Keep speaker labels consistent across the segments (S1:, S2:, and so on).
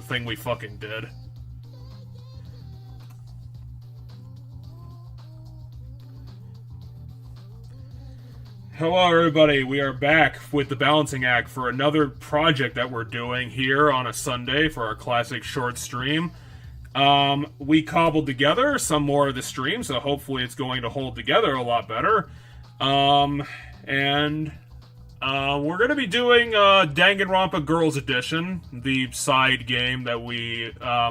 S1: thing we fucking did. Hello everybody, we are back with the Balancing Act for another project that we're doing here on a Sunday for our classic short stream. We cobbled together some more of the stream, so hopefully it's going to hold together a lot better. We're going to be doing Danganronpa Girls Edition, the side game that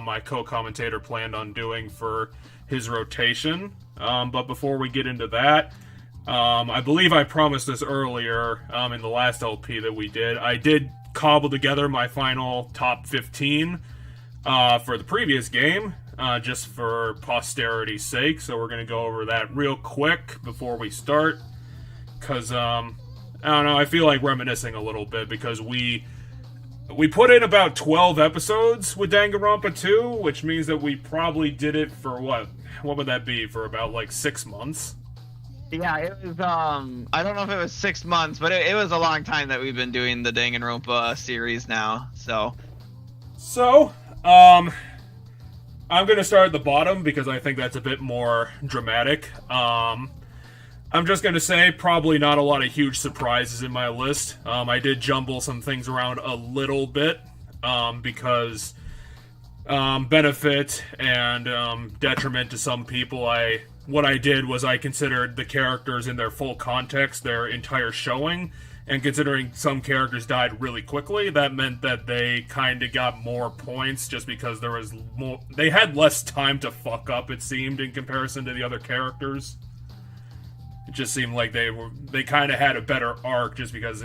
S1: my co-commentator planned on doing for his rotation. But before we get into that, I believe I promised this earlier in the last LP that we did. I did cobble together my final top 15 for the previous game, just for posterity's sake. So we're going to go over that real quick before we start. Because, I don't know, I feel like reminiscing a little bit because we put in about 12 episodes with Danganronpa 2, which means that we probably did it for what would that be, for about like 6 months?
S2: Yeah, it was, I don't know if it was 6 months, but it was a long time that we've been doing the Danganronpa series now, so.
S1: I'm gonna start at the bottom because I think that's a bit more dramatic. I'm just gonna say, probably not a lot of huge surprises in my list. I did jumble some things around a little bit, because, benefit and, detriment to some people, what I did was I considered the characters in their full context, their entire showing, and considering some characters died really quickly, that meant that they kind of got more points just because they had less time to fuck up, it seemed, in comparison to the other characters. It just seemed like they kind of had a better arc just because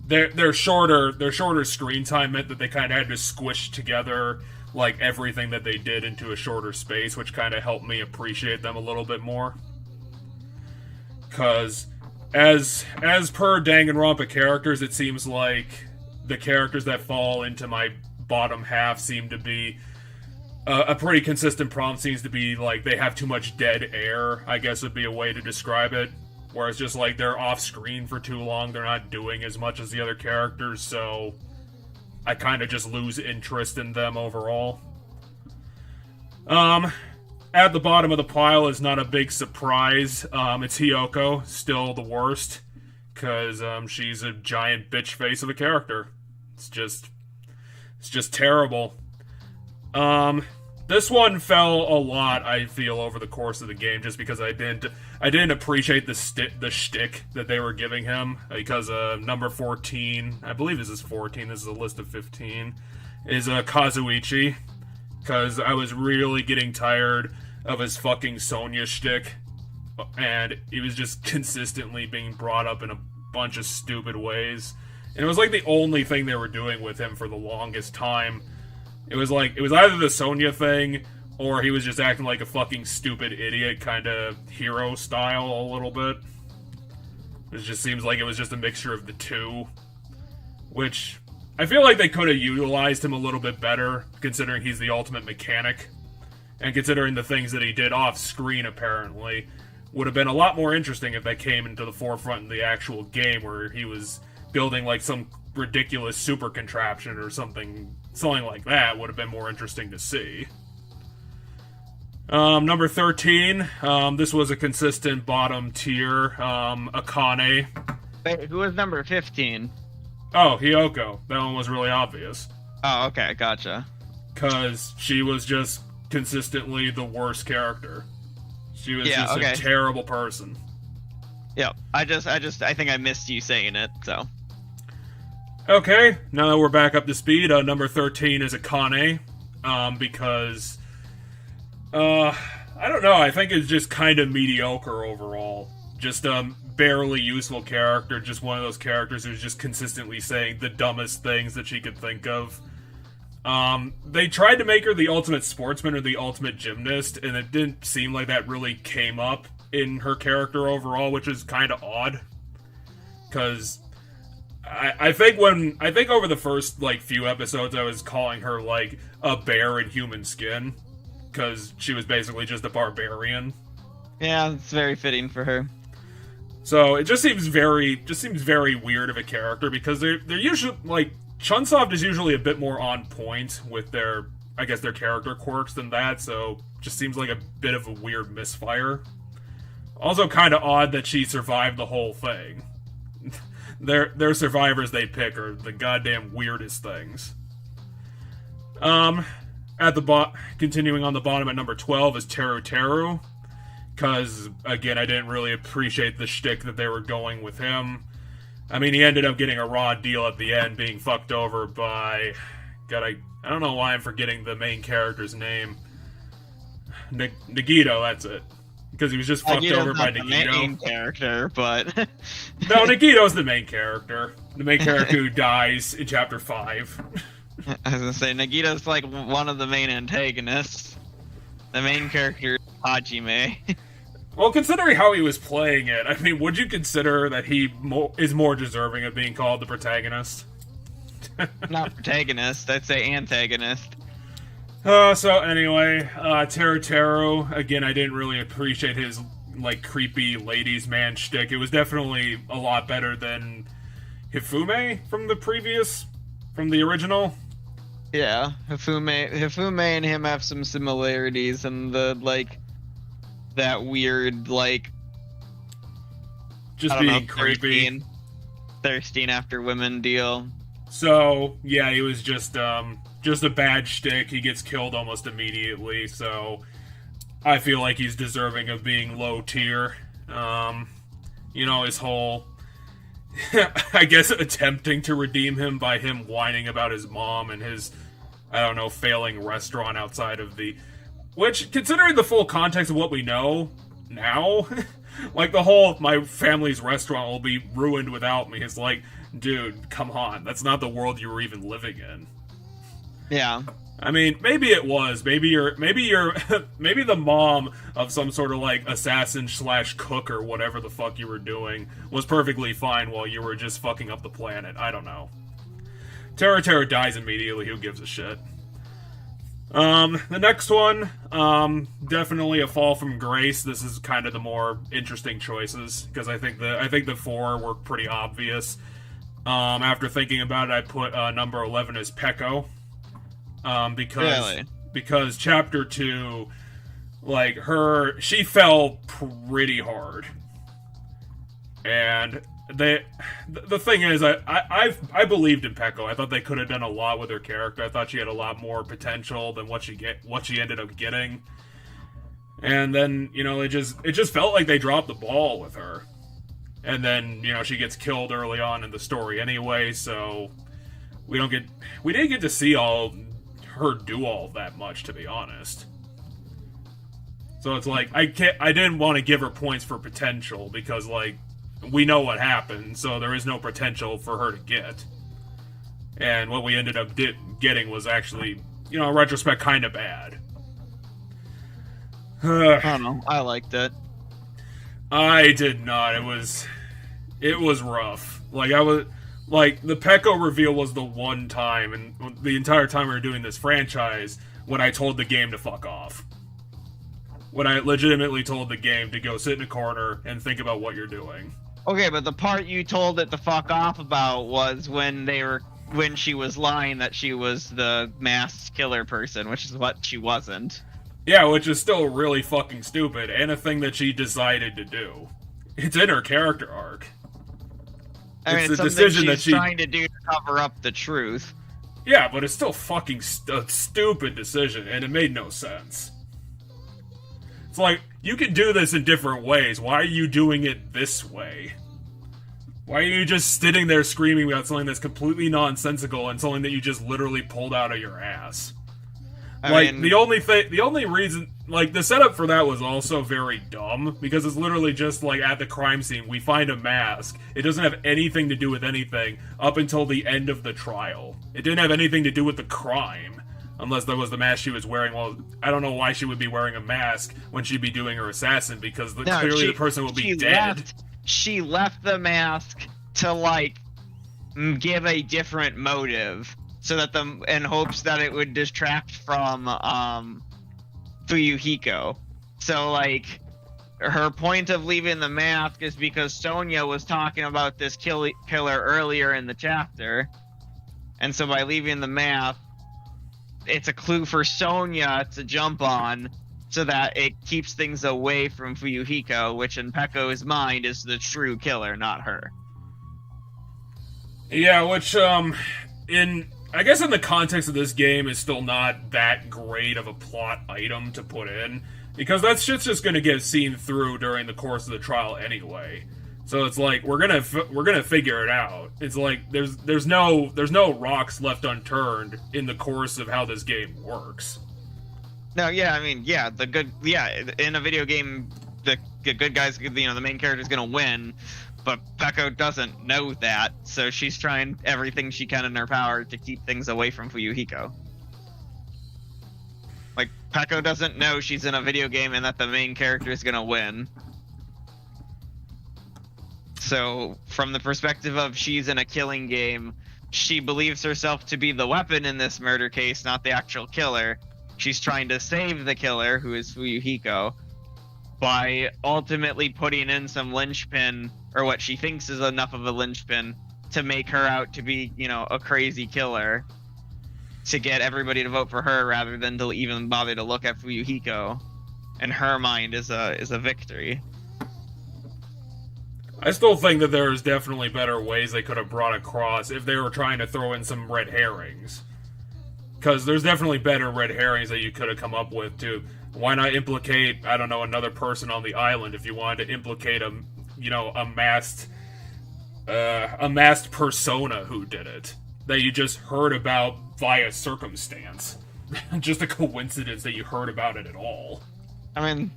S1: their shorter screen time meant that they kind of had to squish together like everything that they did into a shorter space, which kind of helped me appreciate them a little bit more. Because as per Danganronpa characters, it seems like the characters that fall into my bottom half seem to be a pretty consistent problem. Seems to be like they have too much dead air, I guess would be a way to describe it. Whereas just like they're off screen for too long, they're not doing as much as the other characters, so I kind of just lose interest in them overall. At the bottom of the pile is not a big surprise. It's Hiyoko, still the worst, because she's a giant bitch face of a character. It's just terrible. This one fell a lot, I feel, over the course of the game, just because I didn't appreciate the shtick that they were giving him, because number 14, I believe this is 14, this is a list of 15, is Kazuichi, because I was really getting tired of his fucking Sonya shtick, and he was just consistently being brought up in a bunch of stupid ways, and it was like the only thing they were doing with him for the longest time. It was either the Sonya thing, or he was just acting like a fucking stupid idiot, kind of hero style a little bit. It just seems like it was just a mixture of the two. Which, I feel like they could have utilized him a little bit better, considering he's the ultimate mechanic. And considering the things that he did off screen, apparently. Would have been a lot more interesting if that came into the forefront in the actual game, where he was building like some ridiculous super contraption or something like that. Would have been more interesting to see. Number 13, this was a consistent bottom tier, Akane.
S2: Wait, who was number 15?
S1: Oh, Hiyoko. That one was really obvious.
S2: Oh, okay, gotcha.
S1: Because she was just consistently the worst character. She was a terrible person.
S2: Yep, I think I missed you saying it, so.
S1: Okay, now that we're back up to speed, number 13 is Akane, because, I don't know, I think it's just kind of mediocre overall. Just a barely useful character, just one of those characters who's just consistently saying the dumbest things that she could think of. They tried to make her the ultimate sportsman or the ultimate gymnast, and it didn't seem like that really came up in her character overall, which is kind of odd. Because I think over the first like few episodes I was calling her like a bear in human skin, because she was basically just a barbarian.
S2: Yeah, it's very fitting for her.
S1: So it just seems very weird of a character, because they're usually like Chunsoft is usually a bit more on point with their, I guess, their character quirks than that, so just seems like a bit of a weird misfire. Also kind of odd that she survived the whole thing. Their survivors they pick are the goddamn weirdest things. Continuing on the bottom at number 12 is Teru Teru. Because, again, I didn't really appreciate the shtick that they were going with him. I mean, he ended up getting a raw deal at the end, being fucked over by... God, I don't know why I'm forgetting the main character's name. Nagito, that's it. Because he was just fucked over by Nagito.
S2: The main character, but...
S1: No, Nagito's the main character. The main character who dies in Chapter 5.
S2: I was gonna say, Nagito's like one of the main antagonists. The main character is Hajime.
S1: Well, considering how he was playing it, I mean, would you consider that he is more deserving of being called the protagonist?
S2: Not protagonist, I'd say antagonist.
S1: So anyway, Teru Teru, again, I didn't really appreciate his, like, creepy ladies man shtick. It was definitely a lot better than Hifume from the original.
S2: Yeah, Hifume and him have some similarities, and the, like, that weird, like...
S1: Just being creepy.
S2: Thirsting after women deal.
S1: So, yeah, he was just a bad shtick. He gets killed almost immediately, so I feel like he's deserving of being low tier. You know, his whole, I guess, attempting to redeem him by him whining about his mom and his, I don't know, failing restaurant outside of the... Which, considering the full context of what we know now, like the whole, my family's restaurant will be ruined without me, it's like, dude, come on, that's not the world you were even living in.
S2: Yeah.
S1: I mean, maybe it was. Maybe the mom of some sort of, like, assassin / cook or whatever the fuck you were doing was perfectly fine while you were just fucking up the planet. I don't know. Teru Teru dies immediately. Who gives a shit? The next one, definitely a fall from grace. This is kind of the more interesting choices, because I think the four were pretty obvious. After thinking about it, I put number 11 as Peko. Because chapter 2, like, she fell pretty hard. And the thing is, I believed in Peko. I thought they could have done a lot with her character. I thought she had a lot more potential than what she ended up getting. And then, you know, it just felt like they dropped the ball with her. And then, you know, she gets killed early on in the story anyway, so we didn't get to see her do all that much, to be honest. So it's like, I didn't want to give her points for potential, because, like, we know what happened, so there is no potential for her to get. And what we ended up getting was actually, you know, in retrospect, kind of bad.
S2: I don't know. I liked it.
S1: I did not. It was rough. Like, the Peko reveal was the one time, and the entire time we were doing this franchise, when I told the game to fuck off. When I legitimately told the game to go sit in a corner and think about what you're doing.
S2: Okay, but the part you told it to fuck off about was when she was lying that she was the masked killer person, which is what she wasn't.
S1: Yeah, which is still really fucking stupid, and a thing that she decided to do. It's in her character arc.
S2: I mean, it's the decision that she's trying to do to cover up the truth.
S1: Yeah, but it's still fucking a stupid decision, and it made no sense. It's like, you can do this in different ways. Why are you doing it this way? Why are you just sitting there screaming about something that's completely nonsensical and something that you just literally pulled out of your ass? The only reason, like, the setup for that was also very dumb, because it's literally just, like, at the crime scene, we find a mask. It doesn't have anything to do with anything up until the end of the trial. It didn't have anything to do with the crime, unless that was the mask she was wearing. Well, I don't know why she would be wearing a mask when she'd be doing her assassin, because clearly the person will be dead.
S2: She left the mask to, like, give a different motive. So that in hopes that it would distract from Fuyuhiko. So, like, her point of leaving the mask is because Sonia was talking about this killer earlier in the chapter, And so by leaving the map, it's a clue for Sonya to jump on so that it keeps things away from Fuyuhiko, which in Pekko's mind is the true killer, not her.
S1: Yeah, which, I guess in the context of this game is still not that great of a plot item to put in, because that shit's just gonna get seen through during the course of the trial anyway. So it's like we're gonna figure it out. It's like there's no rocks left unturned in the course of how this game works.
S2: No, yeah, I mean, yeah, in a video game, the good guys, the main character's gonna win, but Pekko doesn't know that, so she's trying everything she can in her power to keep things away from Fuyuhiko. Like, Pekko doesn't know she's in a video game and that the main character is gonna win. So, from the perspective of she's in a killing game, she believes herself to be the weapon in this murder case, not the actual killer. She's trying to save the killer, who is Fuyuhiko, by ultimately putting in some linchpin, or what she thinks is enough of a linchpin, to make her out to be, a crazy killer, to get everybody to vote for her rather than to even bother to look at Fuyuhiko. In her mind is a victory.
S1: I still think that there's definitely better ways they could have brought across if they were trying to throw in some red herrings. Because there's definitely better red herrings that you could have come up with, too. Why not implicate, I don't know, another person on the island if you wanted to implicate a masked persona who did it. That you just heard about via circumstance. Just a coincidence that you heard about it at all.
S2: I mean,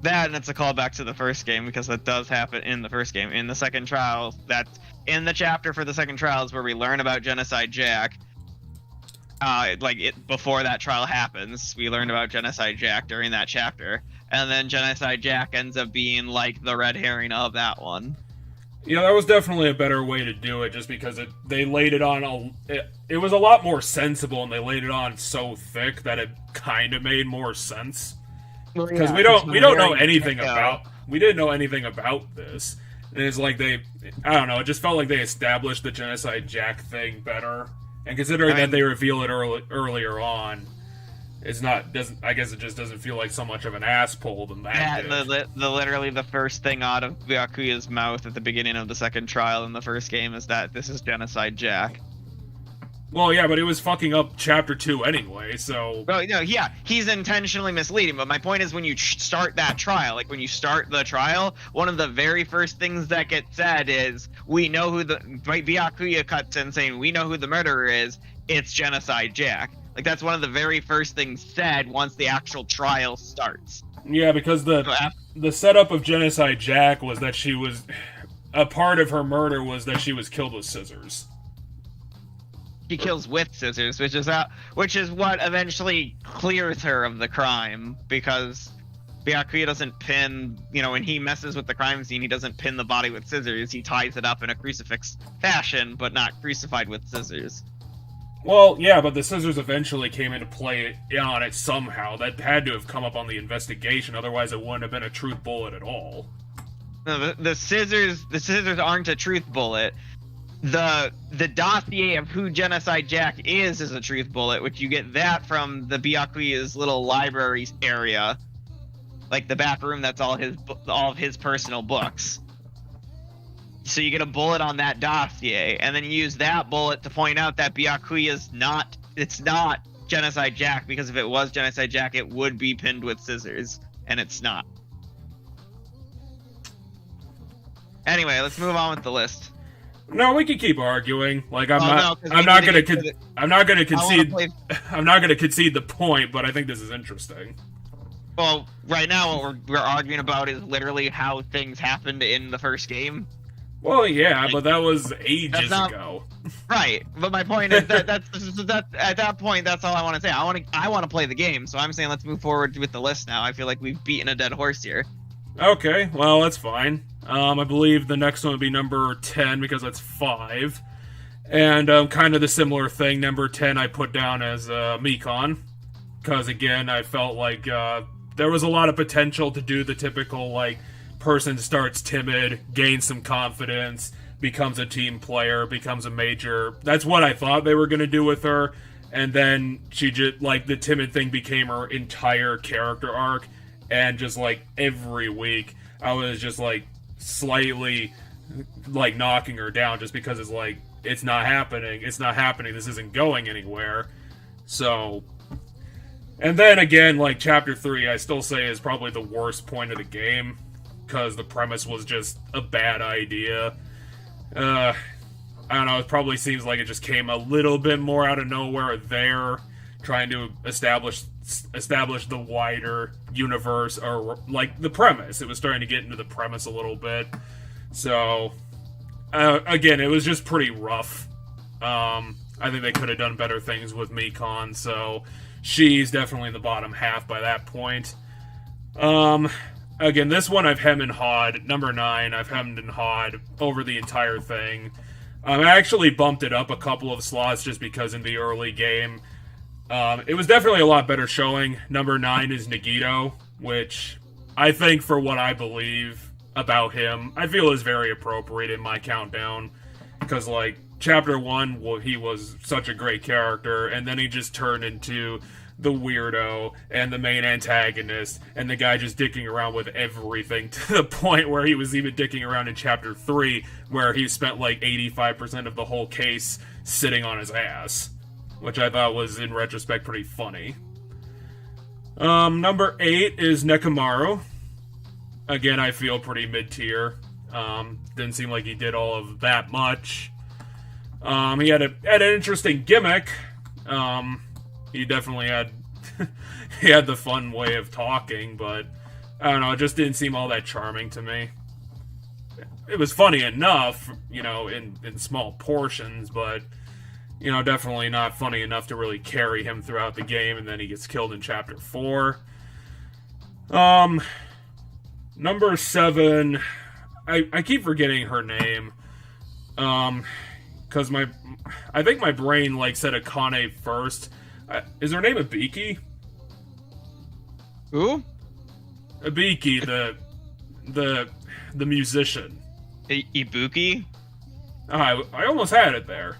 S2: that, and it's a callback to the first game, because that does happen in the first game. In the second trial, that's in the chapter for the second trial is where we learn about Genocide Jack. Before that trial happens, we learned about Genocide Jack during that chapter, and then Genocide Jack ends up being like the red herring of that one.
S1: Yeah, that was definitely a better way to do it, just because they laid it on it was a lot more sensible, and they laid it on so thick that it kind of made more sense. Because we didn't know anything about this, and it's like it just felt like they established the Genocide Jack thing better. And considering that they reveal it earlier on, I guess it just doesn't feel like so much of an ass pull than that.
S2: Yeah, literally the first thing out of Byakuya's mouth at the beginning of the second trial in the first game is that this is Genocide Jack.
S1: Well, yeah, but it was fucking up Chapter 2 anyway, so...
S2: Well, yeah, he's intentionally misleading, but my point is when you start that trial, like when you start the trial, one of the very first things that gets said is, we know who Byakuya cuts in saying, we know who the murderer is, it's Genocide Jack. Like, that's one of the very first things said once the actual trial starts.
S1: Yeah, because the setup of Genocide Jack was that a part of her murder was that she was killed with scissors.
S2: She kills with scissors, which is what eventually clears her of the crime, because Byakuya doesn't pin, when he messes with the crime scene, he doesn't pin the body with scissors, he ties it up in a crucifix fashion, but not crucified with scissors.
S1: Well, yeah, but the scissors eventually came into play on it somehow. That had to have come up on the investigation, otherwise it wouldn't have been a truth bullet at all.
S2: No, the scissors aren't a truth bullet. The dossier of who Genocide Jack is a truth bullet, which you get that from the Byakuya's little library area, like the back room that's all of his personal books. So you get a bullet on that dossier, and then you use that bullet to point out that Byakuya's not Genocide Jack, because if it was Genocide Jack, it would be pinned with scissors, and it's not. Anyway, let's move on with the list.
S1: No, we can keep arguing. Like I'm not gonna concede the point, but I think this is interesting.
S2: Well, right now what we're arguing about is literally how things happened in the first game.
S1: Well, yeah, but that was ages ago.
S2: Right, but my point is that at that point, that's all I want to say. I want to play the game, so I'm saying let's move forward with the list now. I feel like we've beaten a dead horse here.
S1: Okay, well, that's fine. I believe the next one would be number 10, because that's 5. And kind of the similar thing, number 10 I put down as Mikon. Because, again, I felt like there was a lot of potential to do the typical, person starts timid, gains some confidence, becomes a team player, becomes a major. That's what I thought they were going to do with her. And then she just, like, the timid thing became her entire character arc. And just, like, every week, I was just, like, slightly, like, knocking her down just because it's like, it's not happening. It's not happening. This isn't going anywhere. So, and then again, like, Chapter 3, I still say is probably the worst point of the game. Because the premise was just a bad idea. I don't know, it probably seems like it just came a little bit more out of nowhere there, trying to establish the wider universe, or, like, the premise. It was starting to get into the premise a little bit. So, again, it was just pretty rough. I think they could have done better things with Mikon, so she's definitely in the bottom half by that point. Again, this one I've hemmed and hawed. Number 9, I've hemmed and hawed over the entire thing. I actually bumped it up a couple of slots just because in the early game, it was definitely a lot better showing. Number 9 is Nagito, which I think for what I believe about him, I feel is very appropriate in my countdown. Because, like, Chapter 1, well, he was such a great character, and then he just turned into the weirdo and the main antagonist and the guy just dicking around with everything, to the point where he was even dicking around in Chapter 3, where he spent like 85% of the whole case sitting on his ass, which I thought was, in retrospect, pretty funny. Number 8 is Nekomaru. Again, I feel pretty mid-tier. Didn't seem like he did all of that much. He had an interesting gimmick. He definitely had he had the fun way of talking, but I don't know, it just didn't seem all that charming to me. It was funny enough, you know, in small portions, but, you know, definitely not funny enough to really carry him throughout the game, and then he gets killed in Chapter 4. Number 7, I keep forgetting her name. Because I think my brain, like, said Akane first. Is her name Ibiki?
S2: Who?
S1: Ibiki, the musician.
S2: Ibuki?
S1: I almost had it there.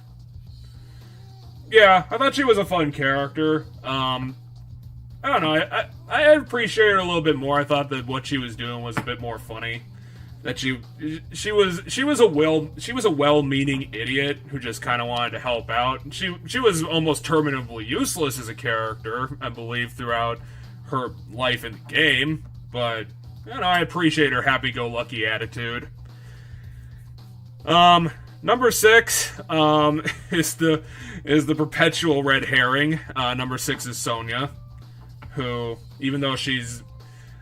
S1: Yeah, I thought she was a fun character. I don't know, I appreciated her a little bit more. I thought that what she was doing was a bit more funny. That she was a well-meaning idiot who just kind of wanted to help out. She was almost terminally useless as a character, I believe, throughout her life in the game. But, you know, I appreciate her happy-go-lucky attitude. Number 6 is the perpetual red herring. Number 6 is Sonya, who, even though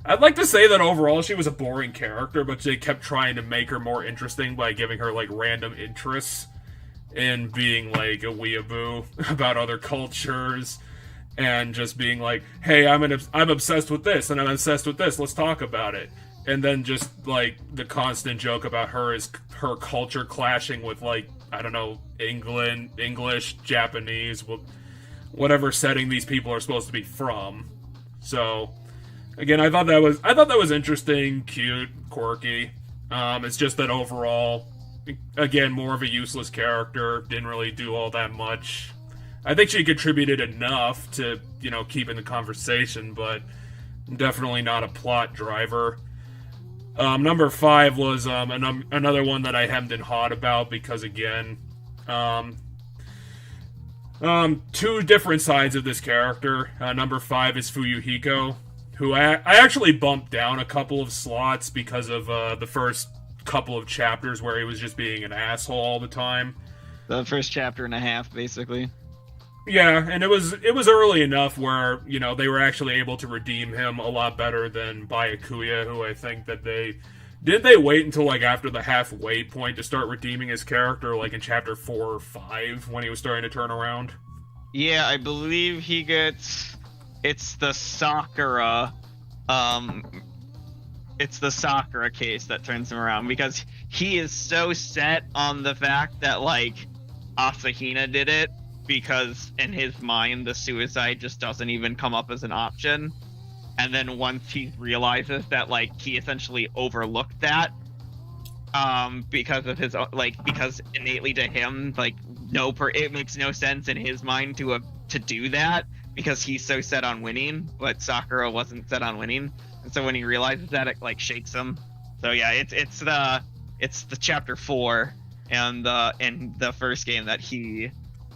S1: I'd like to say that overall she was a boring character, but they kept trying to make her more interesting by giving her, like, random interests in being, like, a weeaboo about other cultures, and just being like, hey, I'm obsessed with this, and I'm obsessed with this, let's talk about it. And then just, like, the constant joke about her is her culture clashing with, like, I don't know, English, Japanese, whatever setting these people are supposed to be from. So, again, I thought that was interesting, cute, quirky. It's just that overall, again, more of a useless character, didn't really do all that much. I think she contributed enough to, you know, keep in the conversation, but definitely not a plot driver. Number 5 was another one that I hemmed and hawed about because, again, two different sides of this character. Number 5 is Fuyuhiko, who I actually bumped down a couple of slots because of the first couple of chapters where he was just being an asshole all the time.
S2: The first chapter and a half, basically.
S1: Yeah, and it was early enough where, you know, they were actually able to redeem him a lot better than Byakuya, who I think that they wait until, like, after the halfway point to start redeeming his character, like in chapter 4 or 5 when he was starting to turn around.
S2: Yeah, I believe he gets it's the Sakura case that turns him around, because he is so set on the fact that, like, Asahina did it, because in his mind the suicide just doesn't even come up as an option. And then once he realizes that, like, he essentially overlooked that, because of his because innately to him, it makes no sense in his mind to do that because he's so set on winning, but Sakura wasn't set on winning, and so when he realizes that, it shakes him. So yeah, it's the chapter 4 and in the first game that he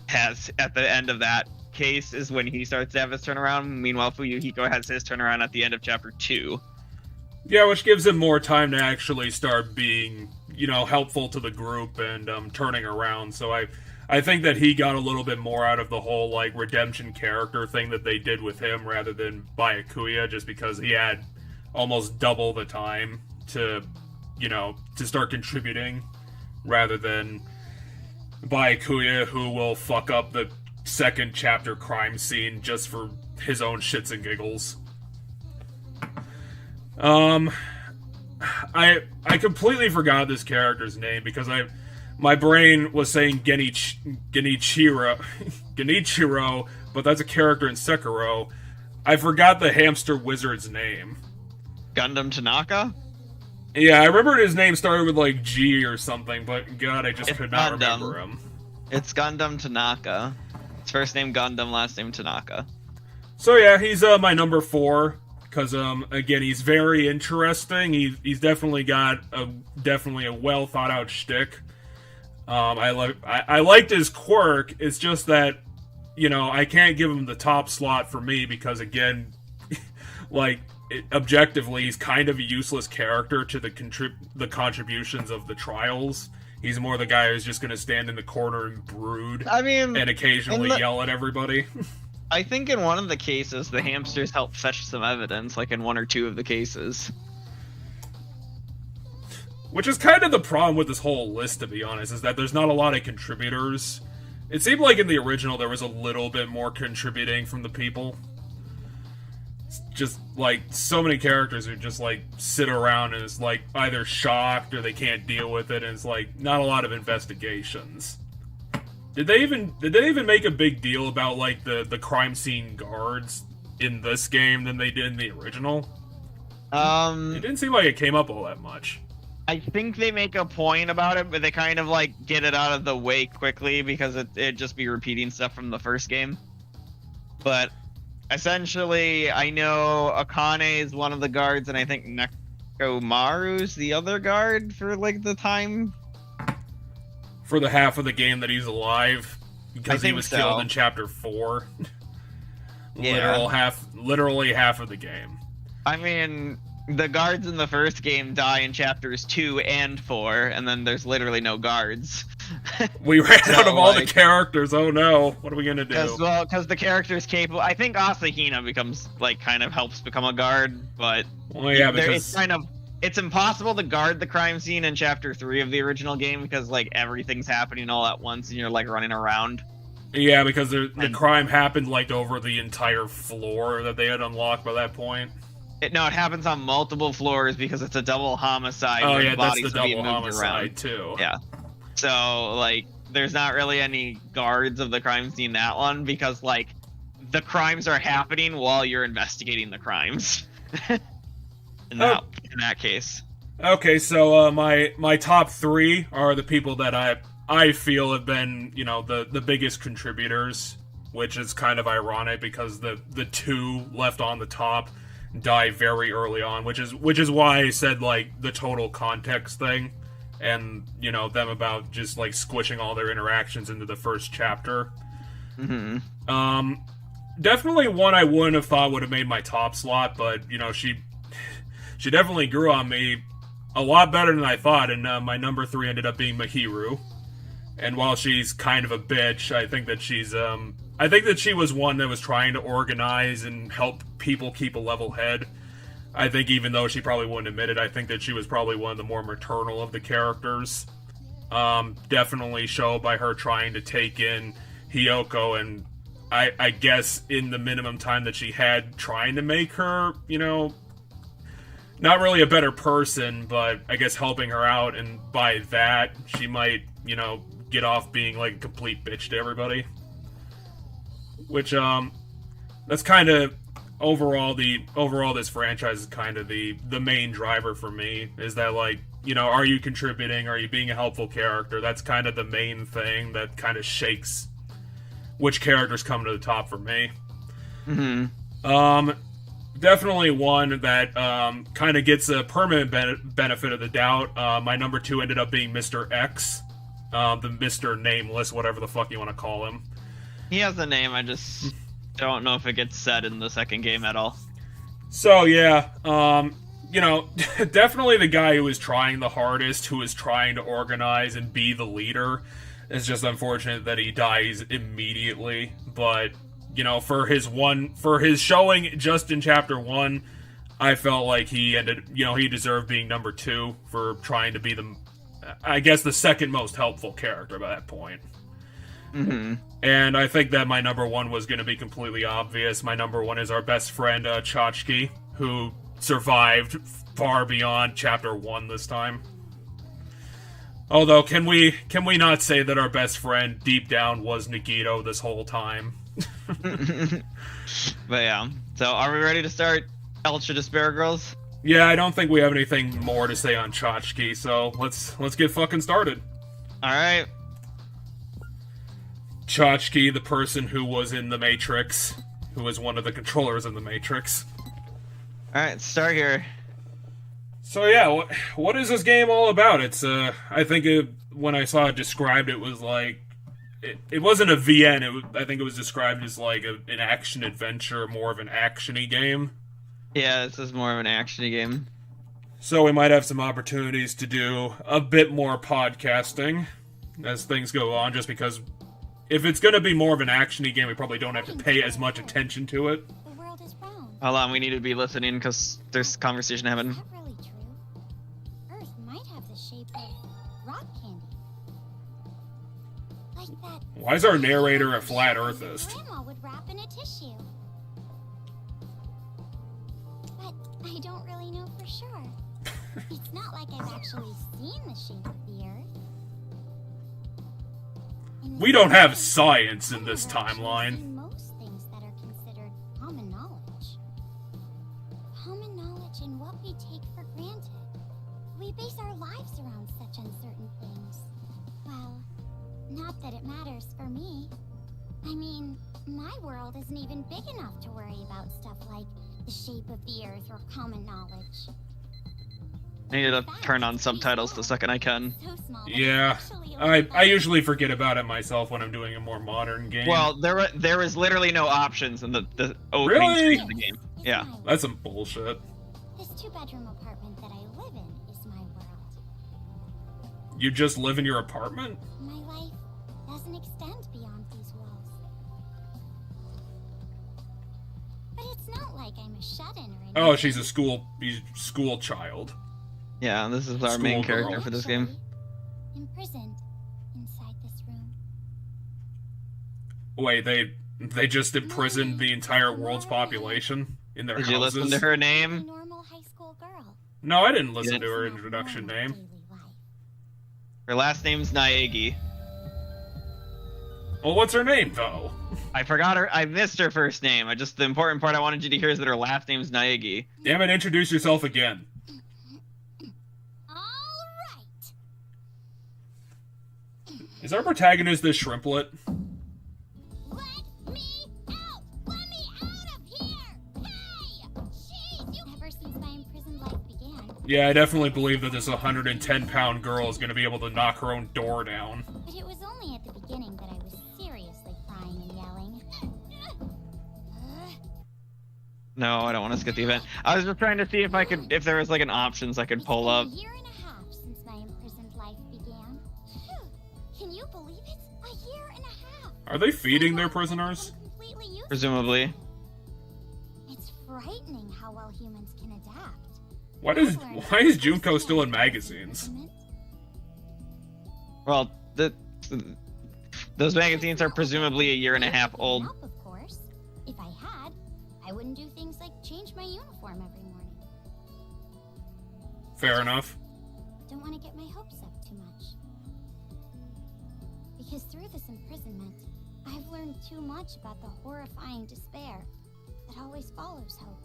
S2: has at the end of that case is when he starts to have his turnaround. Meanwhile, Fuyuhiko has his turnaround at the end of chapter 2.
S1: Yeah, which gives him more time to actually start being, helpful to the group and turning around. So I think that he got a little bit more out of the whole, redemption character thing that they did with him rather than Byakuya, just because he had almost double the time to start contributing rather than Byakuya, who will fuck up the second chapter crime scene just for his own shits and giggles. I completely forgot this character's name because my brain was saying Genichiro, but that's a character in Sekiro. I forgot the hamster wizard's name.
S2: Gundam Tanaka?
S1: Yeah, I remember his name started with G or something, but God, I just could not remember him.
S2: It's Gundam Tanaka. His first name Gundam, last name Tanaka.
S1: So yeah, he's my number 4. Because, again, he's very interesting. He's definitely got a well thought out shtick. I liked his quirk. It's just that, I can't give him the top slot for me because, again, objectively, he's kind of a useless character to the contributions of the trials. He's more the guy who's just going to stand in the corner and brood. And occasionally yell at everybody.
S2: I think in one of the cases, the hamsters help fetch some evidence, in 1 or 2 of the cases.
S1: Which is kind of the problem with this whole list, to be honest, is that there's not a lot of contributors. It seemed like in the original there was a little bit more contributing from the people. It's just, so many characters who just, sit around and is, either shocked or they can't deal with it, and it's, not a lot of investigations. Did they even make a big deal about the crime scene guards in this game than they did in the original? It didn't seem like it came up all that much.
S2: I think they make a point about it, but they kind of get it out of the way quickly because it'd just be repeating stuff from the first game. But essentially, I know Akane is one of the guards, and I think Nekomaru's the other guard for the time.
S1: For the half of the game that he's alive, because he was killed in chapter 4.
S2: Yeah.
S1: Literally half of the game.
S2: I mean, the guards in the first game die in chapters 2 and 4, and then there's literally no guards.
S1: We ran out of all the characters. Oh no, what are we gonna do?
S2: Because the character's capable. I think Asahina becomes kind of helps become a guard, but because it's impossible to guard the crime scene in chapter 3 of the original game because everything's happening all at once and you're running around.
S1: Yeah, because the crime happened over the entire floor that they had unlocked by that point.
S2: It happens on multiple floors because it's a double homicide.
S1: Oh yeah, that's the double homicide too.
S2: Yeah. So there's not really any guards of the crime scene in that one because the crimes are happening while you're investigating the crimes. In that case.
S1: Okay, so my top 3 are the people that I feel have been, the biggest contributors, which is kind of ironic because the 2 left on the top die very early on, which is why I said the total context thing and, them about just squishing all their interactions into the first chapter.
S2: Mm-hmm.
S1: Definitely one I wouldn't have thought would have made my top slot, but she definitely grew on me a lot better than I thought, and my number 3 ended up being Mahiru. And while she's kind of a bitch, I think that she was one that was trying to organize and help people keep a level head. I think even though she probably wouldn't admit it, I think that she was probably one of the more maternal of the characters. Definitely show by her trying to take in Hiyoko, and I guess in the minimum time that she had, trying to make her, not really a better person, but I guess helping her out, and by that, she might, get off being a complete bitch to everybody. Which, that's kind of, overall this franchise is kind of the main driver for me, is that, are you contributing? Are you being a helpful character? That's kind of the main thing that kind of shakes which characters come to the top for me. Definitely one that kind of gets a permanent benefit of the doubt. My number 2 ended up being Mr. X, the Mr. Nameless, whatever the fuck you want to call him.
S2: He has a name, I just don't know if it gets said in the second game at all.
S1: So, yeah, definitely the guy who is trying the hardest, who is trying to organize and be the leader. It's just unfortunate that he dies immediately, but, for his showing just in Chapter 1, I felt like he deserved being number 2 for trying to be the second most helpful character by that point. And I think that my number 1 was going to be completely obvious. My number 1 is our best friend, Chachki, who survived far beyond Chapter 1 this time. Although, can we not say that our best friend deep down was Nagito this whole time?
S2: But yeah, so are we ready to start Ultra Despair Girls?
S1: Yeah, I don't think we have anything more to say on Chachki, so let's get fucking started.
S2: Alright.
S1: Chachki, the person who was in the Matrix, who was one of the controllers in the Matrix.
S2: Alright, start here.
S1: So yeah, what is this game all about? It's I think when I saw it described, it was like it wasn't a VN. I think it was described as like an action adventure, more of an action-y game.
S2: Yeah, this is more of an action-y game.
S1: So we might have some opportunities to do a bit more podcasting as things go on, just because if it's going to be more of an action-y game, we probably don't have to pay as much attention to it.
S3: The world is round.
S2: Hold on, we need to be listening because there's conversation happening.
S3: Is that really true? Earth might have the shape of rock candy. Like that.
S1: Why is our narrator a flat earthist?
S3: Grandma would wrap in a tissue. But I don't really know for sure. It's not like I've actually seen the shape of the Earth.
S1: We don't have science in this timeline.
S3: Most things that are considered common knowledge. Common knowledge in what we take for granted. We base our lives around such uncertain things. Well, not that it matters for me. I mean, my world isn't even big enough to worry about stuff like the shape of the Earth or common knowledge.
S2: I need to turn on subtitles the second I can.
S3: So small that
S1: Yeah,
S3: it's actually only
S1: I usually forget about it myself when I'm doing a more modern game.
S2: Well, there was literally no options in the opening
S1: Really?
S2: screen of the game.
S3: It's
S2: Yeah.
S3: my world.
S1: That's some bullshit.
S3: This 2-bedroom apartment that I live in is my world.
S1: You just live in your apartment?
S3: My life doesn't extend beyond these walls. But it's not like I'm a shut-in or anything.
S1: Oh, she's a school child.
S2: Yeah, this is our main
S1: Schoolgirl.
S2: character for this game.
S3: Actually, imprisoned inside this room.
S1: Wait, they just imprisoned the entire world's population in their
S2: Did you
S1: houses?
S2: listen to her
S3: A
S2: name?
S3: normal high school girl.
S1: No, I didn't listen
S2: Yeah.
S1: to her introduction name.
S3: Daily life.
S2: Her last name's Naegi.
S1: Well, what's her name though?
S2: I forgot her. I missed her first name. The important part I wanted you to hear is that her last name's Naegi.
S1: Damn it, introduce yourself again.
S3: All right.
S1: Is our protagonist this shrimplet?
S3: Let me out! Let me out of here! Hey! Jeez, you... Ever since my imprisoned life began,
S1: Yeah, I definitely believe that this 110-pound girl is going to be able to knock her own door down.
S3: but it was only at the beginning that I was seriously crying and yelling.
S2: No, I don't want to skip the event. I was just trying to see if there was like an options I could pull up.
S3: It's been a year and a half since my imprisoned life began. Phew. Can you believe it? A year and a half.
S1: Are they feeding their prisoners?
S3: Completely useless.
S2: Presumably.
S3: It's frightening how well humans can adapt.
S1: Why is Junko still in magazines?
S2: Well, those magazines are presumably a year and a half old.
S3: Help, of course. If I had, I wouldn't do things like change my uniform every morning.
S1: Fair enough.
S3: Don't want to get my hopes up too much. Because through this imprisonment, I've learned too much about the horrifying despair that always follows hope.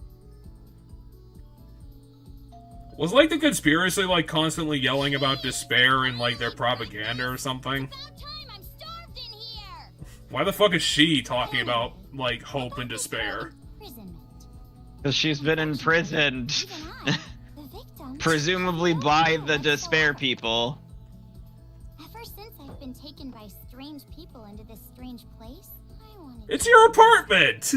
S1: Was, like, the conspiracy, like, constantly yelling about despair in, like, their propaganda or something?
S3: About time, I'm starved in here.
S1: Why the fuck is she talking about, like, hope and despair?
S3: Imprisonment.
S2: Because she's been imprisoned.
S3: Even I, the victim.
S2: Presumably by the despair people.
S3: Ever since I've been taken by strange people into this strange place, I wanted.
S1: It's your apartment!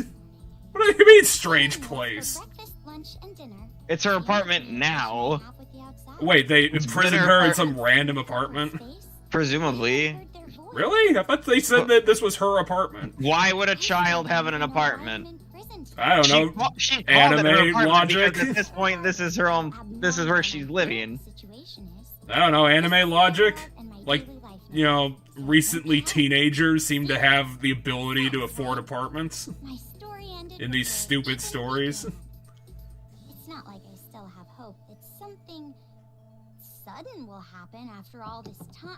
S1: What do you mean, strange place?
S3: For breakfast, lunch, and dinner.
S2: It's her apartment now.
S3: Nap with the outside.
S1: Wait, they
S2: It's
S1: imprisoned
S2: been her
S1: her in
S2: apartment.
S1: some random apartment?
S3: Space.
S2: Presumably.
S3: Heard their voice.
S1: Really? I thought they said that this was her apartment.
S2: Why would a child have an apartment?
S1: I don't know.
S2: She called it her
S1: Anime
S2: apartment
S1: logic?
S2: because at this point, this is her own. This is where she's living.
S1: I don't know, anime logic? Like, you know, recently teenagers seem to have the ability to afford apartments
S3: My story ended
S1: in
S3: with
S1: these
S3: a
S1: stupid stories.
S3: It's not like I still have hope. It's something sudden will happen after all this time.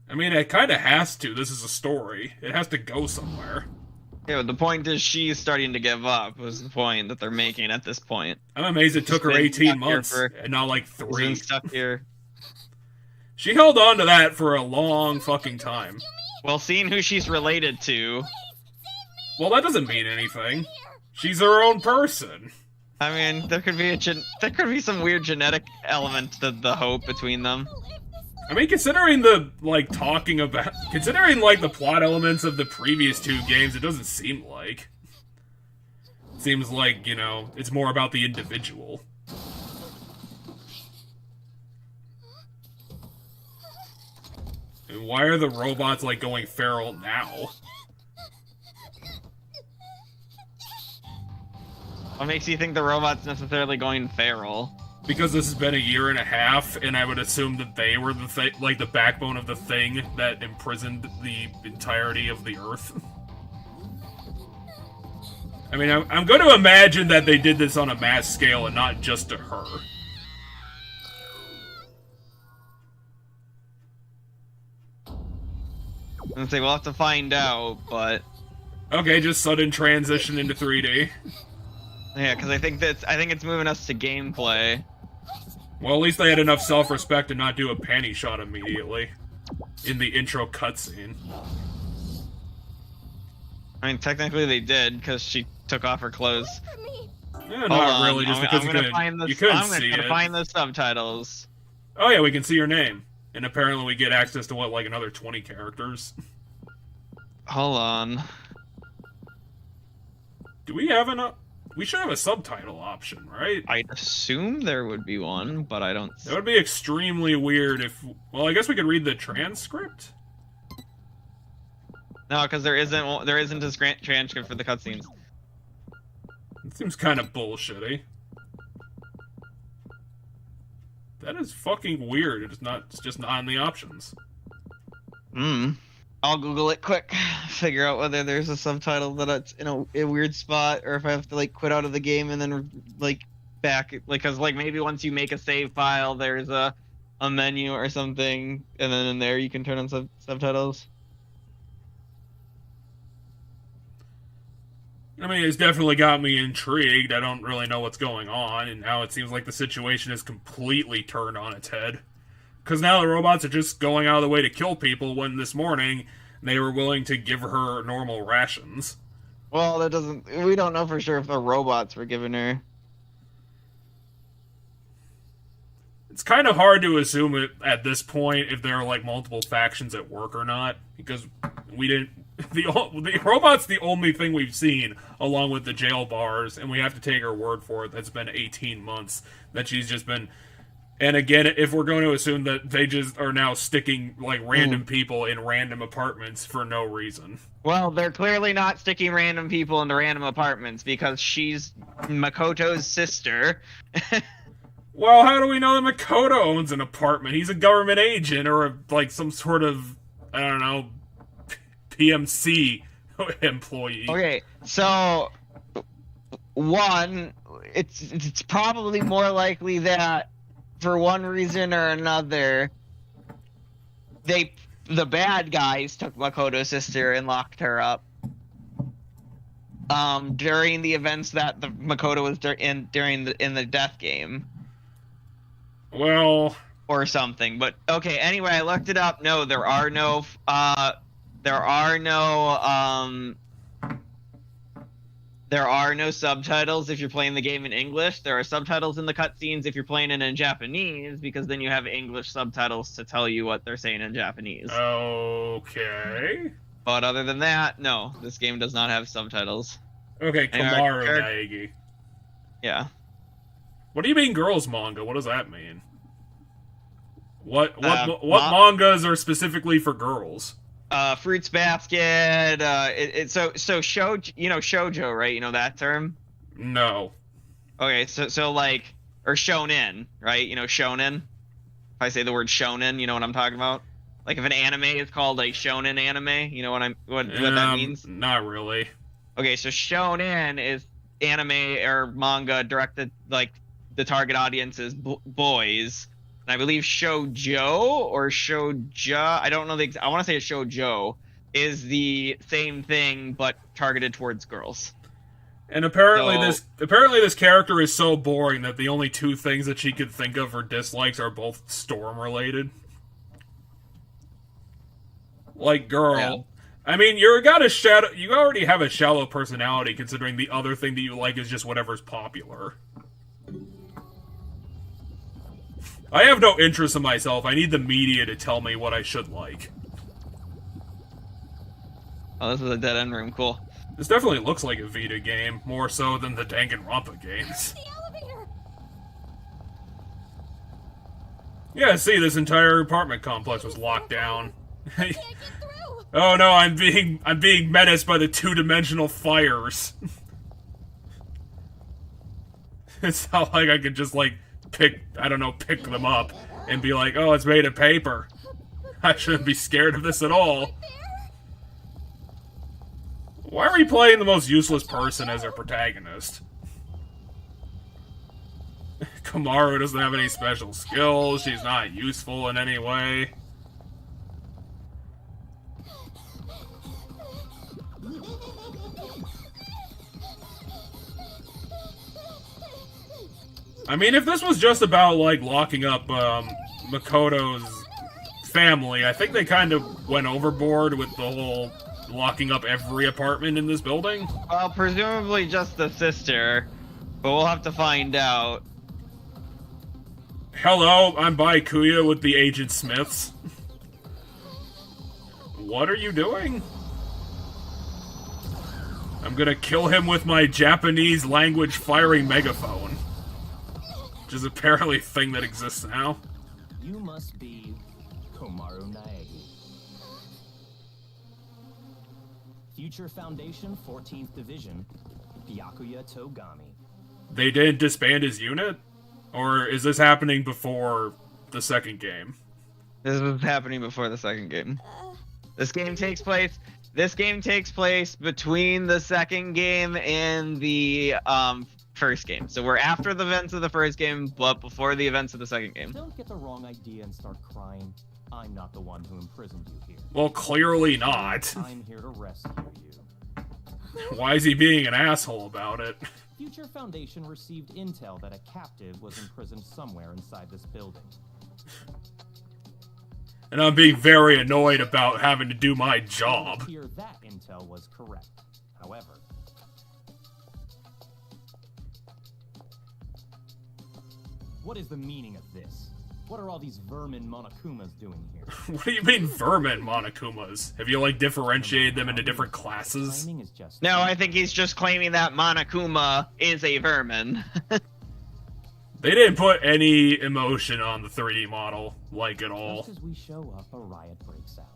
S1: I mean, it kind of has to. This is a story. It has to go somewhere.
S2: Yeah, but the point is she's starting to give up. Was the point that they're making at this point?
S1: I'm amazed it took her
S2: She's been
S1: 18
S2: stuck here
S1: months
S2: for-
S1: and not like
S2: She's been
S1: 3.
S2: stuck here.
S1: She held on to that for a long fucking time.
S2: Well, seeing who she's related to,
S1: Well, that doesn't mean anything. She's her own person.
S2: I mean, there could be some weird genetic element to the hope between them.
S1: I mean, considering the, like, considering, like, the plot elements of the previous 2 games, it doesn't seem like. It seems like, you know, it's more about the individual. And why are the robots, like, going feral now?
S2: What makes you think the robot's necessarily going feral?
S1: Because this has been 1.5 years, and I would assume that they were the backbone of the thing that imprisoned the entirety of the Earth. I mean, I'm going to imagine that they did this on a mass scale and not just to her.
S2: And say we'll have to find out, but
S1: Okay, just sudden transition into 3D.
S2: yeah, because I think it's moving us to gameplay.
S1: Well, at least they had enough self-respect to not do a panty shot immediately in the intro cutscene.
S2: I mean, technically they did because she took off her clothes.
S1: Yeah,
S2: Hold
S1: not
S2: on,
S1: really, just because you couldn't see
S2: gonna
S1: it.
S2: find the subtitles.
S1: Oh yeah, we can see your name. And apparently we get access to, what, like another 20 characters?
S2: Hold on.
S1: Do we have we should have a subtitle option, right?
S2: I'd assume there would be one, but I don't.
S1: That would be extremely weird if... Well, I guess we could read the transcript?
S2: No, because there isn't a transcript for the cutscenes.
S1: It seems kind of bullshitty. That is fucking weird. It's just not in the options.
S2: I'll Google it quick. Figure out whether there's a subtitle that it's in a weird spot, or if I have to like quit out of the game and then like back, like, cause like maybe once you make a save file, there's a menu or something, and then in there you can turn on subtitles.
S1: I mean, it's definitely got me intrigued. I don't really know what's going on, and now it seems like the situation is completely turned on its head. Because now the robots are just going out of the way to kill people, when this morning they were willing to give her normal rations.
S2: Well, we don't know for sure if the robots were giving her.
S1: It's kind of hard to assume it at this point if there are like multiple factions at work or not, because we didn't. The robot's the only thing we've seen, along with the jail bars, and we have to take her word for it. That's been 18 months that she's just been. And again, if we're going to assume that they just are now sticking like random people in random apartments for no reason.
S2: Well, they're clearly not sticking random people into random apartments because she's Makoto's sister.
S1: Well, how do we know that Makoto owns an apartment? He's a government agent or like some sort of, I don't know, PMC employee.
S2: Okay, so one, it's probably more likely that for one reason or another, the bad guys took Makoto's sister and locked her up. During the events that the Makoto was in the death game.
S1: Well,
S2: or something. But okay, anyway, I looked it up. No, there are no subtitles if you're playing the game in English. There are subtitles in the cutscenes if you're playing it in Japanese, because then you have English subtitles to tell you what they're saying in Japanese.
S1: okay.
S2: But other than that, no, this game does not have subtitles.
S1: Okay, Komaru Daigi.
S2: Yeah.
S1: What do you mean girls manga? What does that mean? What mangas are specifically for girls?
S2: Fruits Basket. So shoujo, right? You know that term?
S1: No.
S2: Okay, so like, or shonen, right? You know shonen. If I say the word shonen, you know what I'm talking about? Like if an anime is called a shonen anime, you know what that means?
S1: Not really.
S2: Okay, so shonen is anime or manga directed, like the target audience is boys. And I believe shoujo or shouja, I don't know I want to say a shoujo is the same thing but targeted towards girls.
S1: And apparently this character is so boring that the only two things that she could think of for dislikes are both Storm related. Like, girl.
S2: Yeah.
S1: I mean, you already have a shallow personality, considering the other thing that you like is just whatever's popular. I have no interest in myself. I need the media to tell me what I should like.
S2: Oh, this is a dead end room. Cool.
S1: This definitely looks like a Vita game, more so than the Danganronpa games.
S3: The elevator!
S1: Yeah, see, this entire apartment complex was locked down.
S3: I can't get through!
S1: Oh no, I'm being menaced by the two-dimensional fires. It's not like I could just, like, pick them up and be like, oh, it's made of paper. I shouldn't be scared of this at all. Why are we playing the most useless person as our protagonist? Komaru doesn't have any special skills, she's not useful in any way. I mean, if this was just about, like, locking up, Makoto's family, I think they kind of went overboard with the whole locking up every apartment in this building.
S2: Well, presumably just the sister, but we'll have to find out.
S1: Hello, I'm Baikuya with the Agent Smiths. What are you doing? I'm gonna kill him with my Japanese language firing megaphone. Which is apparently a thing that exists now.
S4: You must be Komaru Naegi. Future Foundation 14th Division, Byakuya Togami.
S1: They didn't disband his unit? Or is this happening before the second game?
S2: This was happening before the second game. This game takes place between the second game and the first game. So we're after the events of the first game, but before the events of the second game.
S4: Don't get the wrong idea and start crying. I'm not the one who imprisoned you here.
S1: Well, clearly not.
S4: I'm here to rescue you.
S1: Why is he being an asshole about it?
S4: Future Foundation received intel that a captive was imprisoned somewhere inside this building.
S1: And I'm being very annoyed about having to do my job.
S4: Here, that intel was correct. However, what is the meaning of this? What are all these vermin Monokumas doing here?
S1: What do you mean vermin Monokumas? Have you, like, differentiated them into different classes?
S4: Timing is just
S2: No, I think he's just claiming that Monokuma is a vermin.
S1: They didn't put any emotion on the 3D model, like, at all.
S4: Just as we show up, a riot breaks out.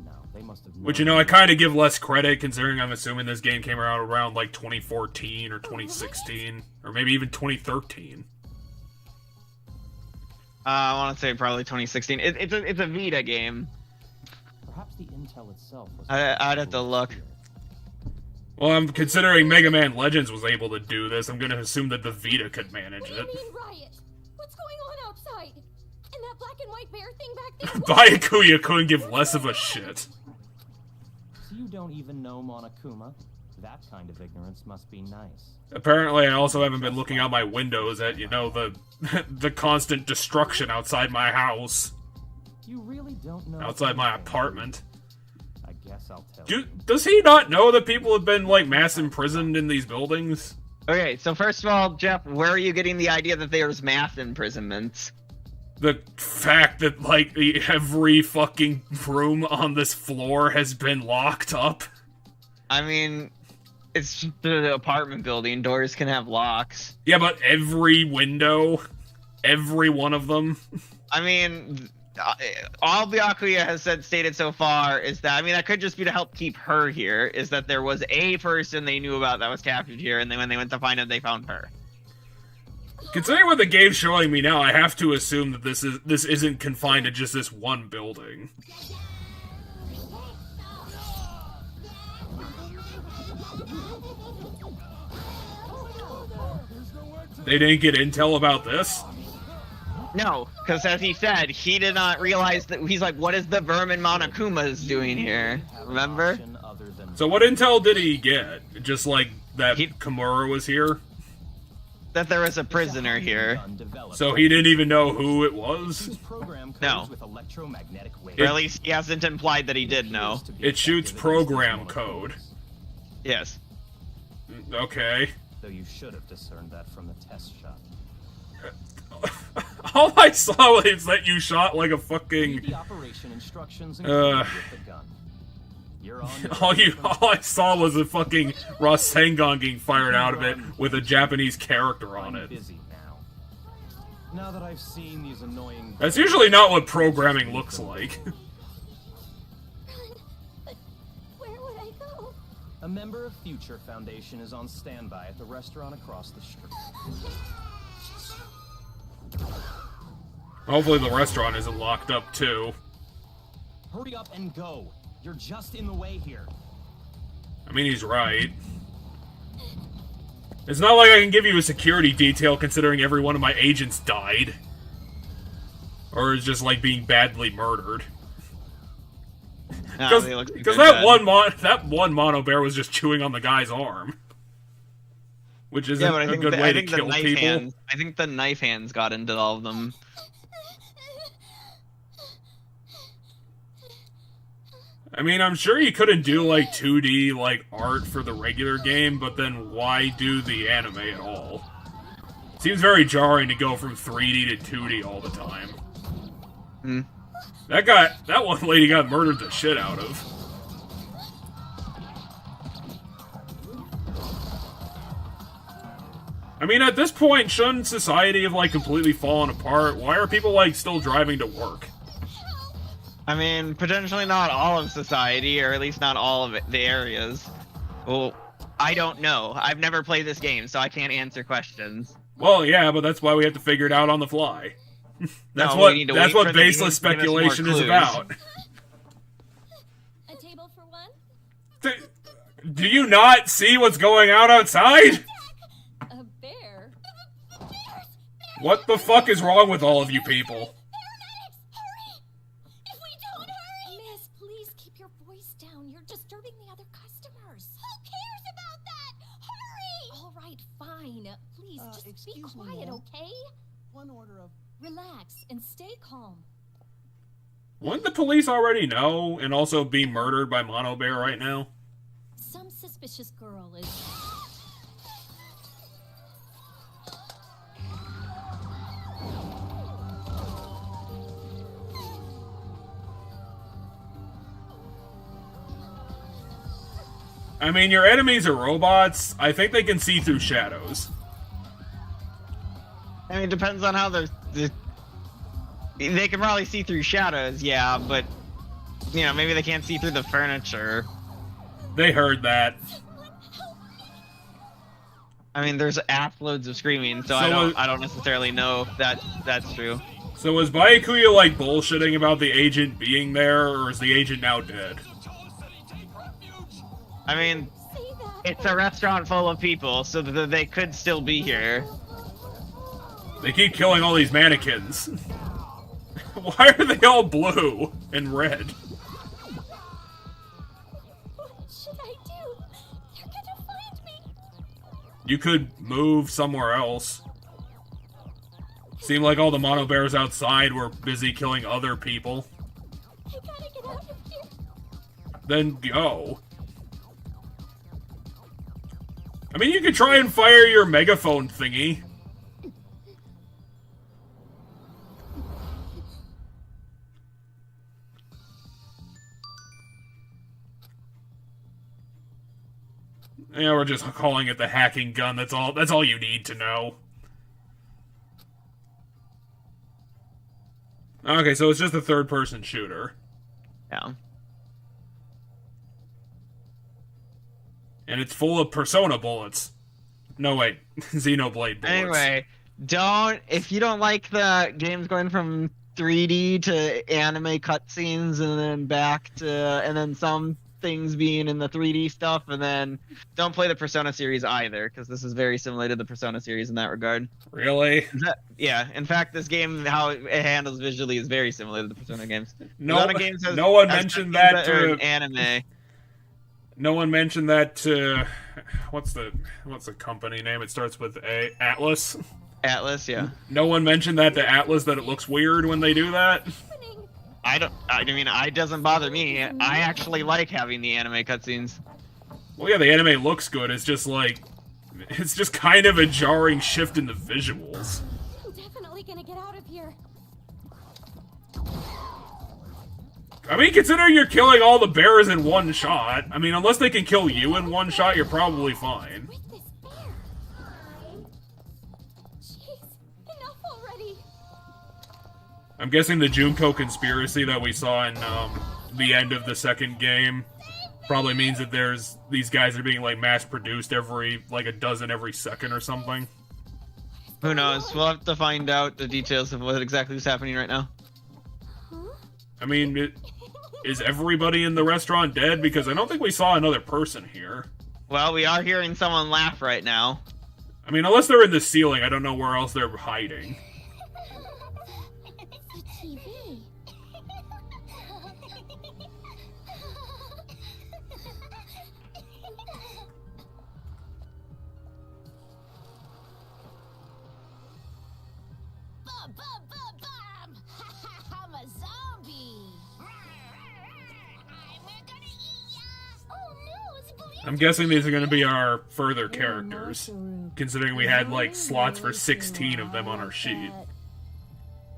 S4: No, they must have.
S1: Which, you know, I kind of give less credit, considering I'm assuming this game came out around, like, 2014 or 2016, or maybe even 2013.
S2: I want to say probably 2016. It's a Vita game.
S4: Perhaps the intel itself was.
S2: I'd have to look.
S1: Well, I'm considering Mega Man Legends was able to do this. I'm gonna assume that the Vita could manage
S3: What do
S1: it.
S3: you mean riot? What's going on outside? And that black and white bear thing back there?
S1: Byakuya couldn't give less of a shit.
S4: So you don't even know Monokuma? That kind of ignorance must be nice.
S1: Apparently, I also haven't been looking out my windows at, you know, the the constant destruction outside my house.
S4: You really don't know.
S1: Outside my apartment.
S4: I guess I'll tell you.
S1: Does he not know that people have been, like, mass imprisoned in these buildings?
S2: Okay, so first of all, Jeff, where are you getting the idea that there's mass imprisonments?
S1: The fact that, like, every fucking room on this floor has been locked up.
S2: I mean, it's just the apartment building. Doors can have locks.
S1: Yeah, but every window, every one of them.
S2: I mean, all Byakuya has stated so far is that, I mean, that could just be to help keep her here, is that there was a person they knew about that was captured here, and then when they went to find him, they found her.
S1: Considering what the game's showing me now, I have to assume that this isn't confined to just this one building. They didn't get intel about this?
S2: No, because as he said, he did not realize that. He's like, what is the vermin Monokuma's doing here? Remember?
S1: So what intel did he get? Just like that Kimura was here?
S2: That there was a prisoner here.
S1: So he didn't even know who it was?
S2: No. Or at least he hasn't implied that he did know.
S1: It shoots program code.
S2: Yes.
S1: Okay.
S4: Though you should have discerned that from the test shot.
S1: All I saw is that you shot like a fucking.
S4: The operation instructions with the gun. You're on
S1: all I saw was a fucking Rasengan getting fired out of it with a Japanese character on it.
S4: Busy now that I've seen these annoying.
S1: That's usually not what programming looks like.
S3: But where would I go?
S4: A member of Future Foundation is on standby at the restaurant across the street.
S1: Hopefully the restaurant isn't locked up too.
S4: Hurry up and go. You're just in the way here.
S1: I mean, he's right. It's not like I can give you a security detail considering every one of my agents died. Or is just like being badly murdered. Because that one mono bear was just chewing on the guy's arm. Which isn't a good way to kill people.
S2: I think the knife hands got into all of them.
S1: I mean, I'm sure you couldn't do, like, 2D, like, art for the regular game, but then why do the anime at all? Seems very jarring to go from 3D to 2D all the time.
S2: Hmm.
S1: That one lady got murdered the shit out of. I mean, at this point, shouldn't society have, like, completely fallen apart? Why are people, like, still driving to work?
S2: I mean, potentially not all of society, or at least not all of the areas. Well, I don't know. I've never played this game, so I can't answer questions.
S1: Well, yeah, but that's why we have to figure it out on the fly. That's
S2: that's
S1: what baseless speculation is about.
S3: A table for one?
S1: Do you not see what's going on outside?
S3: A bear?
S1: What the fuck is wrong with all of you people?
S3: Miss, please keep your voice down. You're disturbing the other customers. Who cares about that? Hurry! All right, fine. Please, just be quiet, okay?
S5: One order of...
S3: Relax and stay calm.
S1: Wouldn't the police already know and also be murdered by Mono Bear right now?
S3: Some suspicious girl is...
S1: I mean, your enemies are robots. I think they can see through shadows.
S2: I mean, it depends on how they can probably see through shadows, yeah, but, you know, maybe they can't see through the furniture.
S1: They heard that.
S2: I mean, there's loads of screaming, so I don't necessarily know if that's true.
S1: So was Byakuya, like, bullshitting about the agent being there, or is the agent now dead?
S2: I mean, it's a restaurant full of people, so they could still be here.
S1: They keep killing all these mannequins. Why are they all blue and red?
S3: What should I do? They're gonna
S1: You could move somewhere else. Seemed like all the mono bears outside were busy killing other people.
S3: I gotta get out of here.
S1: Then go. I mean, you could try and fire your megaphone thingy. Yeah, we're just calling it the hacking gun. That's all you need to know. Okay, so it's just a third-person shooter.
S2: Yeah.
S1: And it's full of Persona bullets. No, wait. Xenoblade bullets.
S2: Anyway, if you don't like the games going from 3D to anime cutscenes and then back to, and then some things being in the 3D stuff, and then don't play the Persona series either, because this is very similar to the Persona series in that regard.
S1: Really?
S2: Yeah, in fact, this game, how it handles visually is very similar to the Persona games.
S1: No,
S2: A lot of games
S1: no one mentioned that to
S2: anime.
S1: No one mentioned that to what's the company name? It starts with A. Atlas.
S2: Atlas, yeah.
S1: No one mentioned that to Atlas that it looks weird when they do that.
S2: I mean, it doesn't bother me. I actually like having the anime cutscenes.
S1: Well, yeah, the anime looks good. It's just kind of a jarring shift in the visuals.
S3: I'm definitely gonna get out of here.
S1: I mean, considering you're killing all the bears in one shot. I mean, unless they can kill you in one shot, you're probably fine.
S3: With this bear. Jeez, enough already.
S1: I'm guessing the Junko conspiracy that we saw in the end of the second game probably means that these guys are being like mass-produced like a dozen every second or something.
S2: Who knows? We'll have to find out the details of what exactly is happening right now.
S1: I mean, is everybody in the restaurant dead? Because I don't think we saw another person here.
S2: Well, we are hearing someone laugh right now.
S1: I mean, unless they're in the ceiling, I don't know where else they're hiding.
S3: It's the TV.
S5: Bum, bum, bum, bum. I'm a zombie. We're gonna eat ya. Oh no, it's believable.
S1: I'm guessing these are going to be our further characters, considering we had, like, slots for 16 of them on our sheet.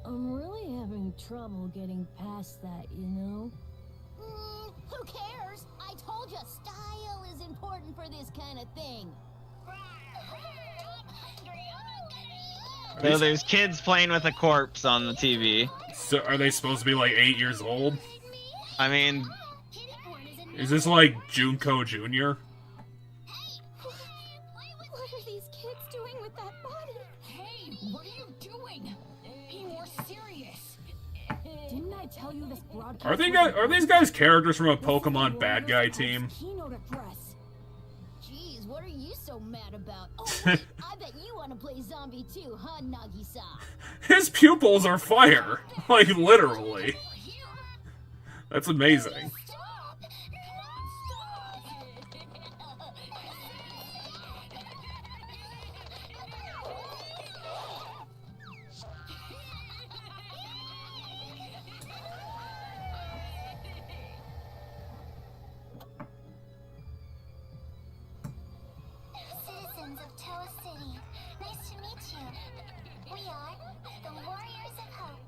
S6: I'm really having trouble getting past that, you know?
S5: Who cares? I told you style is important for this kind of thing.
S2: So there's kids playing with a corpse on the TV.
S1: So are they supposed to be, like, 8 years old?
S2: I mean,
S1: Is this, like, Junko Jr.?
S3: What are these kids doing with that body?
S5: Hey, what are you doing? Be more serious.
S6: Didn't I tell you this broadcast?
S1: Are these guys characters from a Pokemon bad guy team?
S6: Keynote address.
S5: Jeez, what are you so mad about? Oh, wait, I bet you want to play zombie too, huh, Nagisa?
S1: His pupils are fire. Like, literally. That's amazing.
S5: Stop!
S3: Citizens of Toa City, nice to meet you. We are the Warriors of Hope.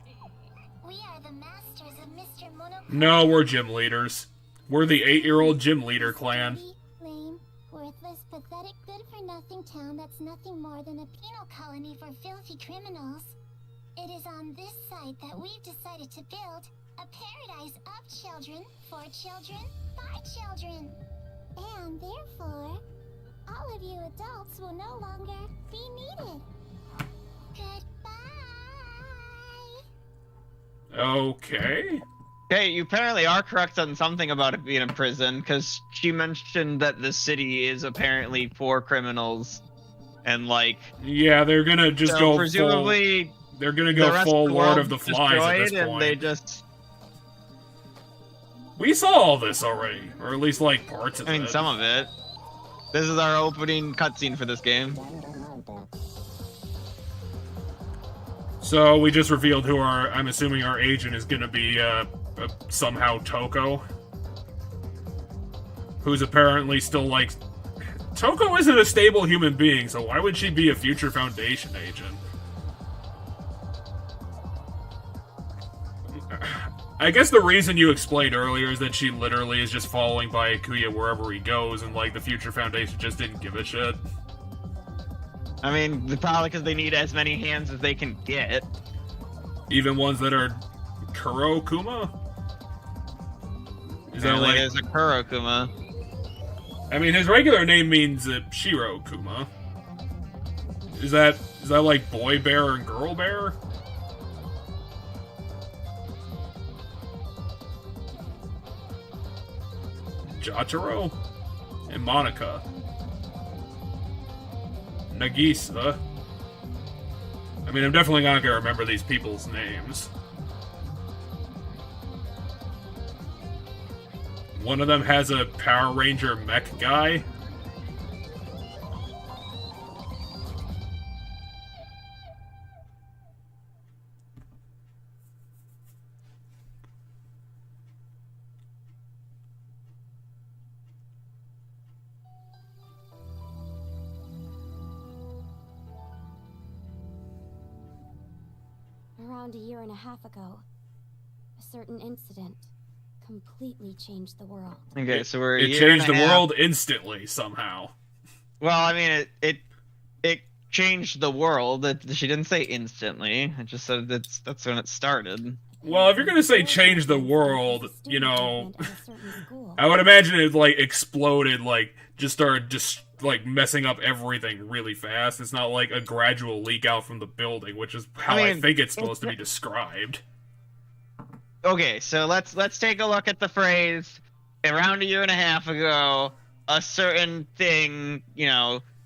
S3: We are the masters of Mr. Monokuma.
S1: No, we're gym leaders. We're the 8-year-old gym leader clan.
S3: Dirty, lame, worthless, pathetic, good-for-nothing town that's nothing more than a penal colony for filthy criminals. It is on this site that we've decided to build a paradise of children, for children, by children. And therefore, all of you adults will no longer be needed. Goodbye.
S1: Okay.
S2: okay, you apparently are correct on something about it being a prison, because she mentioned that the city is apparently for criminals, and like,
S1: Yeah, they're gonna just
S2: so
S1: go
S2: presumably
S1: full. They're gonna
S2: the
S1: go
S2: rest
S1: full
S2: of the
S1: Lord
S2: world
S1: of the Flies at this
S2: destroyed,
S1: point.
S2: and they just,
S1: We saw all this already, or at least like parts of
S2: I mean,
S1: it.
S2: some of it. This is our opening cutscene for this game.
S1: So we just revealed who I'm assuming our agent is going to be somehow Toko. Who's apparently still like... Toko isn't a stable human being, so why would she be a future Foundation agent? I guess the reason you explained earlier is that she literally is just following Byakuya wherever he goes, and like the Future Foundation just didn't give a shit.
S2: I mean, probably because they need as many hands as they can get.
S1: Even ones that are Kurokuma? Is that
S2: Apparently
S1: like...
S2: there's a Kurokuma.
S1: I mean, his regular name means Shirokuma. Is that like boy bear and girl bear? Jotaro? And Monica. Nagisa. I mean, I'm definitely not gonna remember these people's names. One of them has a Power Ranger mech guy.
S3: Around a year and a half ago, a certain incident completely changed the world.
S2: Okay, so we're a
S1: It
S2: year and
S1: changed
S2: a
S1: the
S2: half-
S1: world instantly, somehow.
S2: Well, I mean, it changed the world. She didn't say instantly. It just said that's when it started.
S1: Well, if you're gonna say change the world, you know, I would imagine it like exploded, like just started like messing up everything really fast. It's not like a gradual leak out from the building, which is how I
S2: mean,
S1: think it's supposed to be described.
S2: Okay, so let's take a look at the phrase around a year and a half ago, a certain thing,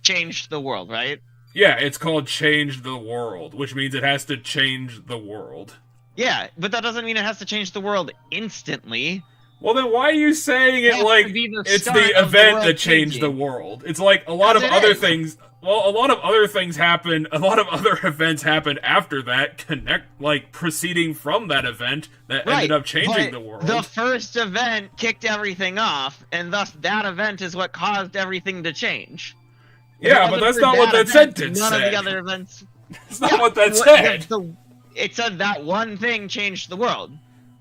S2: changed the world, right?
S1: Yeah, it's called change the world, which means it has to change the world.
S2: Yeah, but that doesn't mean it has to change the world instantly.
S1: Well, then why are you saying it
S2: has
S1: like
S2: to be the
S1: it's
S2: start
S1: the
S2: of the
S1: event
S2: world
S1: that changed
S2: changing.
S1: the world? It's like a lot of
S2: 'Cause it
S1: other
S2: is.
S1: things. Well, a lot of other things happen. A lot of other events happen after that, proceeding from that event that ended up changing
S2: but
S1: the world.
S2: The first event kicked everything off, and thus that event is what caused everything to change. If it
S1: Yeah, but
S2: wasn't
S1: that's
S2: for
S1: not what that
S2: event,
S1: sentence
S2: none
S1: said.
S2: of the other events.
S1: That's not what that
S2: What-
S1: said.
S2: It said that one thing changed the world.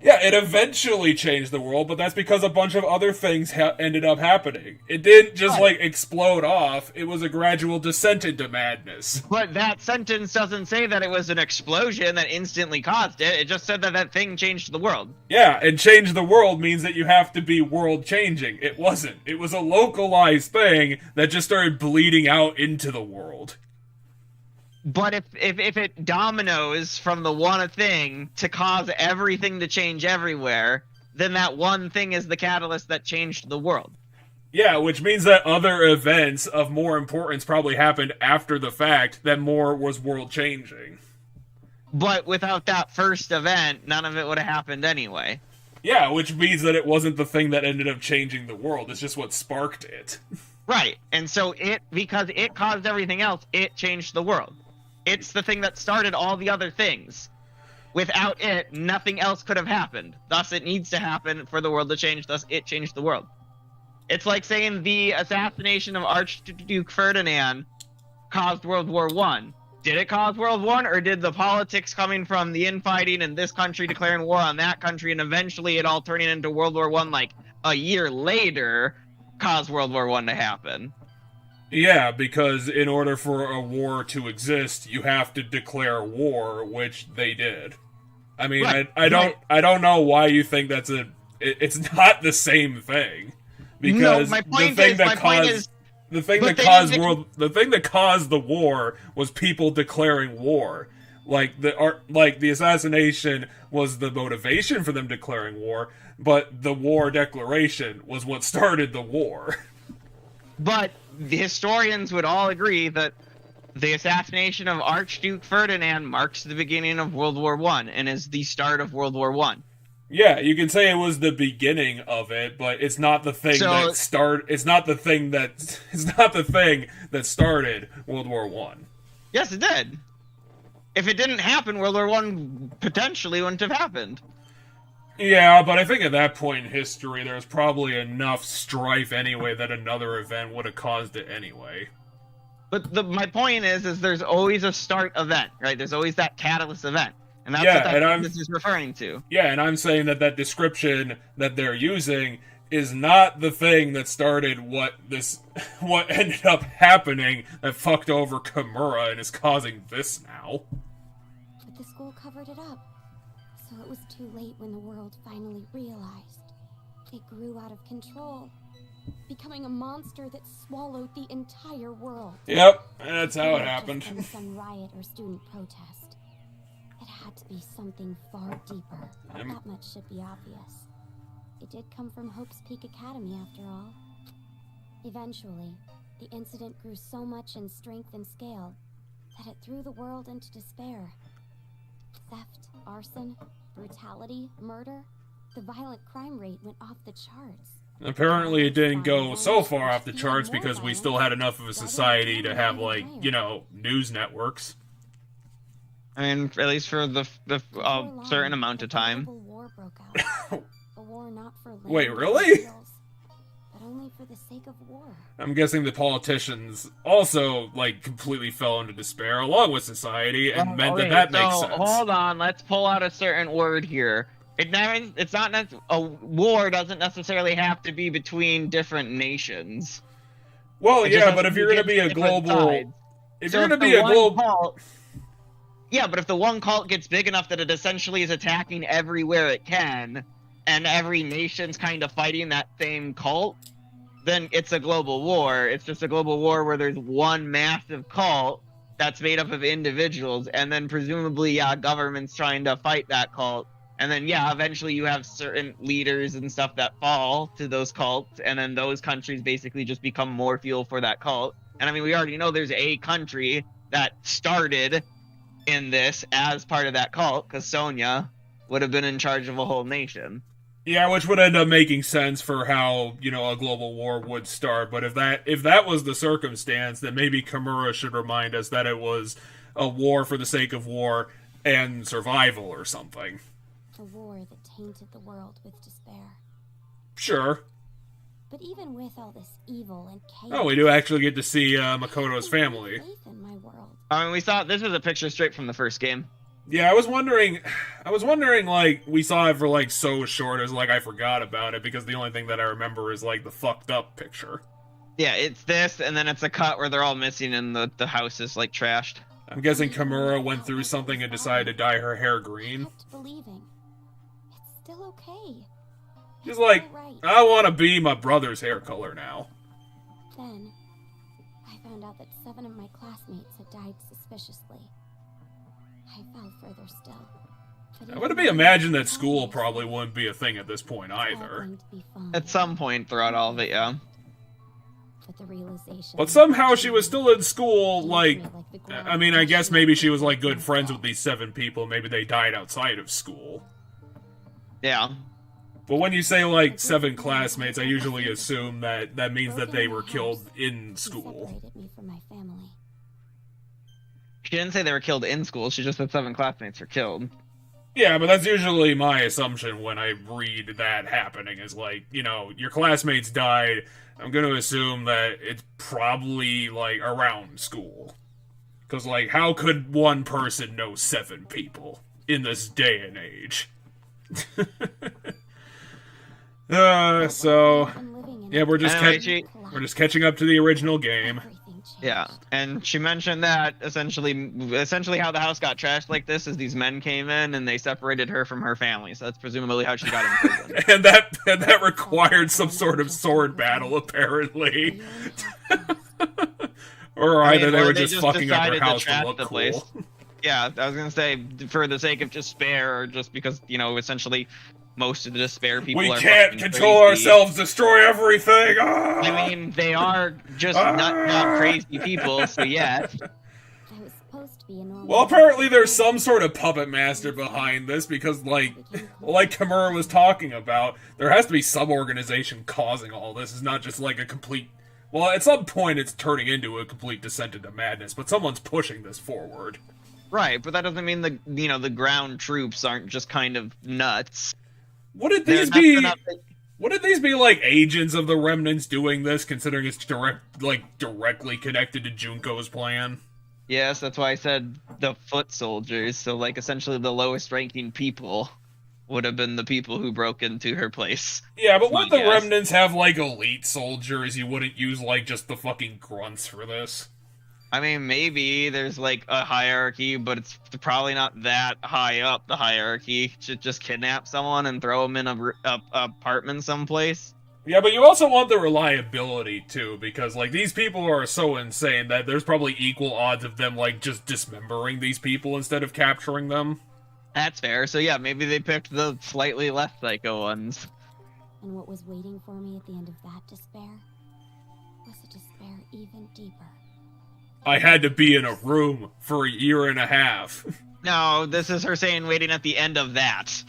S1: Yeah, it eventually changed the world, but that's because a bunch of other things ended up happening. It didn't just, explode off. It was a gradual descent into madness.
S2: But that sentence doesn't say that it was an explosion that instantly caused it. It just said that that thing changed the world.
S1: Yeah, and change the world means that you have to be world-changing. It wasn't. It was a localized thing that just started bleeding out into the world.
S2: But if it dominoes from the one thing to cause everything to change everywhere, then that one thing is the catalyst that changed the world.
S1: Yeah, which means that other events of more importance probably happened after the fact that more was world-changing.
S2: But without that first event, none of it would have happened anyway.
S1: Yeah, which means that it wasn't the thing that ended up changing the world. It's just what sparked it.
S2: Right. And so because it caused everything else, it changed the world. It's the thing that started all the other things. Without it, nothing else could have happened. Thus, it needs to happen for the world to change. Thus, it changed the world. It's like saying the assassination of Archduke Ferdinand caused World War I. Did it cause World War I, or did the politics coming from the infighting in this country declaring war on that country and eventually it all turning into World War I like a year later cause World War I to happen?
S1: Yeah, because in order for a war to exist, you have to declare war, which they did. I mean,
S2: Right,
S1: I don't know why you think that's it's not the same thing. Because
S2: No, my point
S1: the thing
S2: is-
S1: that
S2: my point
S1: caused
S2: is-
S1: the thing
S2: but
S1: that
S2: they
S1: caused
S2: didn't-
S1: the thing that caused the war was people declaring war. Like the assassination was the motivation for them declaring war, but the war declaration was what started the war.
S2: But the historians would all agree that the assassination of Archduke Ferdinand marks the beginning of World War I and is the start of World War I.
S1: Yeah, you can say it was the beginning of it, but it's not the thing that It's not the thing that. It's not the thing that started World War One.
S2: Yes, it did. If it didn't happen, World War One potentially wouldn't have happened.
S1: Yeah, but I think at that point in history, there was probably enough strife anyway that another event would have caused it anyway.
S2: But my point is there's always a start event, right? There's always that catalyst event. And that's what this is referring to.
S1: Yeah, and I'm saying that description that they're using is not the thing that started what ended up happening that fucked over Kimura and is causing this now.
S3: But the school covered it up, so it was too late when the world finally realized. It grew out of control, becoming a monster that swallowed the entire world.
S1: Yep, that's how it happened.
S3: Just from some riot or student protest. It had to be something far deeper. That much should be obvious. It did come from Hope's Peak Academy, after all. Eventually, the incident grew so much in strength and scale that it threw the world into despair. Theft, arson, brutality, murder. The violent crime rate went off the charts.
S1: Apparently it didn't go so far off the charts because we still had enough of a society to have, like, news networks.
S2: I mean, at least for the certain amount of time.
S3: A war broke out. A war not for land,
S1: Wait, really?
S3: but only for the sake of war.
S1: I'm guessing the politicians also, like, completely fell into despair along with society and meant that makes sense.
S2: Hold on, let's pull out a certain word here. It's not a war doesn't necessarily have to be between different nations.
S1: Well, yeah, but if you're going to be a global... If you're going to be a global...
S2: Yeah, but if the one cult gets big enough that it essentially is attacking everywhere it can, and every nation's kind of fighting that same cult, then it's a global war. It's just a global war where there's one massive cult that's made up of individuals, and then presumably, government's trying to fight that cult. And then, eventually you have certain leaders and stuff that fall to those cults, and then those countries basically just become more fuel for that cult. And I mean, we already know there's a country that started in this as part of that cult, because Sonya would have been in charge of a whole nation.
S1: Yeah, which would end up making sense for how, a global war would start. But if that was the circumstance, then maybe Kimura should remind us that it was a war for the sake of war and survival or something.
S3: A war that tainted the world with despair.
S1: Sure.
S3: But even with all this evil and chaos...
S1: Oh, we do actually get to see Makoto's family.
S3: Faith in my world.
S2: I mean, we saw this was a picture straight from the first game.
S1: Yeah, I was wondering, like, we saw it for, like, so short, it was like I forgot about it, because the only thing that I remember is, like, the fucked up picture.
S2: Yeah, it's this, and then it's a cut where they're all missing and the house is, like, trashed.
S1: I'm guessing Kimura went through something and decided to dye her hair green.
S3: I kept believing. It's still okay.
S1: She's like,
S3: right.
S1: I want to be my brother's hair color now.
S3: Then, I found out that 7 of my classmates had died suspiciously. I fell further still.
S1: I would imagine that school probably wouldn't be a thing at this point either.
S2: At some point throughout all of it, yeah.
S3: But the realization...
S1: But somehow she was still in school, like... I mean, I guess maybe she was, like, good friends with these 7 people. Maybe they died outside of school.
S2: Yeah.
S1: But when you say, like, 7 classmates, I usually assume that means that they were killed in school.
S3: Separated me from my family.
S2: She didn't say they were killed in school, she just said 7 classmates were killed.
S1: Yeah, but that's usually my assumption when I read that happening, is like, your classmates died. I'm gonna assume that it's probably, like, around school. Because, like, how could one person know 7 people in this day and age? So, yeah, we're just catching up to the original game.
S2: Yeah, and she mentioned that essentially how the house got trashed like this is these men came in and they separated her from her family. So that's presumably how she got in prison.
S1: and that required some sort of sword battle, apparently. Or either they were just fucking up her house to look cool.
S2: Yeah, I was gonna say for the sake of despair, or just because essentially most of the despair people
S1: we
S2: are
S1: can't control ourselves, destroy everything. Ah!
S2: I mean, they are just nut job crazy people, so yes.
S3: I was supposed to be a normal.
S1: Well, apparently there's some sort of puppet master behind this because, like Kimura was talking about, there has to be some organization causing all this. It's not just like a complete... Well, at some point it's turning into a complete descent into madness, but someone's pushing this forward.
S2: Right, but that doesn't mean the ground troops aren't just kind of nuts.
S1: Wouldn't
S2: They're
S1: these
S2: nuts
S1: be...
S2: enough that-
S1: Wouldn't these be, like, agents of the Remnants doing this, considering it's directly connected to Junko's plan?
S2: Yes, that's why I said the foot soldiers. So, like, essentially the lowest ranking people would have been the people who broke into her place.
S1: Yeah, but
S2: That's my
S1: wouldn't the
S2: guess.
S1: Remnants have, like, elite soldiers? You wouldn't use, like, just the fucking grunts for this.
S2: I mean, maybe there's, like, a hierarchy, but it's probably not that high up the hierarchy. Should just kidnap someone and throw them in a apartment someplace.
S1: Yeah, but you also want the reliability, too, because, like, these people are so insane that there's probably equal odds of them, like, just dismembering these people instead of capturing them.
S2: That's fair. So, yeah, maybe they picked the slightly less psycho ones.
S3: And what was waiting for me at the end of that despair was a despair even deeper.
S1: I had to be in a room for a year and a half.
S2: No, this is her saying waiting at the end of that.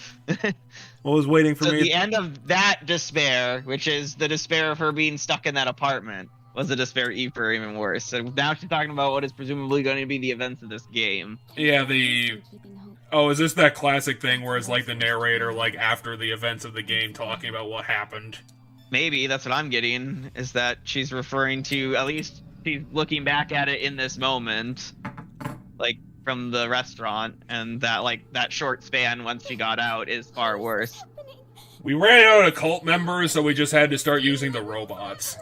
S1: What was waiting for
S2: So
S1: me?
S2: the end of that despair, which is the despair of her being stuck in that apartment, was a despair even worse. So now she's talking about what is presumably going to be the events of this game.
S1: Yeah,
S3: Keeping hope.
S1: Oh, is this that classic thing where it's like the narrator, like, after the events of the game talking about what happened?
S2: Maybe that's what I'm getting, is that she's referring to, at least she's looking back at it in this moment, like, from the restaurant, and that, like, that short span once she got out is far worse.
S1: We ran out of cult members, so we just had to start using the robots.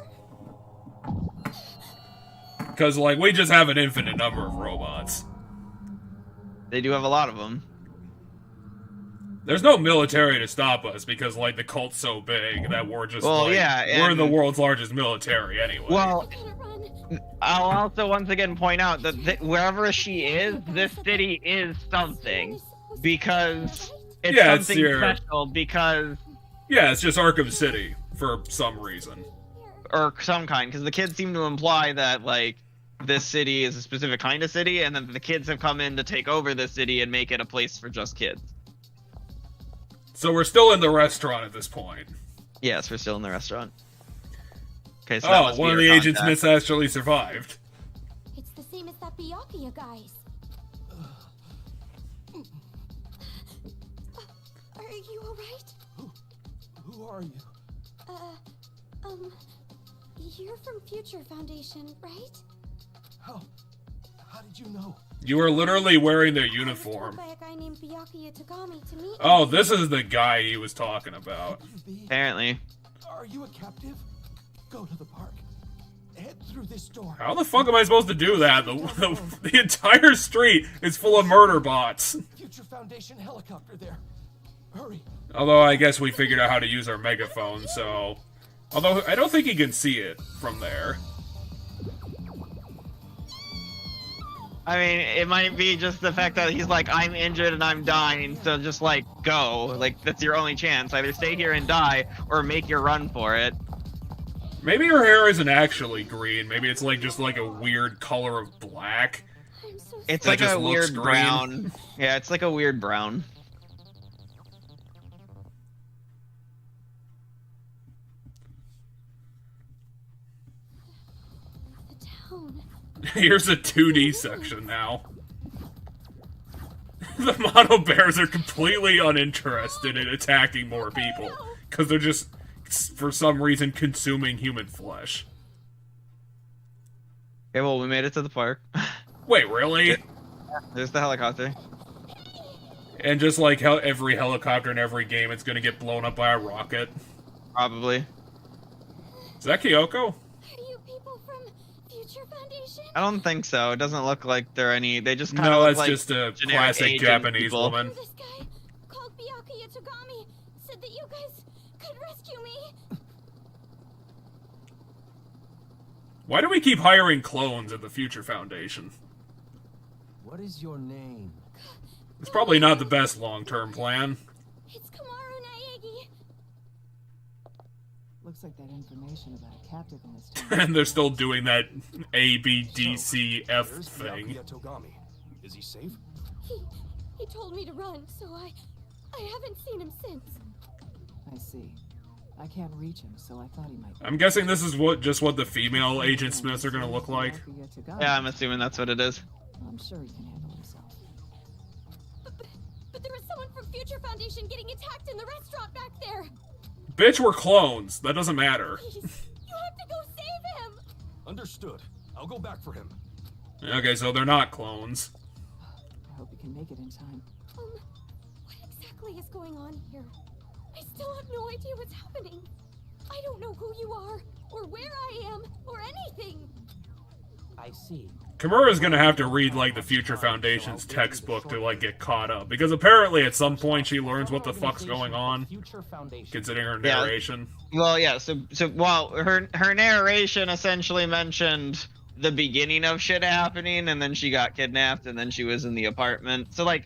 S1: Because, like, we just have an infinite number of robots.
S2: They do have a lot of them.
S1: There's no military to stop us, because, like, the cult's so big that we're just,
S2: Well,
S1: like,
S2: yeah,
S1: we're
S2: and-
S1: the world's largest military anyway.
S2: Well,
S3: Gotta run.
S2: I'll also once again point out that wherever she is, this city is something. Because it's
S1: Yeah, it's
S2: something
S1: your-
S2: special, because...
S1: Yeah, it's just Arkham City, for some reason.
S2: Or some kind, because the kids seem to imply that, like, this city is a specific kind of city, and then the kids have come in to take over this city and make it a place for just kids.
S1: So we're still in the restaurant at this point.
S2: Yes, we're still in the restaurant. Okay, so that
S1: Oh,
S2: must be
S1: one of
S2: your
S1: the agents
S2: contact.
S1: actually survived.
S3: It's the same as that Byakuya guys. Are you alright?
S7: Who are you?
S3: You're from Future Foundation, right?
S7: How did you know?
S1: You were literally wearing their
S3: I was told
S1: uniform.
S3: by a guy named Byakuya Tagami to meet
S1: Oh,
S3: me.
S1: this is the guy he was talking about.
S7: Could you be?
S2: Apparently.
S7: Are you a captive? Go to the park. Head through this door.
S1: How the fuck am I supposed to do that? The entire street is full of murder bots.
S7: Future Foundation helicopter there. Hurry.
S1: Although I guess we figured out how to use our megaphone, so... Although I don't think he can see it from there.
S2: I mean, it might be just the fact that he's like, I'm injured and I'm dying, so just, like, go. Like, that's your only chance. Either stay here and die, or make your run for it.
S1: Maybe her hair isn't actually green. Maybe it's like just like a weird color of black.
S3: I'm so
S2: It's
S1: That
S2: like
S1: just
S2: a
S1: looks
S2: weird
S1: green.
S2: brown. Yeah, it's like a weird brown.
S3: the town.
S1: Here's a 2D section now. The mono bears are completely uninterested in attacking more people. Because they're just, for some reason, consuming human flesh.
S2: Okay, well, we made it to the park.
S1: Wait, really?
S2: There's the helicopter.
S1: And just like every helicopter in every game, it's gonna get blown up by a rocket.
S2: Probably.
S1: Is that Kyoko?
S3: Are you people from Future Foundation?
S2: I don't think so. It doesn't look like they're any. They just kind of
S1: No,
S2: look
S1: that's
S2: like
S1: just a
S2: generic
S1: classic
S2: agent
S1: Japanese
S2: people.
S1: woman.
S3: This guy called Byakuya Tagami said that you guys could rescue me.
S1: Why do we keep hiring clones at the Future Foundation?
S4: What is your name?
S1: It's probably not the best long-term plan.
S3: It's Kamaru Naegi.
S8: Looks like that information about a captive in this town.
S1: And they're still doing that A, B, D, C, F
S7: There's
S1: thing.
S7: Byakuya Togami. Is he safe?
S9: He told me to run, so I haven't seen him since.
S8: I see. I can't reach him, so I thought he might.
S1: I'm guessing this is what the female Agent Smiths are gonna look like.
S2: Yeah, I'm assuming that's what it is.
S8: I'm sure he can handle himself.
S9: But there was someone from Future Foundation getting attacked in the restaurant back there.
S1: Bitch, we're clones. That doesn't matter.
S9: Please, you have to go save him.
S7: Understood. I'll go back for him.
S1: Okay, so they're not clones.
S8: I hope he can make it in time.
S9: What exactly is going on here? I still have no idea what's happening. I don't know who you are, or where I am, or anything.
S4: I see.
S1: Kimura's gonna have to read, like, the Future Foundation's textbook to, like, get caught up. Because apparently at some point she learns what the fuck's going on, considering her narration.
S2: Well, yeah, well, her narration essentially mentioned the beginning of shit happening, and then she got kidnapped, and then she was in the apartment. So, like,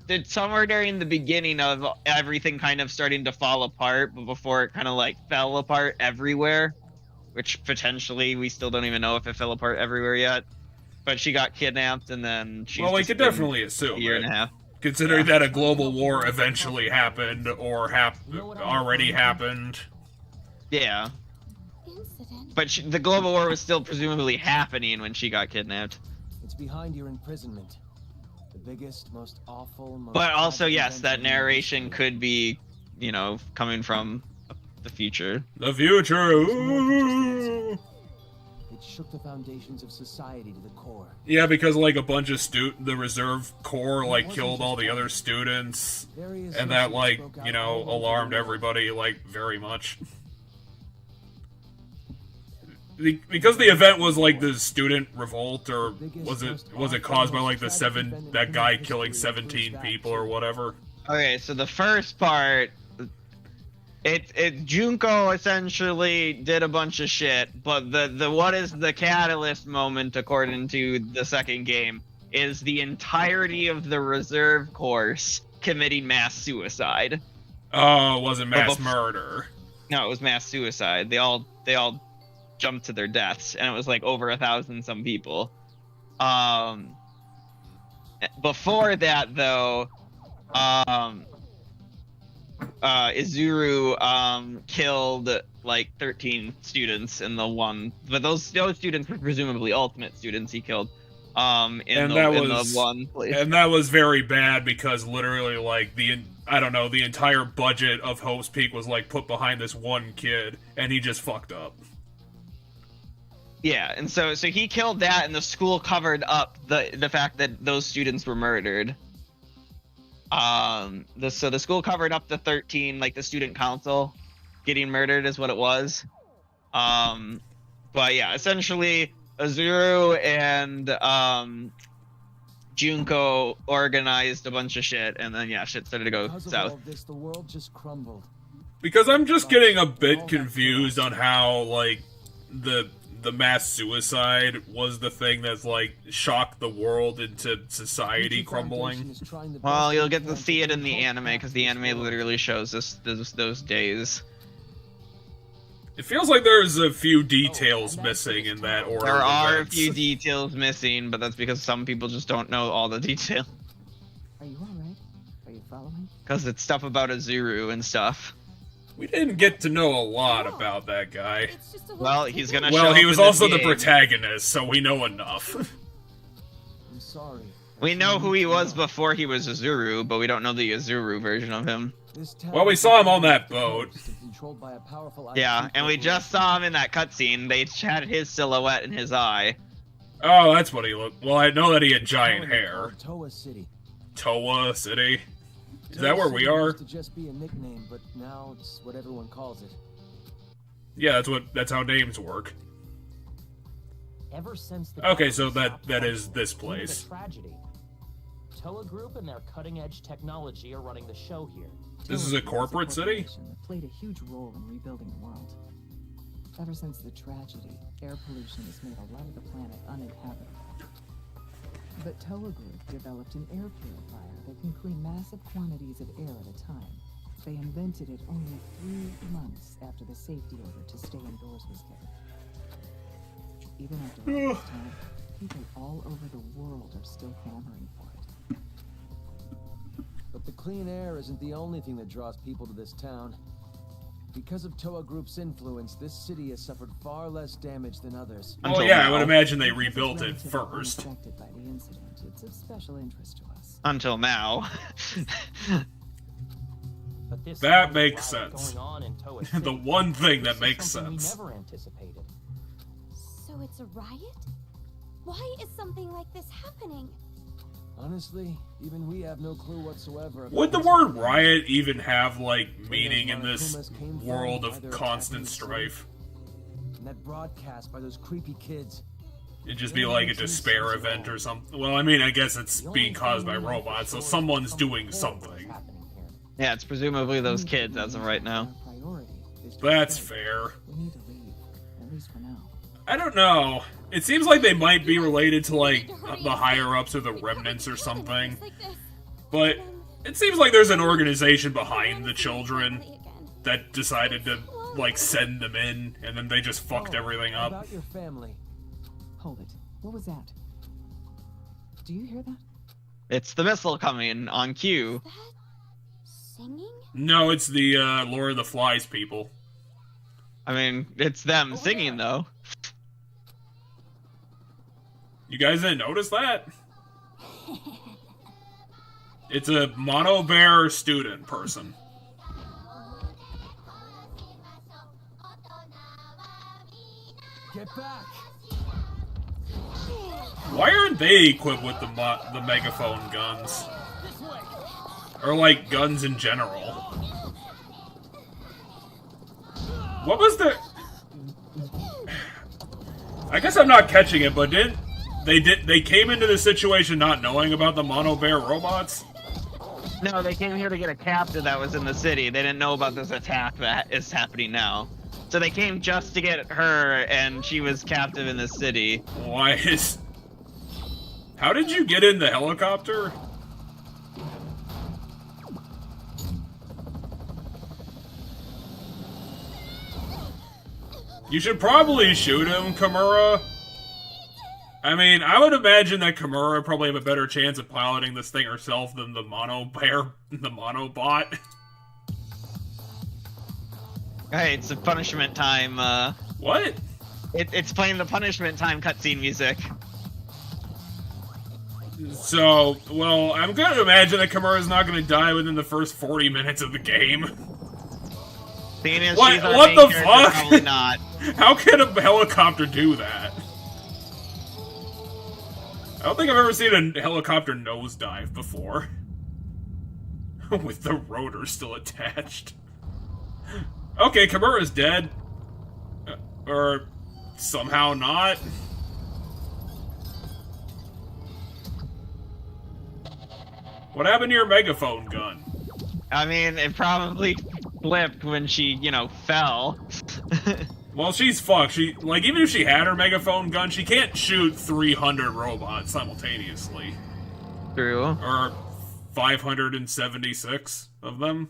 S2: it's somewhere during the beginning of everything kind of starting to fall apart, but before it kind of, like, fell apart everywhere, which potentially we still don't even know if it fell apart everywhere yet. But she got kidnapped, and then she's
S1: well, we could definitely assume
S2: a year and a half.
S1: Considering that a global war eventually happened, or already happened.
S2: Yeah.
S3: Incident.
S2: But the global war was still presumably happening when she got kidnapped.
S4: It's behind your imprisonment. The biggest, most awful, most
S2: But also,
S4: tragic
S2: yes,
S4: event
S2: that
S4: in
S2: narration
S4: history.
S2: could be, you know, coming from the future.
S1: The future! Ooh.
S4: It shook the foundations of society to the core.
S1: Yeah, because, like, a bunch of the reserve corps, like, killed all the other students. And that, like, you know, alarmed everybody, like, very much. Because the event was, like, the student revolt, or was it caused by, like, that guy killing 17 people or whatever?
S2: Okay, so the first part, Junko essentially did a bunch of shit, but the what is the catalyst moment according to the second game is the entirety of the reserve course committing mass suicide.
S1: Oh, it wasn't mass murder.
S2: No, it was mass suicide. They all jumped to their deaths, and it was like over 1,000 some people. Before that though, Izuru killed like 13 students in the one, but those students were presumably ultimate students he killed in the one place.
S1: And that was very bad because literally like the entire budget of Hope's Peak was like put behind this one kid, and he just fucked up.
S2: Yeah, and so he killed that, and the school covered up the fact that those students were murdered. So the school covered up the 13, like the student council getting murdered is what it was. But yeah, essentially Azuru and Junko organized a bunch of shit, and then yeah, shit started to go
S4: Because of
S2: south.
S4: all of this, the world just crumbled.
S1: Because I'm just getting a bit confused on how like the mass suicide was the thing that's like shocked the world into society crumbling.
S2: Well, you'll get to see it in the anime, because the anime literally shows us those days.
S1: It feels like there's a few details missing in that order.
S2: There
S1: of
S2: are a
S1: events.
S2: few details missing, but that's because some people just don't know all the detail.
S8: Are you alright? Are you following?
S2: Because it's stuff about Azuru and stuff.
S1: We didn't get to know a lot about that guy.
S9: It's just a
S2: Well,
S9: little
S2: he's
S9: tickle.
S2: gonna
S1: Well,
S2: show
S1: he
S2: up
S1: was
S2: in
S1: also
S2: this
S1: the
S2: game.
S1: protagonist, so we know enough.
S4: I'm sorry.
S2: We know who he was before he was Azuru, but we don't know the Azuru version of him.
S1: Well, we saw him on that boat.
S4: Controlled by a powerful
S2: Yeah,
S4: IT
S2: and we just saw him in that cutscene. They had his silhouette in his eye.
S1: Oh, that's what he looked. Well, I know that he had giant hair.
S4: Toa City.
S1: Toa City. Is that
S4: Toa
S1: where we
S4: City
S1: are?
S4: used to just be a nickname, but now it's what everyone calls it.
S1: Yeah, that's how names work.
S4: Ever since the
S1: Okay, so
S4: stopped
S1: that is
S4: functioning,
S1: this
S4: due to
S1: place.
S4: the tragedy. Toa Group and their cutting-edge technology are running the show here.
S1: This is a corporate city?
S8: That played a huge role in rebuilding the world. Ever since the tragedy, air pollution has made a lot of the planet uninhabitable. But Toa Group developed an air purifier that can clean massive quantities of air at a time. They invented it only 3 months after the safety order to stay indoors was given. Even after all this time, people all over the world world are still clamoring for it.
S10: But the clean air isn't the only thing that draws people to this town. Because of Toa Group's influence, this city has suffered far less damage than others.
S1: Well, yeah, I would imagine they rebuilt it first.
S8: Unaffected by the incident, it's of special interest to us.
S2: Until now.
S4: But this
S1: That
S4: is
S1: makes
S4: a lot
S1: sense.
S4: going on in Toa
S1: The
S4: City.
S1: one thing that
S4: This is
S1: makes
S4: something
S1: sense.
S4: We never anticipated.
S9: So it's a riot? Why is something like this happening?
S10: Honestly, even we have no clue whatsoever. about
S1: Would the
S10: what's
S1: word
S10: happening.
S1: riot even have, like, meaning in this world of
S10: Either
S1: constant
S10: attacking the city,
S1: strife?
S10: And that broadcast by those creepy kids.
S1: It'd just be like a despair event or something. Well, I mean, I guess it's being caused by robots, so someone's doing something.
S4: Happening here.
S2: Yeah, it's presumably those kids as of right now.
S8: Our priority is to
S1: That's
S8: escape.
S1: fair.
S8: We need to leave, at least for now.
S1: I don't know. It seems like they might be related to, like, the higher-ups or the remnants or something. But it seems like there's an organization behind the children that decided to, like, send them in, and then they just fucked everything up.
S10: About your family.
S8: Hold it. What was that? Do you hear that?
S2: It's the missile coming on cue.
S9: That singing?
S1: No, it's the Lord of the Flies people.
S2: I mean, it's them singing though.
S1: You guys didn't notice that? It's a mono bear student person.
S10: Get back!
S1: Why aren't they equipped with the megaphone guns? Or, like, guns in general? What was the... I guess I'm not catching it, but they came into the situation not knowing about the mono bear robots?
S2: No, they came here to get a captive that was in the city. They didn't know about this attack that is happening now. So they came just to get her, and she was captive in the city.
S1: Why is... How did you get in the helicopter? You should probably shoot him, Kimura. I mean, I would imagine that Kimura would probably have a better chance of piloting this thing herself than the monobot.
S2: Hey, it's the punishment time,
S1: What?
S2: It's playing the punishment time cutscene music.
S1: So, well, I'm going to imagine that Kimura's not going to die within the first 40 minutes of the game.
S2: Seeing as
S1: What-
S2: she's our
S1: what
S2: main
S1: the
S2: character,
S1: fuck?
S2: Probably not.
S1: How can a helicopter do that? I don't think I've ever seen a helicopter nosedive before. With the rotor still attached. Okay, Kimura's dead. Or somehow not. What happened to your megaphone gun?
S2: I mean, it probably flipped when she, fell.
S1: Well, she's fucked. Like, even if she had her megaphone gun, she can't shoot 300 robots simultaneously.
S2: True.
S1: Or 576 of them.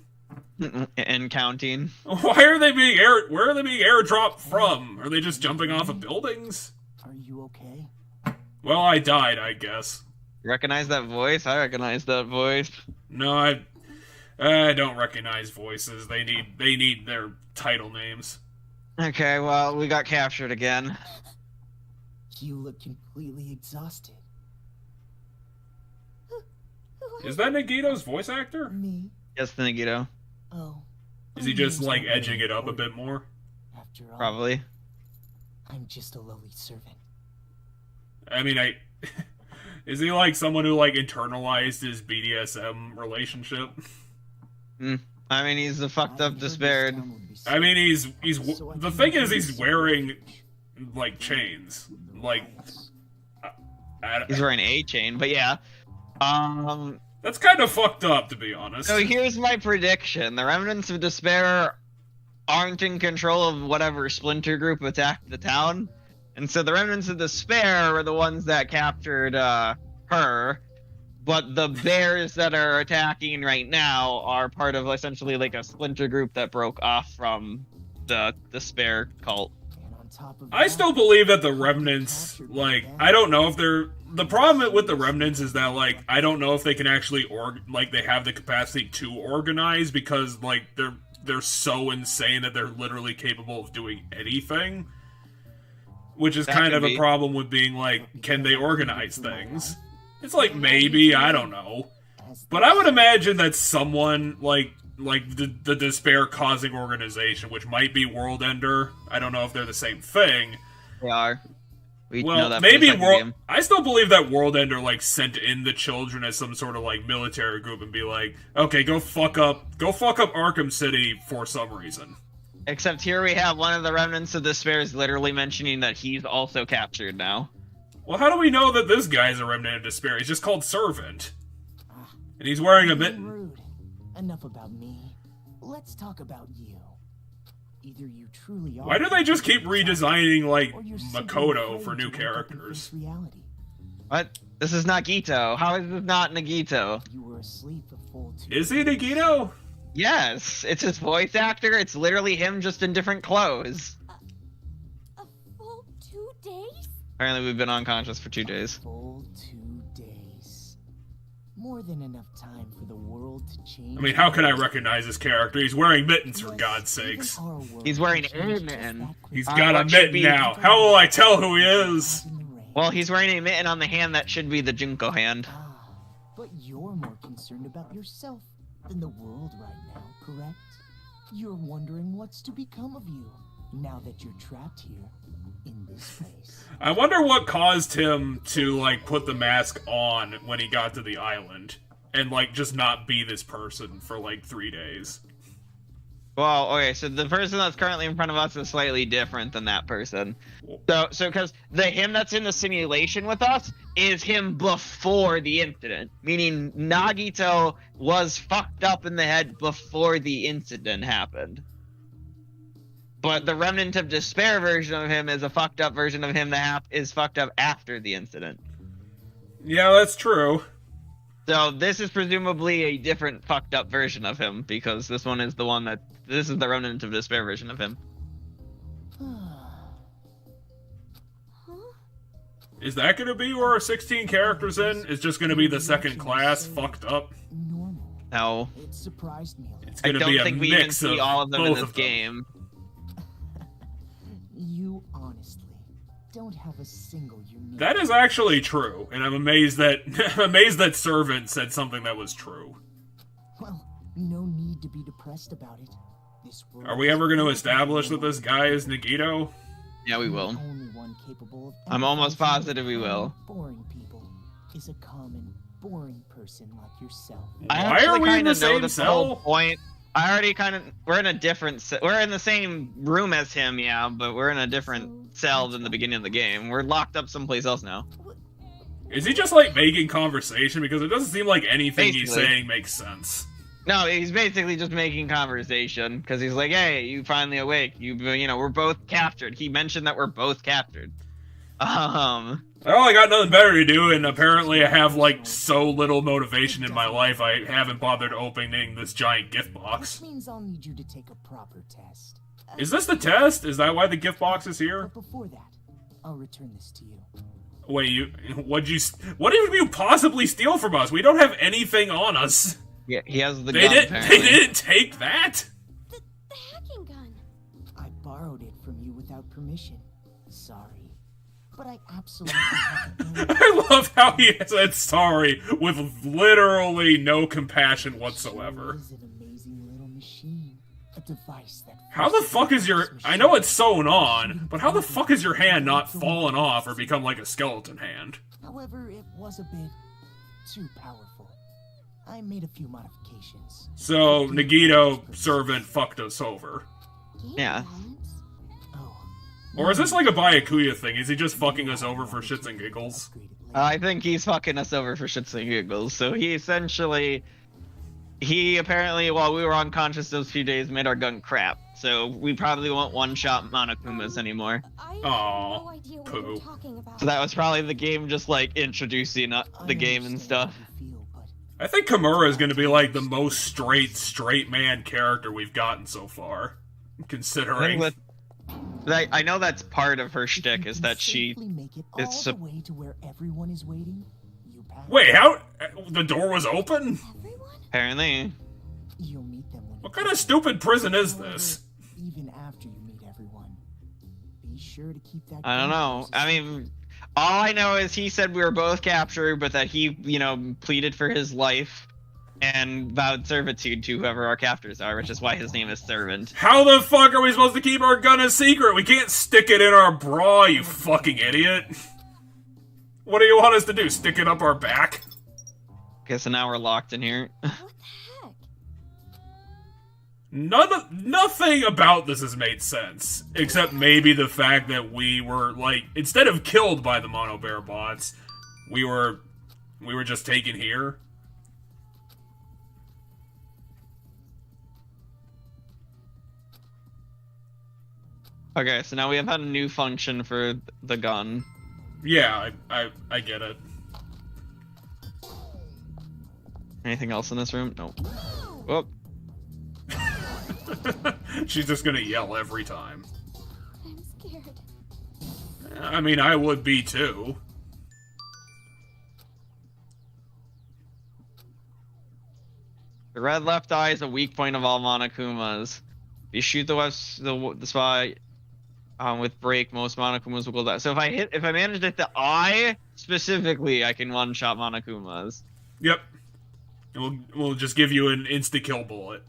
S2: And counting.
S1: Why are they being where are they being airdropped from? Are they just jumping off of buildings?
S10: Are you okay?
S1: Well, I died, I guess.
S2: Recognize that voice? I recognize that voice.
S1: No, I don't recognize voices. They need their title names.
S2: Okay, well, we got captured again.
S10: You look completely exhausted.
S1: Is that Nagito's voice actor?
S10: Me?
S2: Yes, Nagito.
S10: Oh.
S1: Is he just like edging it up a bit more?
S10: After all,
S2: Probably.
S10: I'm just a lowly servant.
S1: I mean, is he like someone who like internalized his BDSM relationship?
S2: I mean, he's a fucked up, despaired.
S1: I mean, he's the thing is he's wearing like chains, like
S2: He's wearing a chain, but yeah.
S1: That's kind of fucked up, to be honest.
S2: So here's my prediction: the remnants of despair aren't in control of whatever splinter group attacked the town, and so the remnants of despair are the ones that captured her. But the bears that are attacking right now are part of essentially like a splinter group that broke off from the despair cult.
S10: And on top of
S1: I
S10: that,
S1: still believe that the remnants, like, I don't know if they're... The problem with the remnants is that, like, I don't know if they can actually, they have the capacity to organize because, like, they're so insane that they're literally capable of doing anything. Which is kind of a problem with being, like, can they organize things? It's like, maybe, I don't know. But I would imagine that someone, like the despair-causing organization, which might be World Ender. I don't know if they're the same thing.
S2: They are. We know
S1: Well,
S2: that
S1: maybe
S2: game.
S1: I still believe that World Ender, like, sent in the children as some sort of, like, military group and be like, okay, go fuck up Arkham City for some reason.
S2: Except here we have one of the remnants of despair is literally mentioning that he's also captured now.
S1: Well, how do we know that this guy's a remnant of despair? He's just called Servant. And he's wearing a mitten.
S11: Rude. Enough about me. Let's talk about you. Either you truly are.
S1: Why do they just keep redesigning, like,
S11: or you're simply
S1: Makoto
S11: afraid
S1: for new
S11: to wake up and
S1: characters?
S11: face reality.
S2: What? This is Nagito. How is this not Nagito?
S11: You were asleep a full 2
S1: Is he Nagito?
S2: Yes, it's his voice actor. It's literally him just in different clothes.
S9: A full 2 days?
S2: Apparently we've been unconscious for 2 days.
S11: Full 2 days. More than enough time for the world to change.
S1: I mean, how can I recognize this character? He's wearing mittens, for God's sakes.
S2: He's wearing a mitten.
S1: He's got a mitten now. How will I tell who he is?
S2: Well, he's wearing a mitten on the hand that should be the Junko hand.
S11: But you're more concerned about yourself than the world right now, correct? You're wondering what's to become of you now that you're trapped here in this place.
S1: I wonder what caused him to, like, put the mask on when he got to the island and, like, just not be this person for, like, 3 days.
S2: Well, okay, so the person that's currently in front of us is slightly different than that person. So because him that's in the simulation with us is him before the incident, meaning Nagito was fucked up in the head before the incident happened. But the Remnant of Despair version of him is a fucked up version of him that is fucked up after the incident.
S1: Yeah, that's true.
S2: So this is presumably a different fucked up version of him, because this one is the one that... This is the Remnant of Despair version of him.
S1: Is that going to be where our 16 characters in? Is just going to be the second class fucked up?
S2: No.
S11: It surprised me.
S1: It's
S2: I
S1: going to
S2: don't
S1: be a
S2: think we even
S1: mix
S2: see
S1: of
S2: all of them in
S1: both
S2: this
S1: of them.
S2: game.
S11: You honestly don't have a single unique...
S1: That is actually true, and I'm amazed that Servant said something that was true.
S11: Well, no need to be depressed about it. This world
S1: Are we ever going to establish that this guy is Nagito?
S2: Yeah, we will.
S11: The only one capable of
S2: I'm almost
S11: empathizing
S2: positive we
S11: with
S2: will.
S11: Boring people is a common, boring person like yourself.
S1: Why are we in the same cell?
S2: Point. I already kind of... We're in a different... We're in the same room as him, yeah, but we're in a different cell than the beginning of the game. We're locked up someplace else now.
S1: Is he just, like, making conversation? Because it doesn't seem like anything he's
S2: Basically.
S1: saying makes sense.
S2: No, he's basically just making conversation, because he's like, hey, you finally awake. You know, we're both captured. He mentioned that we're both captured.
S1: Well, I got nothing better to do, and apparently I have, like, so little motivation in my life, I haven't bothered opening this giant gift box.
S11: Which means I'll need you to take a proper test.
S1: Is this the test? Is that why the gift box is here?
S11: But before that, I'll return this to you.
S1: Wait, what did you possibly steal from us? We don't have anything on us.
S2: Yeah, he has the
S1: They
S2: gun, apparently.
S1: didn't take that?
S9: The hacking gun.
S11: I borrowed it from you without permission. Sorry. But I absolutely haven't.
S1: I love how he said sorry with literally no compassion whatsoever.
S11: It is an amazing little machine. A device that...
S1: How the fuck is your... I know it's sewn on, but how the fuck is your hand not fallen off or become like a skeleton hand?
S11: However, it was a bit too powerful. I made a few modifications.
S1: So, Nagito, Servant, fucked us over.
S2: Yeah.
S1: Or is this like a Byakuya thing? Is he just fucking us over for shits and giggles?
S2: I think he's fucking us over for shits and giggles. So he essentially... He apparently, while we were unconscious those few days, made our gun crap. So we probably won't one-shot Monokumas anymore.
S1: Aww, poo.
S2: So that was probably the game just, like, introducing the game and stuff.
S1: I think Kimura is going to be like the most straight man character we've gotten so far. Considering...
S2: I know that's part of her shtick, is that she
S11: safely make it
S2: is
S11: all
S2: sup-
S11: the way to where everyone is waiting. You pass.
S1: Wait, how? The door was open?
S9: Everyone?
S2: apparently.
S11: You'll meet them when
S1: What
S11: you
S1: kind of
S11: get
S1: stupid prison is
S11: there.
S1: this?
S11: Even after you meet everyone, be sure to keep that.
S2: I don't
S11: gun
S2: know.
S11: close
S2: I
S11: to
S2: mean, all I know is he said we were both captured, but that he, pleaded for his life and vowed servitude to whoever our captors are, which is why his name is Servant.
S1: How the fuck are we supposed to keep our gun a secret? We can't stick it in our bra, you fucking idiot. What do you want us to do? Stick it up our back?
S2: Okay, so now we're locked in here.
S9: What the heck?
S1: Nothing about this has made sense, except maybe the fact that we were, like, instead of killed by the Mono Bear bots, we were just taken here.
S2: Okay, so now we have had a new function for the gun.
S1: Yeah, I get it.
S2: Anything else in this room? Nope. Whoop.
S1: She's just gonna yell every time.
S9: I'm scared.
S1: I mean, I would be too.
S2: The red left eye is a weak point of all Monokumas. If you shoot the spot with break, most Monokumas will go down. So if I manage to hit the eye specifically, I can one-shot Monokumas.
S1: Yep. We'll just give you an insta-kill bullet.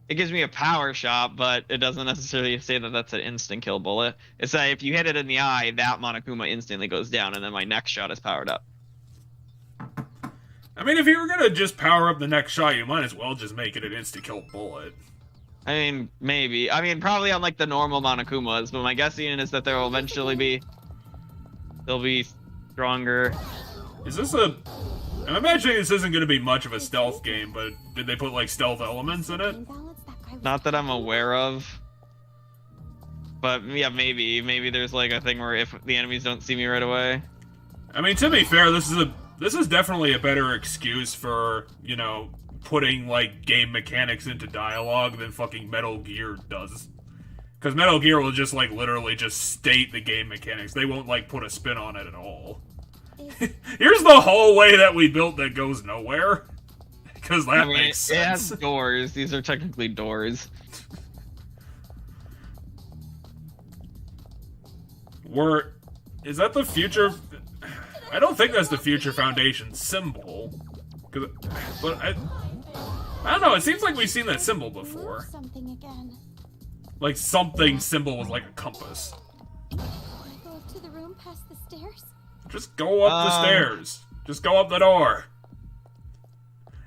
S2: It gives me a power shot, but it doesn't necessarily say that that's an instant kill bullet. It's that if you hit it in the eye, that Monokuma instantly goes down, and then my next shot is powered up.
S1: I mean, if you were gonna just power up the next shot, you might as well just make it an insta-kill bullet.
S2: I mean, maybe. I mean, probably on like the normal Monokumas, but my guessing is that there will eventually be... They'll be stronger.
S1: Is this a... I'm imagining this isn't gonna be much of a stealth game, but did they put, like, stealth elements in it?
S2: Not that I'm aware of. But, yeah, maybe. Maybe there's, like, a thing where if the enemies don't see me right away.
S1: I mean, to be fair, this is definitely a better excuse for, putting, like, game mechanics into dialogue than fucking Metal Gear does. Because Metal Gear will just, like, literally just state the game mechanics. They won't, like, put a spin on it at all. Here's the hallway that we built that goes nowhere. Because that makes sense.
S2: It has doors. These are technically doors.
S1: Is that the future? I don't think that's the Future Foundation symbol. But I don't know. It seems like we've seen that symbol before.
S9: Something again.
S1: Like something symbol with like a compass.
S9: Can I go up to the room past the stairs?
S1: Just go up the stairs. Just go up the door.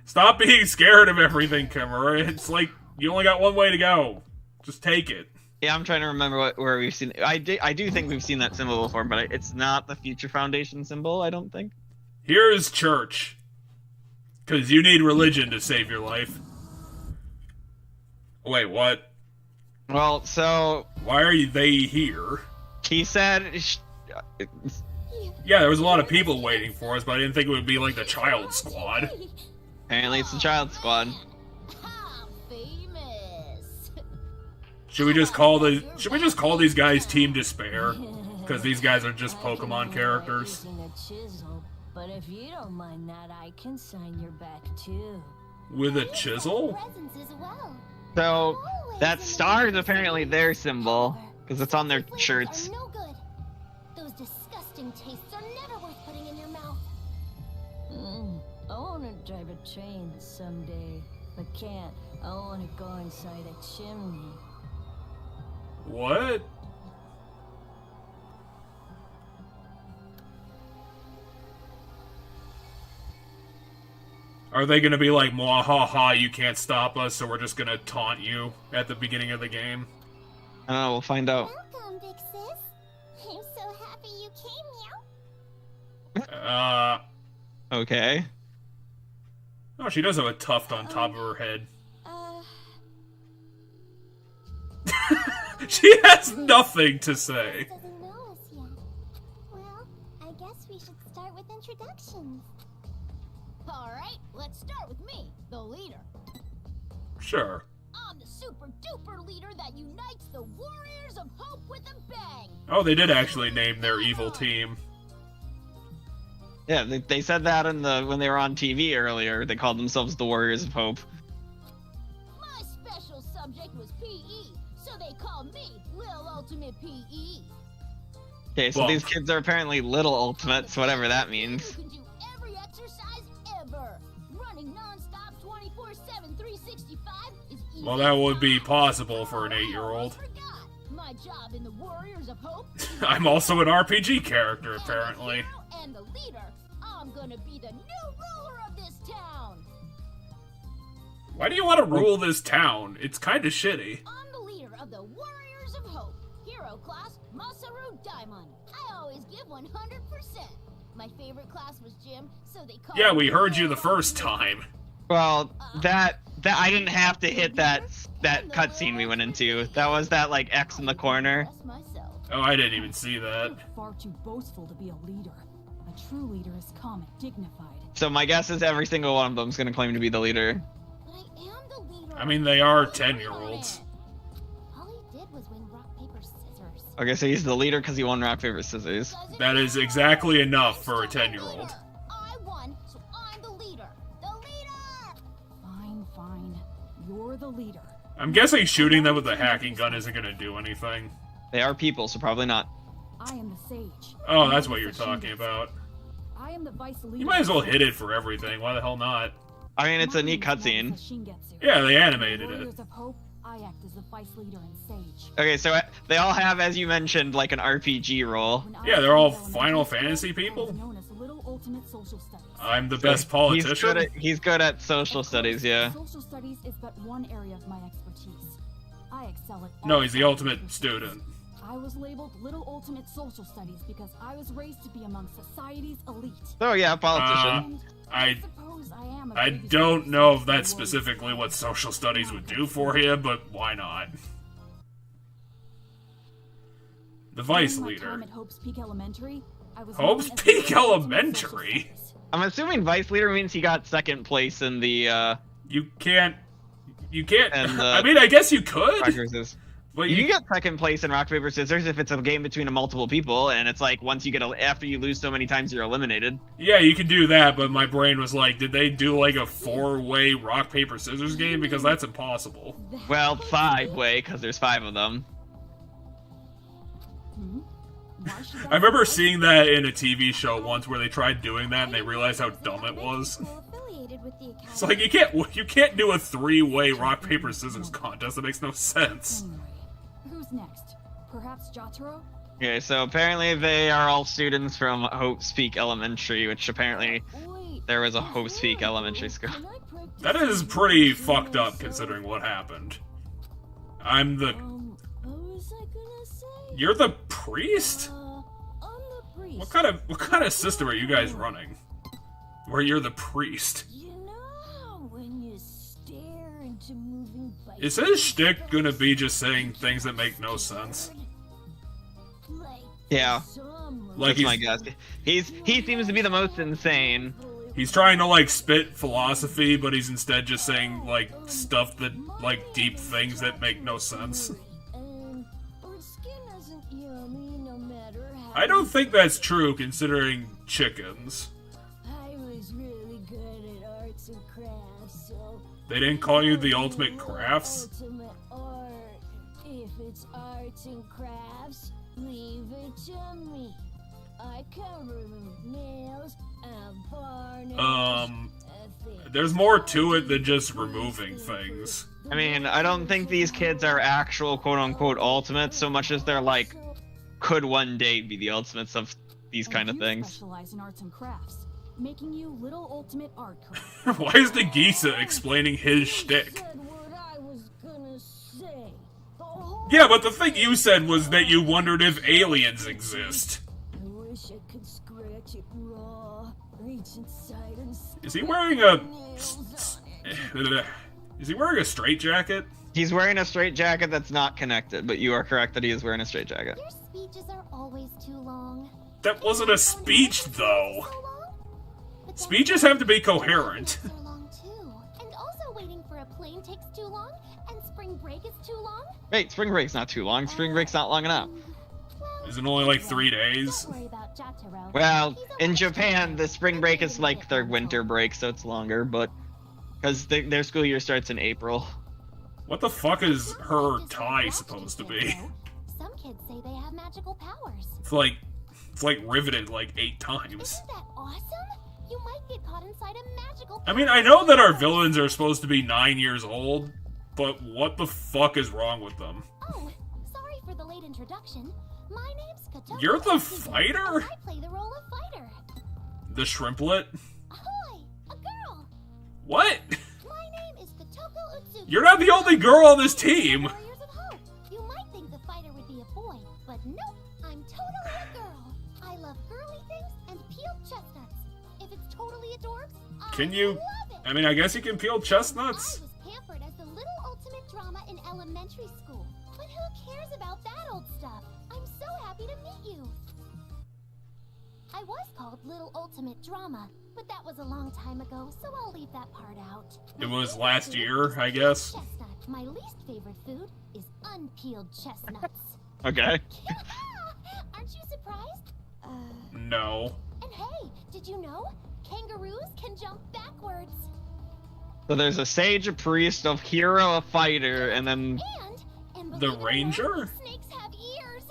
S1: Stop being scared of everything, Kimura. It's like you only got one way to go. Just take it.
S2: Yeah, I'm trying to remember where we've seen. I do think we've seen that symbol before, but it's not the Future Foundation symbol. I don't think.
S1: Here's church. Because you need religion to save your life. Wait, what?
S2: Well, so...
S1: Why are they here?
S2: He said...
S1: Yeah, there was a lot of people waiting for us, but I didn't think it would be like the Child Squad.
S2: Apparently it's the Child Squad.
S5: Famous.
S1: Should we just call these guys Team Despair? Because these guys are just Pokemon characters.
S6: But if you don't mind that, I can sign your back too.
S1: With a chisel?
S3: Presents as well.
S2: So, that star is apparently their symbol, because it's on their
S3: Flavors
S2: shirts.
S3: are no good. Those disgusting tastes are never worth putting in your mouth.
S6: I want to drive a train someday, but can't. I want to go inside a chimney.
S1: What? Are they gonna be like, mwahaha, you can't stop us, so we're just gonna taunt you at the beginning of the game?
S2: I don't know, we'll find out.
S3: Welcome, big sis. I'm so happy you came, meow.
S2: Okay.
S1: Oh, she does have a tuft on top of her head. She has nothing to say.
S3: Doesn't know us yet. Well, I guess we should start with introductions.
S5: All right, let's start with me, the leader.
S1: Sure.
S5: I'm I'm the super duper leader that unites the Warriors of Hope with a bang.
S1: Oh, they did actually name their evil team.
S2: Yeah, they said that in when they were on TV earlier. They called themselves the Warriors of Hope.
S5: My special subject was PE, so they called me Lil Ultimate PE.
S2: Okay, so
S1: Well,
S2: these kids are apparently little ultimates, whatever that means.
S5: You can do every exercise ever. Running non-stop 24/7 365 is easy.
S1: well, that would be possible for an
S5: I
S1: 8-year-old.
S5: forgot. My job in the Warriors of Hope.
S1: I'm also an RPG character, apparently.
S5: And the leader. I'm gonna be the new ruler of this town.
S1: Why do you want to rule this town? It's kind of shitty.
S5: I'm the leader of the Warriors of Hope. Hero class, Masaru Diamond. I always give 100%. My favorite class was gym, so they call
S1: Yeah,
S5: me
S1: we heard you the
S5: Lil
S1: first
S5: Ultimate.
S1: time.
S2: Well, that I didn't have to hit that cutscene we went into. That was that like X in the corner.
S5: That's myself.
S1: Oh, I didn't even see that.
S12: You're far too boastful to be a leader. A true leader is calm and dignified.
S2: So my guess is every single one of them is gonna claim to be the leader.
S5: But I am the leader.
S1: I mean, they are 10-year-olds.
S3: All he did was win rock, paper, scissors.
S2: Okay, so he's the leader because he won rock paper scissors.
S1: That is exactly enough for a 10-year-old.
S5: I won, so I'm the leader. The leader!
S12: Fine, fine. You're the leader.
S1: I'm guessing shooting them with a hacking gun isn't going to do anything.
S2: They are people, so probably not.
S12: I am the sage.
S1: Oh, that's what you're talking about.
S12: I am the vice leader.
S1: You might as well hit it for everything. Why the hell not?
S2: I mean, it's a neat cutscene.
S1: Yeah, they animated it.
S12: Warriors of Hope, I act as the vice leader and sage.
S2: Okay, so they all have, as you mentioned, like an RPG role.
S1: Yeah, they're all Final Fantasy people.
S12: Known as Little Ultimate Social Studies.
S1: I'm the best politician.
S2: He's good at social studies, yeah.
S12: Social studies is but one area of my expertise. I excel at all
S1: No, he's the
S12: subjects
S1: ultimate
S12: of
S1: student.
S12: I was labeled Little Ultimate Social Studies because I was raised to be among society's elite.
S2: Oh yeah, politician.
S1: I
S12: suppose I am a
S1: I
S12: greatest
S1: don't know if
S12: of
S1: that's
S12: the warriors.
S1: specifically what social studies would do for you, but why not? The vice
S12: During my
S1: leader.
S12: time at Hope's Peak Elementary, I was
S1: Hope's
S12: known as
S1: Peak
S12: the Ultimate
S1: Elementary?
S12: Social Studies.
S2: I'm assuming vice leader means he got second place in the
S1: You can't.
S2: And,
S1: I mean, I guess you could.
S2: rock, paper, scissors.
S1: But
S2: You can get second place in rock paper scissors if it's a game between multiple people, and it's like once you get after you lose so many times you're eliminated.
S1: yeah, you can do that, but my brain was like, did they do like a 4-way rock paper scissors game? Because that's impossible.
S2: Well, 5-way because there's 5 of them.
S12: Why should
S1: I remember seeing that in a TV show once where they tried doing that and they realized how dumb it was.
S3: Affiliated with the
S1: It's like you can't do a 3-way rock paper scissors contest. That makes no sense.
S12: Anyway, who's next? Perhaps Jotaro?
S2: Okay, so apparently they are all students from Hope's Peak Elementary, which apparently there was a Hope's Peak Elementary School.
S1: That is pretty fucked up considering what happened. I'm the.
S5: What was I gonna say?
S1: You're the priest?
S5: I'm the priest.
S1: What kind of system are you guys running? Where you're the priest?
S5: You know when you stare into moving
S1: Is his shtick gonna be just saying things that make no sense?
S2: Yeah,
S1: Like
S2: that's my
S1: he's,
S2: guess. He seems to be the most insane.
S1: he's trying to like spit philosophy, but he's instead just saying like stuff that like deep things that make no sense. I don't think that's true considering chickens.
S5: I was really good at arts and crafts, so
S1: They didn't call you the ultimate crafts?
S5: ultimate art. If it's arts and crafts, leave it to me. I can remove nails and varnish.
S1: There's more to it than just removing things.
S2: I mean, I don't think these kids are actual quote-unquote ultimates so much as they're like, could one day be the ultimates of these kind of
S12: You
S2: things.
S12: specialize in arts and crafts, making you Little Ultimate Art Craft.
S1: Why is Nagisa explaining his shtick?
S5: Said what I was gonna say. The whole
S1: Yeah, but the thing you said was that you wondered if aliens exist.
S5: I wish I could scratch it raw, reach inside and
S1: Is he wearing a...
S5: nails on it.
S1: Is he wearing a straitjacket?
S2: He's wearing a straitjacket that's not connected, but you are correct that he is wearing a straitjacket.
S3: Your speeches are always too long.
S1: That wasn't a speech, though.
S3: So long? But then
S1: Speeches have to be coherent.
S3: so long too. And also waiting for a plane takes too long, and spring
S9: spring break is too long?
S2: Wait, spring break's not too long. Spring break's not long enough.
S1: Is it only like 3 days?
S3: Don't worry about Jotaro.
S2: Well,
S3: He's
S2: in
S3: always
S2: Japan,
S3: trying
S2: the
S3: to
S2: spring break is
S3: get
S2: like their
S3: mental.
S2: winter break, so it's longer, but because their school year starts in April.
S1: What the fuck is her tie supposed to be?
S3: Some kids say they have magical powers.
S1: It's like riveted like 8 times.
S3: Isn't that awesome? You might get caught inside a magical
S1: I mean, I know that our villains are supposed to be 9 years old, but what the fuck is wrong with them?
S3: Oh, sorry for the late introduction. My name's Kotoko.
S1: You're the
S3: Utsugi,
S1: fighter?
S3: and I play the role of fighter.
S1: The shrimplet?
S3: Ahoy! A girl!
S1: What?
S3: My name is Kotoko Utsugi.
S1: You're not the only girl on this team!
S3: Warriors of Hope. You might think the fighter would be a boy, but nope, I'm totally a girl. I love girly things and peeled chestnuts. If it's totally adorbs,
S1: Can you...
S3: love it.
S1: I mean, I guess you can peel chestnuts.
S3: I was pampered as the little ultimate drama in elementary school. But who cares about that old stuff? I'm so happy to meet you. I was called Little Ultimate Drama, but that was a long time ago, so I'll leave that part out.
S1: It
S3: My
S1: was
S3: favorite
S1: last
S3: food
S1: year,
S3: is
S1: I
S3: peeled
S1: guess.
S3: Chestnut. My least favorite food is unpeeled chestnuts.
S2: Okay.
S3: Aren't you surprised?
S1: No.
S3: And hey, did you know? Kangaroos can jump backwards.
S2: So there's a sage, a priest, a hero, a fighter, and then
S3: And
S1: The
S3: believe it or not,
S1: Ranger?
S3: snakes have ears.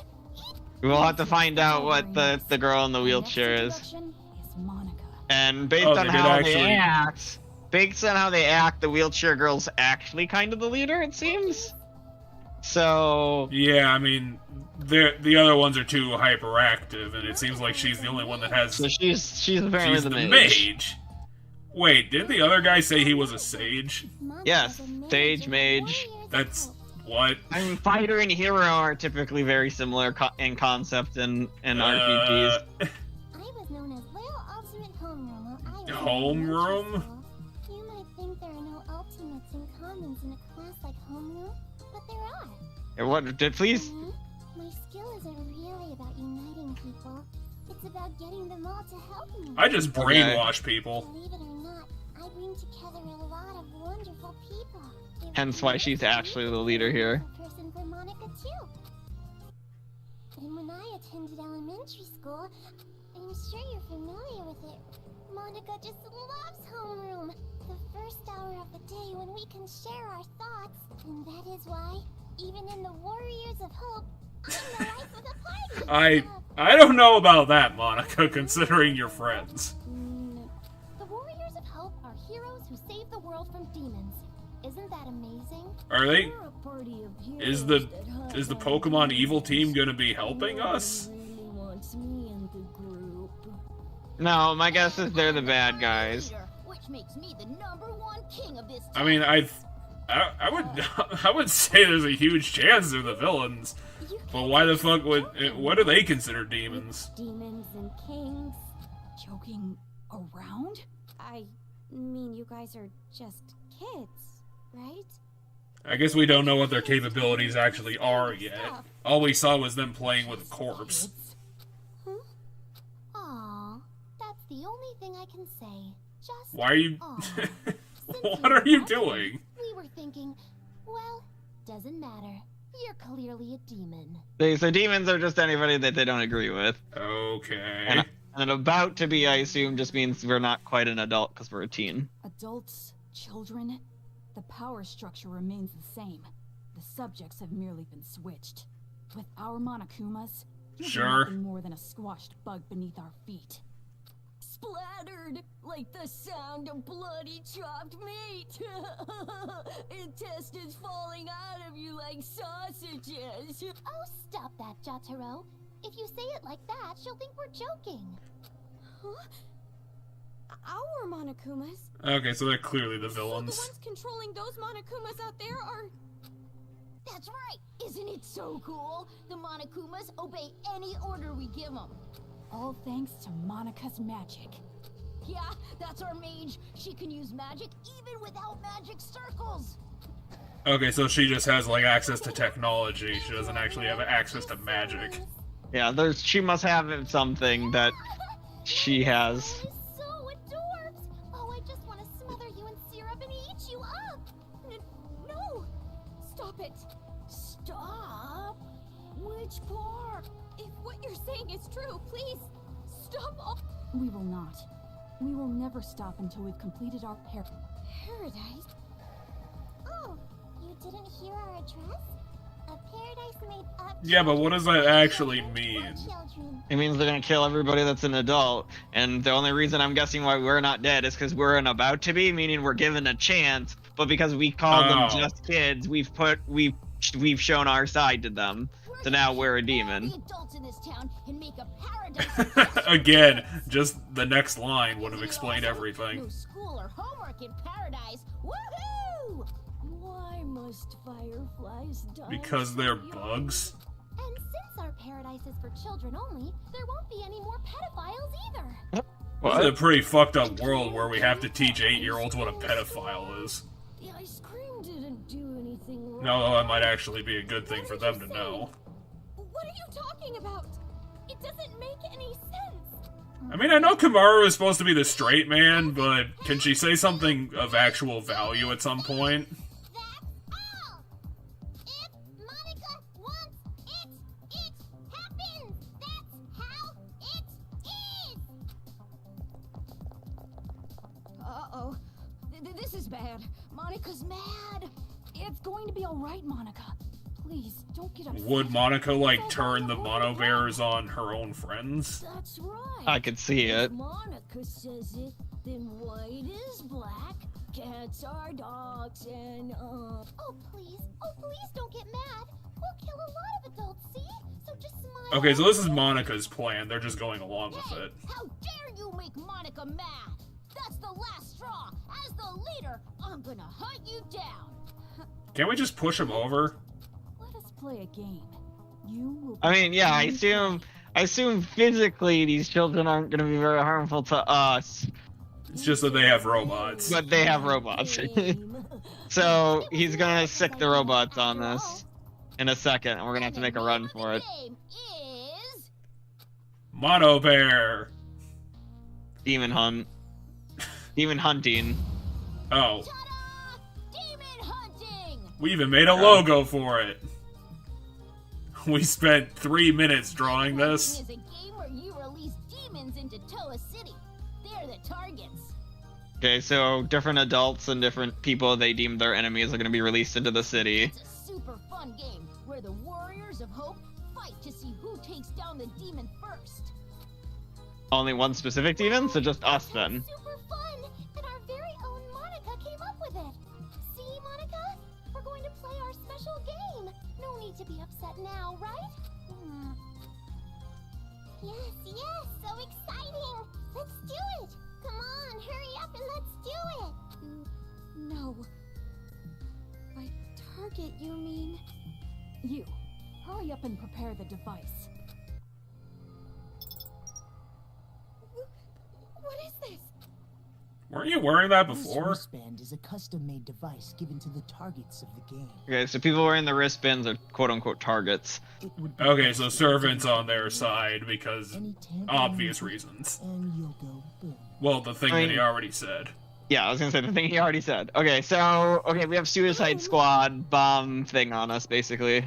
S2: we'll have to find out what the girl in the wheelchair is.
S12: Introduction is Monica.
S2: And based
S1: Oh,
S2: on
S1: they did
S2: how they
S1: actually-
S2: act, the wheelchair girl's actually kind of the leader, it seems. So
S1: Yeah, I mean, the other ones are too hyperactive, and it seems like she's the only one that has...
S2: she's apparently
S1: She's
S2: the
S1: the
S2: mage.
S1: mage. Wait, didn't the other guy say he was a sage?
S2: Yes, sage, mage.
S1: That's... what?
S2: I mean, fighter and hero are typically very similar in concept in RPGs.
S3: I was known as Little Ultimate Homeroom while I was in
S1: Homeroom?
S3: elementary school. You might think there are no ultimates and commons in a class like homeroom, but there are.
S2: What? Please.
S3: My skill isn't really about uniting people. It's about getting them all to help me.
S1: I just brainwash people.
S3: Believe it or not, I bring together a lot of wonderful people. It would
S2: Hence
S3: be
S2: why
S3: nice
S2: she's
S3: to be
S2: actually the leader here.
S3: a person for Monica too. And when I attended elementary school, I'm sure you're familiar with it. Monica just loves homeroom. The first hour of the day when we can share our thoughts. And that is why, even in the Warriors of Hope, I'm the life of the party.
S1: I don't know about that, Monica, considering you're friends.
S3: The Warriors of Hope are heroes who save the world from demons. Isn't that amazing?
S1: Are they...
S6: We're a party of
S1: Is
S6: heroes
S1: the
S6: that hunt
S1: is the
S6: down
S1: Pokemon evil
S6: demons.
S1: team gonna be helping us?
S6: Nobody really wants me in the group.
S2: No, my guess is they're the bad guys.
S5: Which makes me the #1 king of this
S1: I mean, I would say there's a huge chance they're the villains. But why the fuck what do they consider demons?
S3: Demons and kings.
S12: Joking around?
S3: I mean, you guys are just kids, right?
S1: I guess we don't know what their capabilities actually are yet. All we saw was them playing with a corpse.
S3: Aw, that's the only thing I can say. Just
S1: Why are you...
S3: aw. Since
S1: What are you
S3: were
S1: doing?
S3: We were thinking, well, doesn't matter. You're clearly a demon.
S2: So demons are just anybody that they don't agree with.
S1: Okay.
S2: And about to be, I assume, just means we're not quite an adult because we're a teen.
S12: Adults, children, the power structure remains the same. The subjects have merely been switched. With our Monokumas, you'll
S1: Sure.
S12: be nothing more than a squashed bug beneath our feet.
S6: Splattered like the sound of bloody chopped meat. Intestines falling out of you like sausages.
S3: Oh, stop that, Jotaro. If you say it like that, she'll think we're joking.
S9: Huh? Our Monokumas?
S1: Okay, so they're clearly the
S9: So the
S1: villains.
S9: ones controlling those Monokumas out there are...
S5: That's right! Isn't it so cool? The Monokumas obey any order we give them.
S12: All thanks to Monica's magic.
S5: Yeah, that's our mage. She can use magic even without magic circles.
S1: Okay, so she just has, like, access to technology. She doesn't actually have access to magic.
S2: Yeah, she must have something that she has.
S3: So adorbs. Oh, I just want to smother you in syrup and eat you up.
S9: No! Stop stop it.
S5: Stop? Which part?
S9: If what you're saying is true, please stop all
S12: We will not. We will never stop until we've completed our
S9: paradise.
S3: Oh, you didn't hear our address? A paradise made up.
S1: Yeah, but what does that actually mean?
S3: Children.
S2: It means they're gonna kill everybody that's an adult, and the only reason I'm guessing why we're not dead is because we're an about to be, meaning we're given a chance. But because we call them just kids, we've shown our side to them. So now we're a demon.
S5: The adults in this town and make a paradise.
S1: Again, just the next line would have explained
S5: No
S1: everything.
S5: school or homework in paradise. Woohoo! Why must fireflies die?
S1: Because they're bugs?
S3: And since our paradise is for children only, there won't be any more pedophiles either.
S1: This is a pretty fucked up world where we have to teach 8-year-olds what a pedophile is.
S5: The ice cream didn't do anything wrong.
S1: No, that might actually be a good thing for them to know.
S9: What are you talking about? It doesn't make any sense.
S1: I mean, I know Kamaru is supposed to be the straight man, but can she say something of actual value at some point?
S3: That's all. If Monica wants it, it happens. That's how it is.
S5: Uh-oh. This is bad. Monica's mad.
S12: It's going to be alright, Monica. Please, don't get upset.
S1: Would Monica, like, turn the mono bears on her own friends?
S5: That's right.
S2: I could see it.
S5: If Monica says it, then white is black, cats are dogs, and
S3: Oh, please don't get mad. We'll kill a lot of adults, see? So just smile.
S1: Okay, so this is Monica's plan. They're just going along with
S5: Hey,
S1: it.
S5: how dare you make Monica mad? That's the last straw. As the leader, I'm gonna hunt you down.
S1: Can't we just push him over?
S12: Let us play a game. You will
S2: I mean, yeah, I assume physically these children aren't gonna be very harmful to us,
S1: It's just that they have robots.
S2: but they have robots. So he's gonna sick the robots on this in a second, and we're gonna have to make a run for it.
S5: Game is
S1: Mono bear!
S2: Demon hunt. Demon hunting.
S1: Oh,
S5: ta-da! Demon hunting.
S1: we even made a logo for it. We spent 3 minutes drawing this.
S5: Is a game where you release demons into Toa City. They're the targets.
S2: Okay, so different adults and different people they deem their enemies are gonna be released into the city.
S5: It's a super fun game where the warriors of hope fight to see who takes down the demon first.
S2: Only one specific demon, so just us then.
S3: Super fun, and our very own Monica came up with it. See, Monica? We're going to play our special game. No need to be upset now, right? Yes, so exciting. Let's do it. Come on, hurry up and let's do it.
S9: No. By target, you mean?
S12: You. Hurry up and prepare the device.
S9: What is this?
S1: Weren't you wearing that
S11: This
S1: before?
S11: wristband is a custom-made device given to the targets of the game.
S2: Okay, so people wearing the wristbands are quote-unquote targets.
S11: It would be
S1: Okay, so servants on their side because
S11: any tampering
S1: obvious
S11: with it,
S1: reasons.
S11: and you'll go boom.
S1: Well, the thing
S2: I
S1: that
S2: mean-
S1: he already said.
S2: Yeah, I was gonna say the thing he already said. Okay, so we have Suicide Squad bomb thing on us, basically.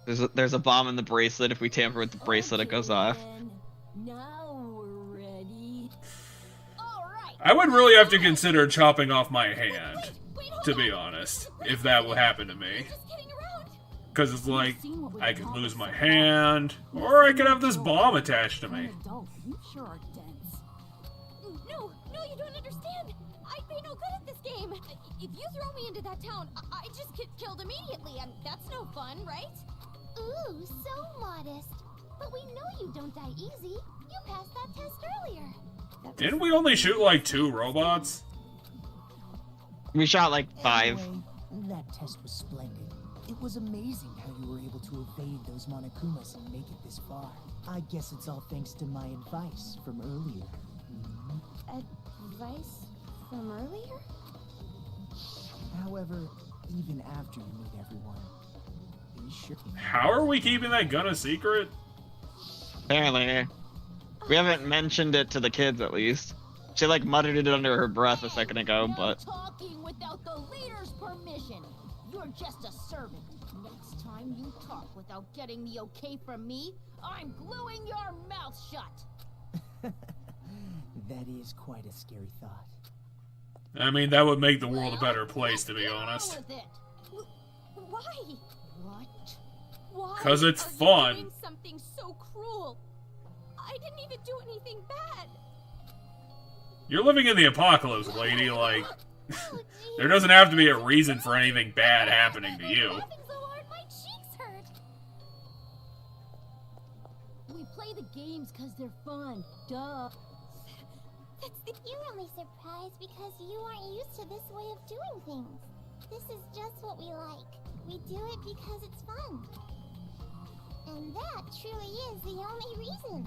S2: There's a bomb in the bracelet. If we tamper with the bracelet, it goes off.
S5: Then, now we're ready. All right.
S1: I would really have to consider chopping off my hand, to be honest, if that would happen to me.
S9: Just kidding around.
S1: Because it's like, I could lose my hand, or I could have this bomb attached to
S12: For an
S1: me.
S12: adult, you sure are dense.
S9: No, you don't understand. I'd be no good at this game. If you throw me into that town, I just get killed immediately, and that's no fun, right?
S3: Ooh, so modest. But we know you don't die easy. You passed that test earlier.
S1: Didn't we only shoot like 2 robots?
S2: We shot like 5.
S11: Anyway, that test was splendid. It was amazing how you were able to evade those Monokumas and make it this far. I guess it's all thanks to my advice from earlier.
S9: Advice from earlier?
S11: However, even after you meet everyone, be sure.
S1: How are we keeping that gun a secret?
S2: Apparently, we haven't mentioned it to the kids at least. She like muttered it under her breath a second ago, but
S5: talking without the leader's permission. You're just a servant. Next time you talk without getting the okay from me, I'm gluing your mouth shut.
S11: That is quite a scary thought.
S1: I mean, that would make the world a better place, to be honest.
S9: Why?
S5: What?
S9: Why?
S1: 'Cause it's
S9: are you
S1: fun.
S9: doing something so cruel? I didn't even do anything bad.
S1: You're living in the apocalypse, lady. Like, there doesn't have to be a reason for anything bad happening to you.
S9: My cheeks hurt.
S5: We play the games because they're fun. Duh.
S3: You're only surprised because you aren't used to this way of doing things. This is just what we like. We do it because it's fun. And that truly is the only reason.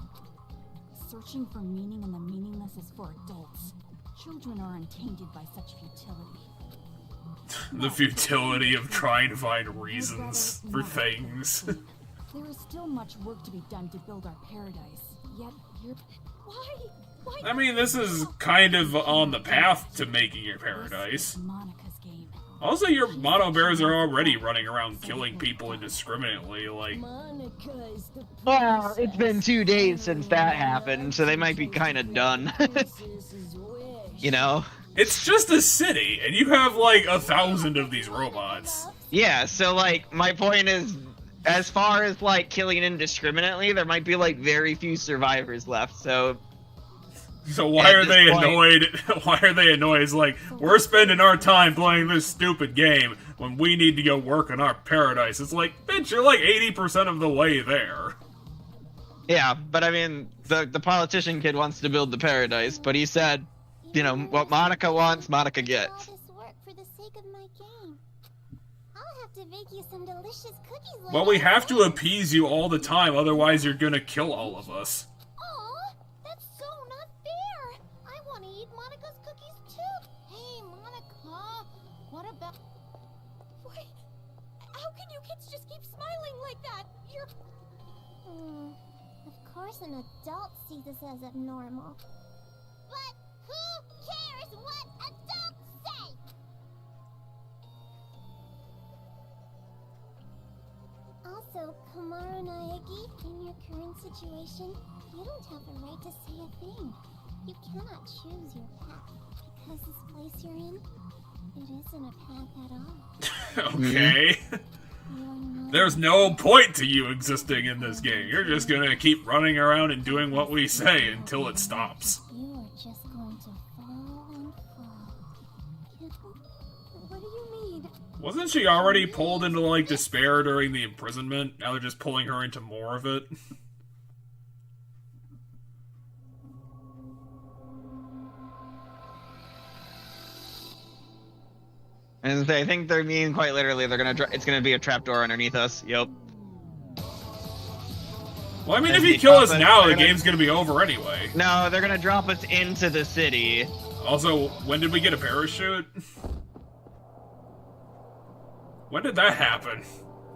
S12: Searching for meaning in the meaningless is for adults. Children are untainted by such futility.
S1: The futility of trying to find reasons for things.
S12: There is still much work to be done to build our paradise. Yet you're...
S9: Why? Why?
S1: I mean, this is kind of on the path to making your paradise.
S12: Monica's game.
S1: Also, your mono bears are already running around killing people indiscriminately, like...
S2: well, it's been 2 days since that happened, so they might be kind of done. You know?
S1: It's just a city, and you have, like, 1,000 of these robots.
S2: Yeah, so, like, my point is, as far as, like, killing indiscriminately, there might be, like, very few survivors left, so...
S1: So why are they annoyed? Why are they annoyed? It's like, we're spending our time playing this stupid game when we need to go work on our paradise. It's like, bitch, you're like 80% of the way there.
S2: Yeah, but I mean, the politician kid wants to build the paradise, but he said, you know, what Monica wants, Monica gets.
S3: All this work for the sake of my game. I'll have to bake you some delicious cookies later.
S1: Well, we have to appease you all the time, otherwise you're gonna kill all of us.
S3: Aw, that's so not fair. I want to eat Monica's cookies too. Hey, Monica, what about...
S9: Why? How can you kids just keep smiling like that? You're...
S3: Of course an adult sees this as abnormal. But who cares what adults say? Also, Kamaru Naegi, in your current situation, you don't have the right to say a thing. You cannot choose your path, because this place you're in, it isn't a path at all.
S1: Okay. There's no point to you existing in this game. You're just gonna keep running around and doing what we say until it stops.
S3: You are just going to fall and fall.
S9: What do you mean?
S1: Wasn't she already pulled into, like, despair during the imprisonment? Now they're just pulling her into more of it?
S2: And I think they're meaning quite literally, they're gonna it's gonna be a trapdoor underneath us. Yep.
S1: Well, I mean, if you kill us now, the game's gonna be over anyway.
S2: No, they're gonna drop us into the city.
S1: Also, when did we get a parachute? When did that happen?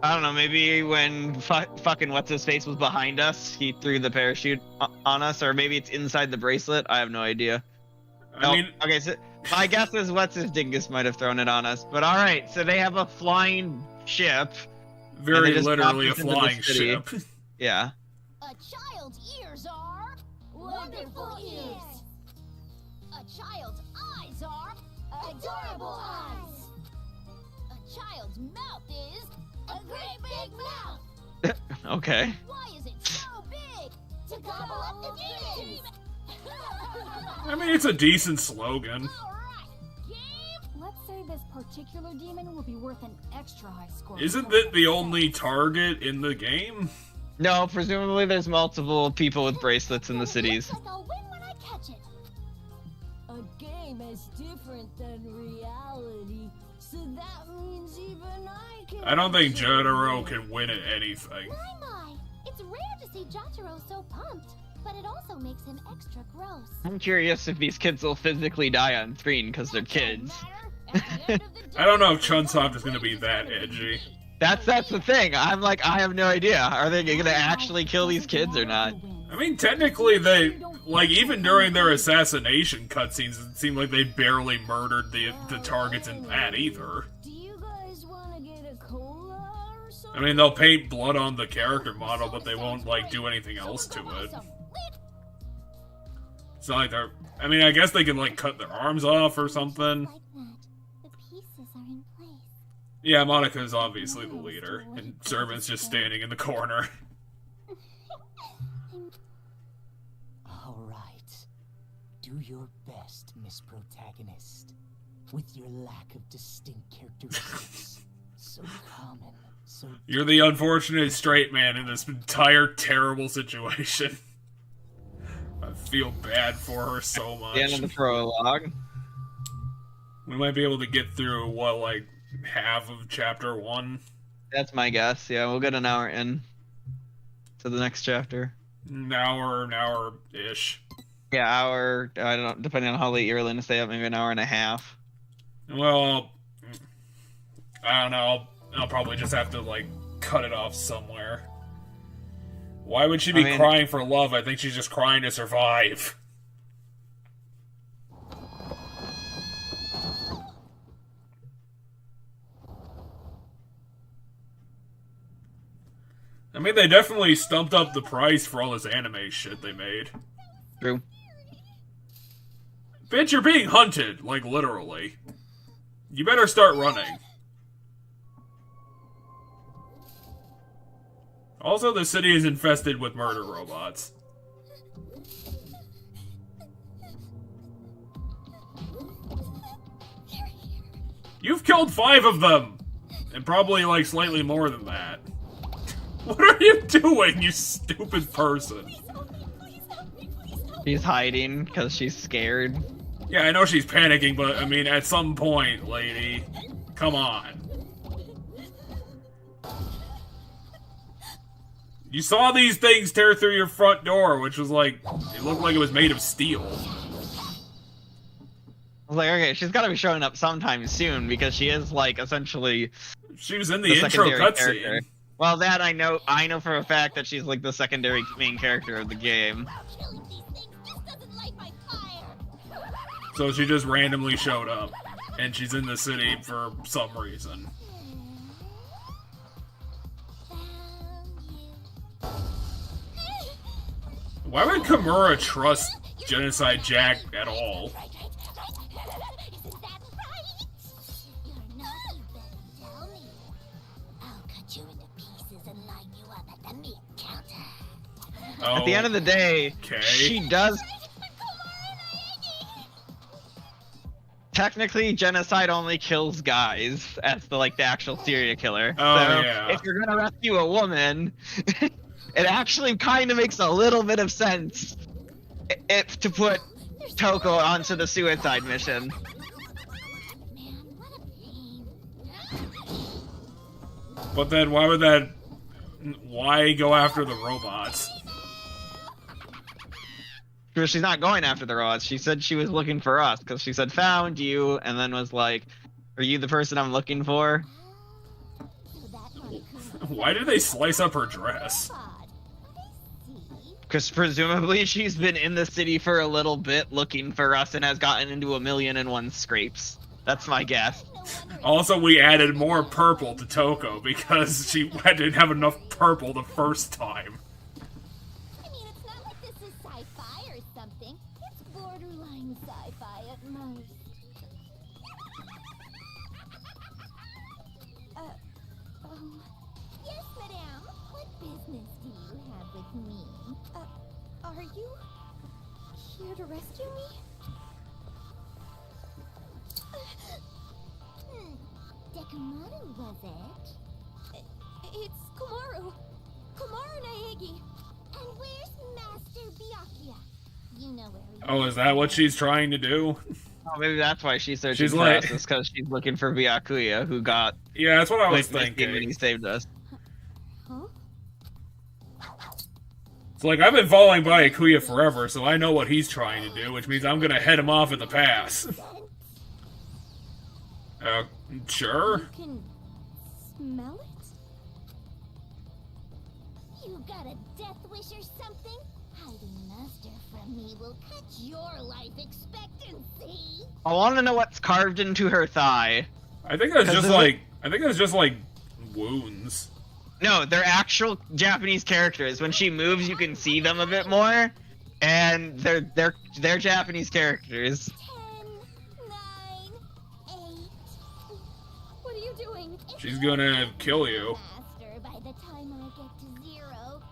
S2: I don't know, maybe when fucking what's-his-face was behind us, he threw the parachute on us, or maybe it's inside the bracelet, I have no idea.
S1: I mean...
S2: Okay, so my guess is what's-his-dingus might have thrown it on us, but alright, so they have a flying ship.
S1: Very literally a flying ship.
S2: Yeah.
S5: A child's ears are wonderful ears. A child's eyes are adorable eyes. A child's mouth is a great big mouth.
S2: Okay.
S5: Why is it so big? To gobble up the demons.
S1: I mean, it's a decent slogan.
S12: Let's say this particular demon will be worth an extra high score.
S1: Isn't that the only target in the game?
S2: No, presumably there's multiple people with bracelets in the cities.
S5: Looks like I'll win when I catch it. A game is different than reality, so that means even I can...
S1: I don't think Jotaro can win at anything.
S3: My, it's rare to see Jotaro so pumped, but it also makes him extra gross.
S2: I'm curious if these kids will physically die on screen because they're kids.
S1: I don't know if Chunsoft is going to be that edgy.
S2: That's the thing. I'm like, I have no idea. Are they going to actually kill these kids or not?
S1: I mean, technically, like, even during their assassination cutscenes, it seemed like they barely murdered the targets in that either.
S5: Do you guys want to get a cola or something?
S1: I mean, they'll paint blood on the character model, but they won't, like, do anything else to it. It's not like they're... I mean, I guess they can, like, cut their arms off or something.
S3: Like that. The pieces are in place.
S1: Yeah, Monica's obviously the leader, and Servant's just standing in the corner.
S11: All right. Do your best, Miss Protagonist. With your lack of distinct characteristics. So common, so...
S1: You're the unfortunate straight man in this entire terrible situation. I feel bad for her so much.
S2: The end of the prologue.
S1: We might be able to get through, what, like, half of chapter 1?
S2: That's my guess. Yeah, we'll get an hour in to the next chapter.
S1: An hour-ish.
S2: Yeah, hour. I don't know, depending on how late you're willing to stay up, maybe an hour and a half.
S1: Well, I don't know. I'll probably just have to, like, cut it off somewhere. Why would she be crying for love? I think she's just crying to survive. I mean, they definitely stumped up the price for all this anime shit they made.
S2: True.
S1: Bitch, you're being hunted, like, literally. You better start running. Also, the city is infested with murder robots. You've killed 5 of them! And probably, like, slightly more than that. What are you doing, you stupid person?
S2: She's hiding because she's scared.
S1: Yeah, I know she's panicking, but, I mean, at some point, lady, come on. You saw these things tear through your front door, which was like, it looked like it was made of steel.
S2: I was like, okay, she's got to be showing up sometime soon because she is like essentially.
S1: She was in the intro cutscene.
S2: Well, that I know for a fact that she's like the secondary main character of the game.
S1: So she just randomly showed up, and she's in the city for some reason. Why would Kimura trust Genocide Jack at all?
S2: Oh, at the end of the day, she does. Technically, Genocide only kills guys as the actual serial killer.
S1: Oh,
S2: so
S1: yeah.
S2: If you're gonna rescue a woman, it actually kind of makes a little bit of sense to put Toko onto the suicide mission.
S1: But then why would that... Why go after the robots?
S2: Because she's not going after the robots. She said she was looking for us, because she said, found you, and then was like, are you the person I'm looking for?
S1: Why did they slice up her dress?
S2: Because presumably she's been in the city for a little bit looking for us and has gotten into 1,000,001 scrapes. That's my guess.
S1: Also, we added more purple to Toko because she didn't have enough purple the first time.
S3: I mean, it's not like this is sci-fi or something. It's borderline sci-fi at most. Yes, madame. What business do you have with me?
S9: Are you here to rescue me?
S3: Dekomaru, was it?
S9: It's Komaru. Komaru Naegi.
S3: And where's Master Byakuya? You know where he is.
S1: Oh, is that what she's trying to do?
S2: Oh, maybe that's why she's searching
S1: She's
S2: for
S1: like-
S2: us, is because she's looking for Byakuya, who got...
S1: Yeah, that's what I was
S2: missing
S1: thinking.
S2: when he saved us.
S9: Huh?
S1: It's like, I've been following Byakuya forever, so I know what he's trying to do, which means I'm gonna head him off at the pass. Sure.
S9: You can smell it?
S3: You got a death wish or something? Hiding Master from me will cut your life expectancy.
S2: I want to know what's carved into her thigh.
S1: I think it was just like wounds.
S2: No, they're actual Japanese characters. When she moves, you can see them a bit more, and they're Japanese characters.
S3: 10, 9, 8. What are you doing?
S1: She's gonna kill you.
S3: Master, by the time I get to 0,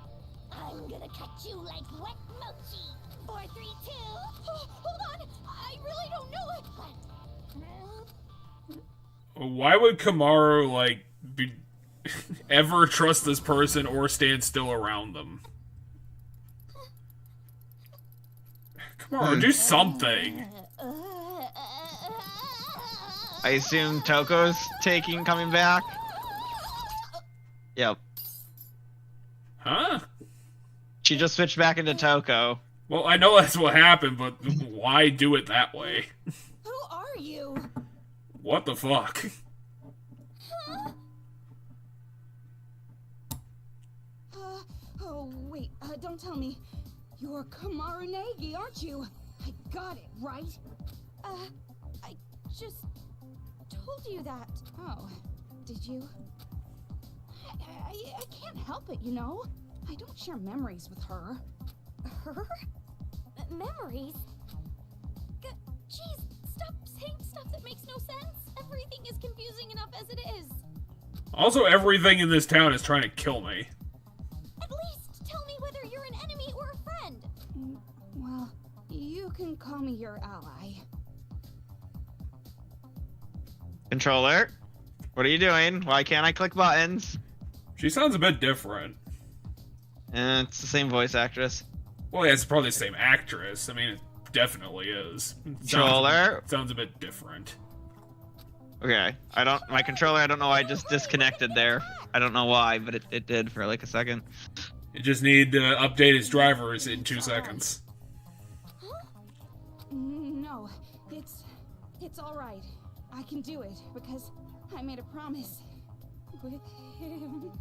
S3: I'm gonna cut you like wet mochi. 4, 3, 2.
S9: Oh, hold on! I really don't know it!
S1: Why would Kamaru, like, ever trust this person or stand still around them? Kamaru, do something!
S2: I assume Toko's coming back? Yep.
S1: Huh?
S2: She just switched back into Toko.
S1: Well, I know that's what happened, but why do it that way?
S9: Who are you?
S1: What the fuck?
S9: Oh, wait, don't tell me. You're Kamaru Nagi, aren't you? I got it, right? I just told you that. Oh, did you? I can't help it, you know? I don't share memories with her.
S3: Her? Memories? Jeez, stop saying stuff that makes no sense. Everything is confusing enough as it is.
S1: Also, everything in this town is trying to kill me.
S3: At least tell me whether you're an enemy or a friend.
S9: Well, you can call me your ally.
S2: Controller, what are you doing? Why can't I click buttons?
S1: She sounds a bit different.
S2: It's the same voice actress.
S1: Well, yeah, it's probably the same actress. I mean, it definitely is.
S2: Controller?
S1: Sounds a bit different.
S2: Okay, my controller, I don't know why I just disconnected there. I don't know why, but it did for like a second.
S1: You just need to update his drivers in 2 seconds.
S9: No, it's all right. I can do it because I made a promise with him.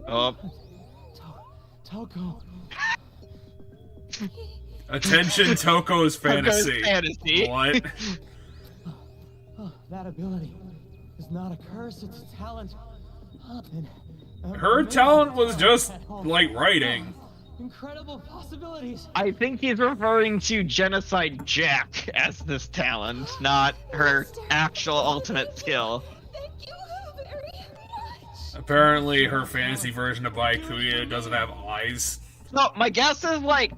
S2: Oh.
S11: Toko.
S1: Attention, Toko's fantasy.
S2: Fantasy.
S1: What?
S11: That ability is not a curse, it's a talent.
S1: Her talent was just, like, writing.
S11: Incredible possibilities.
S2: I think he's referring to Genocide Jack as this talent, not her actual ultimate skill.
S9: Thank you very much.
S1: Apparently, her fantasy version of Baikuya doesn't have eyes.
S2: No, my guess is, like,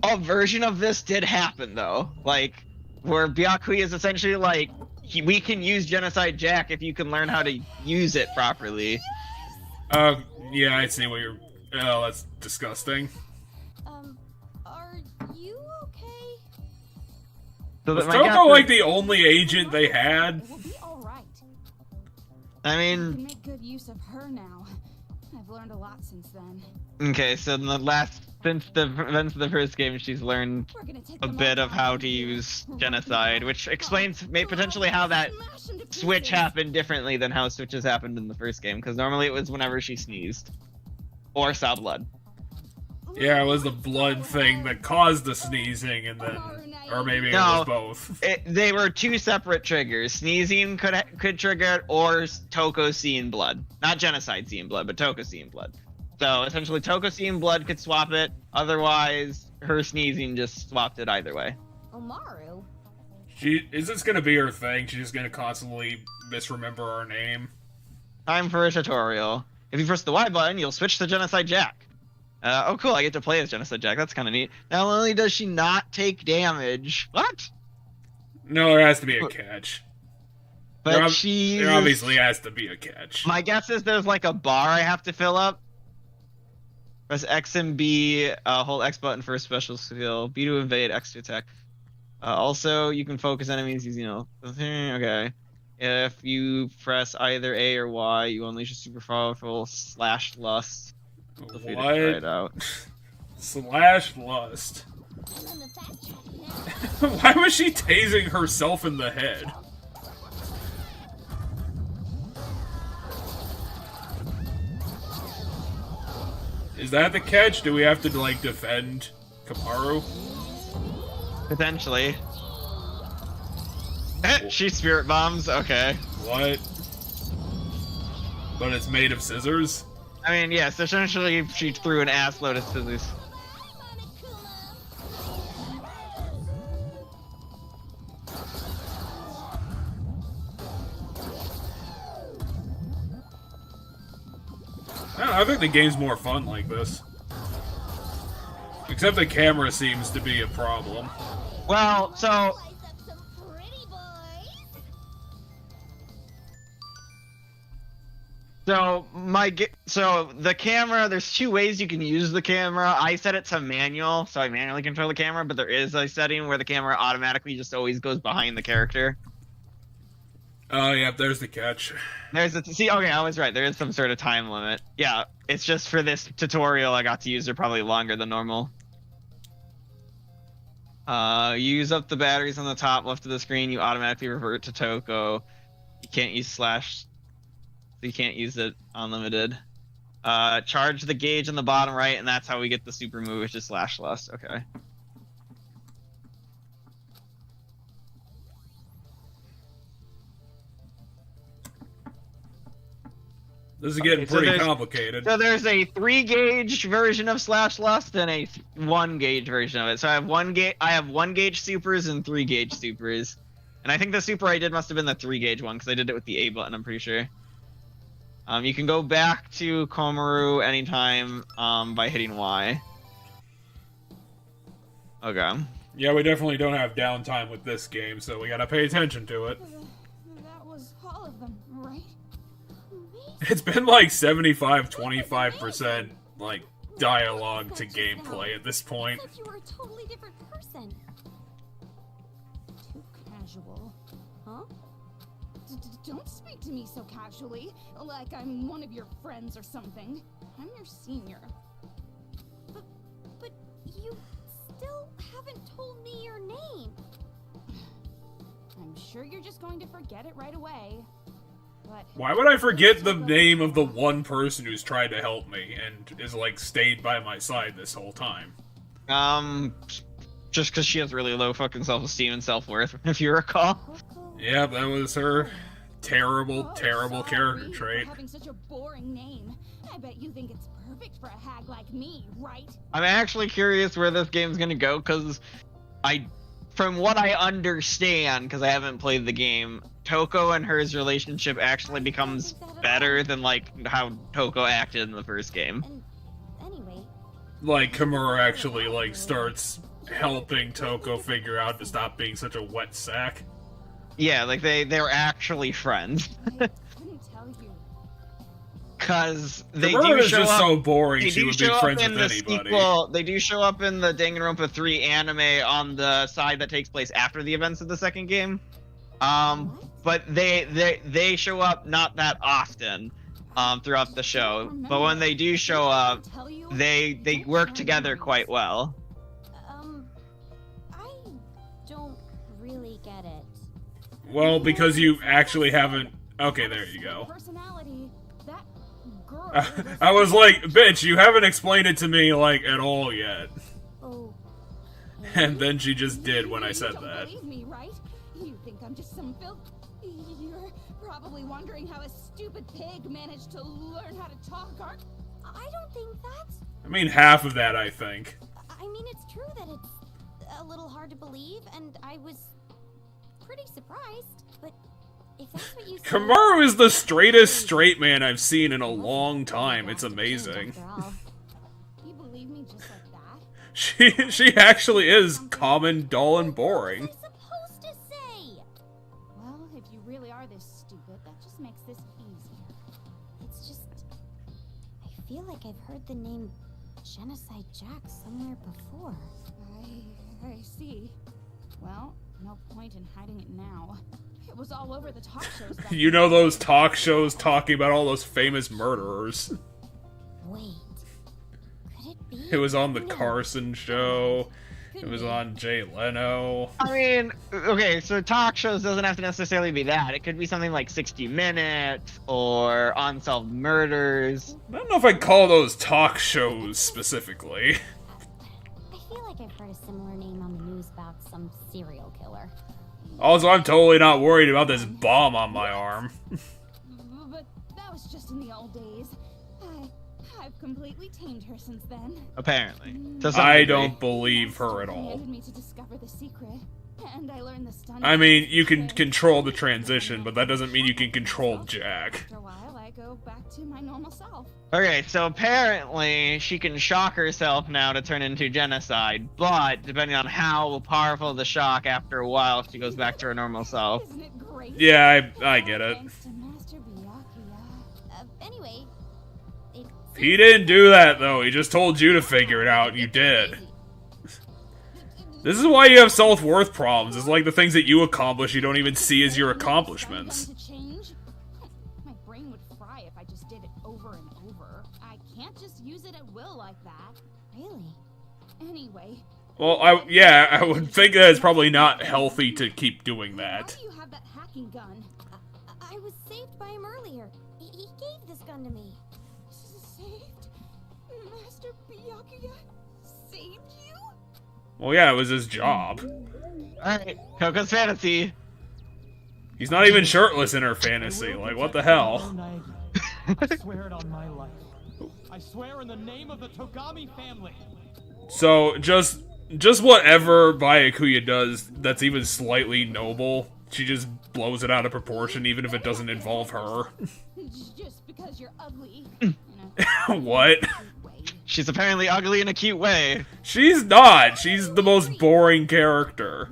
S2: a version of this did happen, though. Like, where Byakuya is essentially like, we can use Genocide Jack if you can learn how to use it properly.
S1: Yeah, I see what you're... Oh, that's disgusting.
S9: Are you okay?
S2: So
S1: Was
S2: that my guess
S1: Toko,
S2: is-
S1: like, the only agent they had?
S9: We'll be all right.
S2: I
S9: I can
S2: mean,
S9: make good use of her now. I've learned a lot since then.
S2: okay, so in the last, since the events of the first game, she's learned
S9: We're gonna take
S2: a
S9: them
S2: bit
S9: all
S2: of how
S9: down.
S2: to use Genocide, which explains potentially how that
S9: Smash them to
S2: switch
S9: pieces.
S2: happened differently than how switches happened in the first game, because normally it was whenever she sneezed. Or saw blood.
S1: Yeah, it was the blood thing that caused the sneezing, and then... Or maybe it
S2: No.
S1: was both.
S2: They were two separate triggers. Sneezing could trigger it, or Toko seeing blood. Not Genocide seeing blood, but Toko seeing blood. So essentially, Toko seeing blood could swap it. Otherwise, her sneezing just swapped it either way.
S3: Omaru?
S1: Is this gonna be her thing? She's just gonna constantly misremember our name?
S2: Time for a tutorial. If you press the Y button, you'll switch to Genocide Jack. Oh cool, I get to play as Genocide Jack. That's kind of neat. Not only does she not take damage... What?
S1: No, there has to be a catch.
S2: But
S1: There obviously has to be a catch.
S2: My guess is there's like a bar I have to fill up. Press X and B, hold X button for a special skill. B to evade, X to attack. Also, you can focus enemies using, okay. If you press either A or Y, you unleash a super powerful slash lust. Feel free to try it out.
S1: Slash lust. Why was she tasing herself in the head? Is that the catch? Do we have to, like, defend Kamaru?
S2: Potentially. She spirit bombs? Okay.
S1: What? But it's made of scissors?
S2: I mean, yes, essentially she threw an ass load of scissors.
S1: I think the game's more fun like this. Except the camera seems to be a problem.
S2: Well, so... So the camera, there's two ways you can use the camera. I set it to manual, so I manually control the camera, but there is a setting where the camera automatically just always goes behind the character.
S1: Oh, yeah, there's the catch.
S2: See, okay, I was right. There is some sort of time limit. Yeah, it's just for this tutorial I got to use. They're probably longer than normal. Use up the batteries on the top left of the screen. You automatically revert to Toko. You can't use slash. You can't use it unlimited. Charge the gauge on the bottom right, and that's how we get the super move, which is slash lust. Okay.
S1: This is getting pretty complicated.
S2: So there's a 3-gauge version of slash lust and a 1-gauge version of it. So I have 1-gauge supers and 3-gauge supers. And I think the super I did must have been the 3-gauge one because I did it with the A button, I'm pretty sure. You can go back to Komaru anytime by hitting Y. Okay.
S1: Yeah, we definitely don't have downtime with this game, so we gotta pay attention to it.
S9: That was all of them, right?
S1: It's been like 75-25% like dialogue to gameplay at this point.
S3: Said you were a totally different person.
S9: Too casual. Huh? Don't speak to me so casually, like I'm one of your friends or something. I'm your senior.
S3: But you still haven't told me your name.
S9: I'm sure you're just going to forget it right away. But
S1: why would I forget the name of the one person who's tried to help me and is like stayed by my side this whole time?
S2: Just because she has really low fucking self-esteem and self-worth, if you recall.
S1: Yeah, that was her terrible character trait.
S9: Having such a boring name. I bet you think it's perfect for a hag like me, right?
S2: I'm actually curious where this game's gonna go, because from what I understand, because I haven't played the game, Toko and hers relationship actually becomes better than like how Toko acted in the first game.
S3: Anyway,
S1: like Kimura actually like starts helping Toko figure out to stop being such a wet sack.
S2: Yeah, like they're actually friends.
S9: I couldn't tell you.
S2: Cause they
S1: Kimura
S2: do
S1: is
S2: show
S1: just
S2: up,
S1: so boring. She would be friends with
S2: the
S1: anybody.
S2: Sequel, they do show up in the Danganronpa 3 anime on the side that takes place after the events of the second game. But they show up not that often throughout the show. But when they do show up, they work together quite well.
S3: I don't really get it.
S1: Well, because you actually haven't. Okay, there you go. I was like, bitch, you haven't explained it to me like at all yet.
S3: Oh.
S1: And then she just did when I said that.
S9: Believe me, right? You think I'm just some filth? You're probably wondering how a stupid pig managed to learn how to talk, aren't?
S3: I don't think that.
S1: I mean, half of that, I think.
S3: I mean, it's true that it's a little hard to believe, and I was pretty surprised, but if that's what you say...
S1: Kamaru is the straightest straight man I've seen in a long time. It's amazing.
S9: You believe me just like that?
S1: She actually is common, dull, and boring.
S3: What was I supposed to say?
S9: Well, if you really are this stupid, that just makes this easier.
S3: It's just... I feel like I've heard the name Genocide Jack somewhere before.
S9: I see. Well, no point in hiding it now. It was all over the talk shows.
S1: You know those talk shows talking about all those famous murderers.
S3: Wait. Could it be?
S1: It was on the Carson show. It was on Jay Leno.
S2: I mean, okay, so talk shows doesn't have to necessarily be that. It could be something like 60 Minutes or Unsolved Murders.
S1: I don't know if I'd call those talk shows specifically.
S3: I feel like I've heard a similar name on the news about some serial killer.
S1: Also, I'm totally not worried about this bomb on my arm.
S9: But that was just in the old days. I've completely tamed her since then.
S2: Apparently.
S1: I don't believe her at all.
S9: Me to discover the secret, and I learned the stunning.
S1: I mean, you can control the transition, but that doesn't mean you can control Jack.
S9: After a while, I go back to my normal self.
S2: Okay, so apparently she can shock herself now to turn into genocide, but depending on how powerful the shock, after a while she goes back to her normal self.
S9: Isn't it great?
S1: Yeah, I get it.
S9: Thanks to Master Byakuya.
S3: Anyway,
S1: He didn't do that, though. He just told you to figure it out, and you did. This is why you have self-worth problems. It's like the things that you accomplish you don't even see as your accomplishments.
S9: My brain would fry if I just did it over and over. I can't just use it at will like that.
S3: Really?
S9: Anyway.
S1: Well, I would think that it's probably not healthy to keep doing that.
S9: Why do you have that hacking gun?
S3: I was saved by him earlier. He gave this gun to me.
S9: Saved? Master Byakuya saved you?
S1: Well, yeah, it was his job.
S2: Alright, Coco's fantasy.
S1: He's not even shirtless in her fantasy. Like, what the hell?
S4: I swear it on my life. I swear in the name of the Togami family.
S1: So, just whatever Byakuya does that's even slightly noble, she just blows it out of proportion, even if it doesn't involve her.
S9: Just because you're ugly.
S1: What?
S2: She's apparently ugly in a cute way.
S1: She's not. She's the most boring character.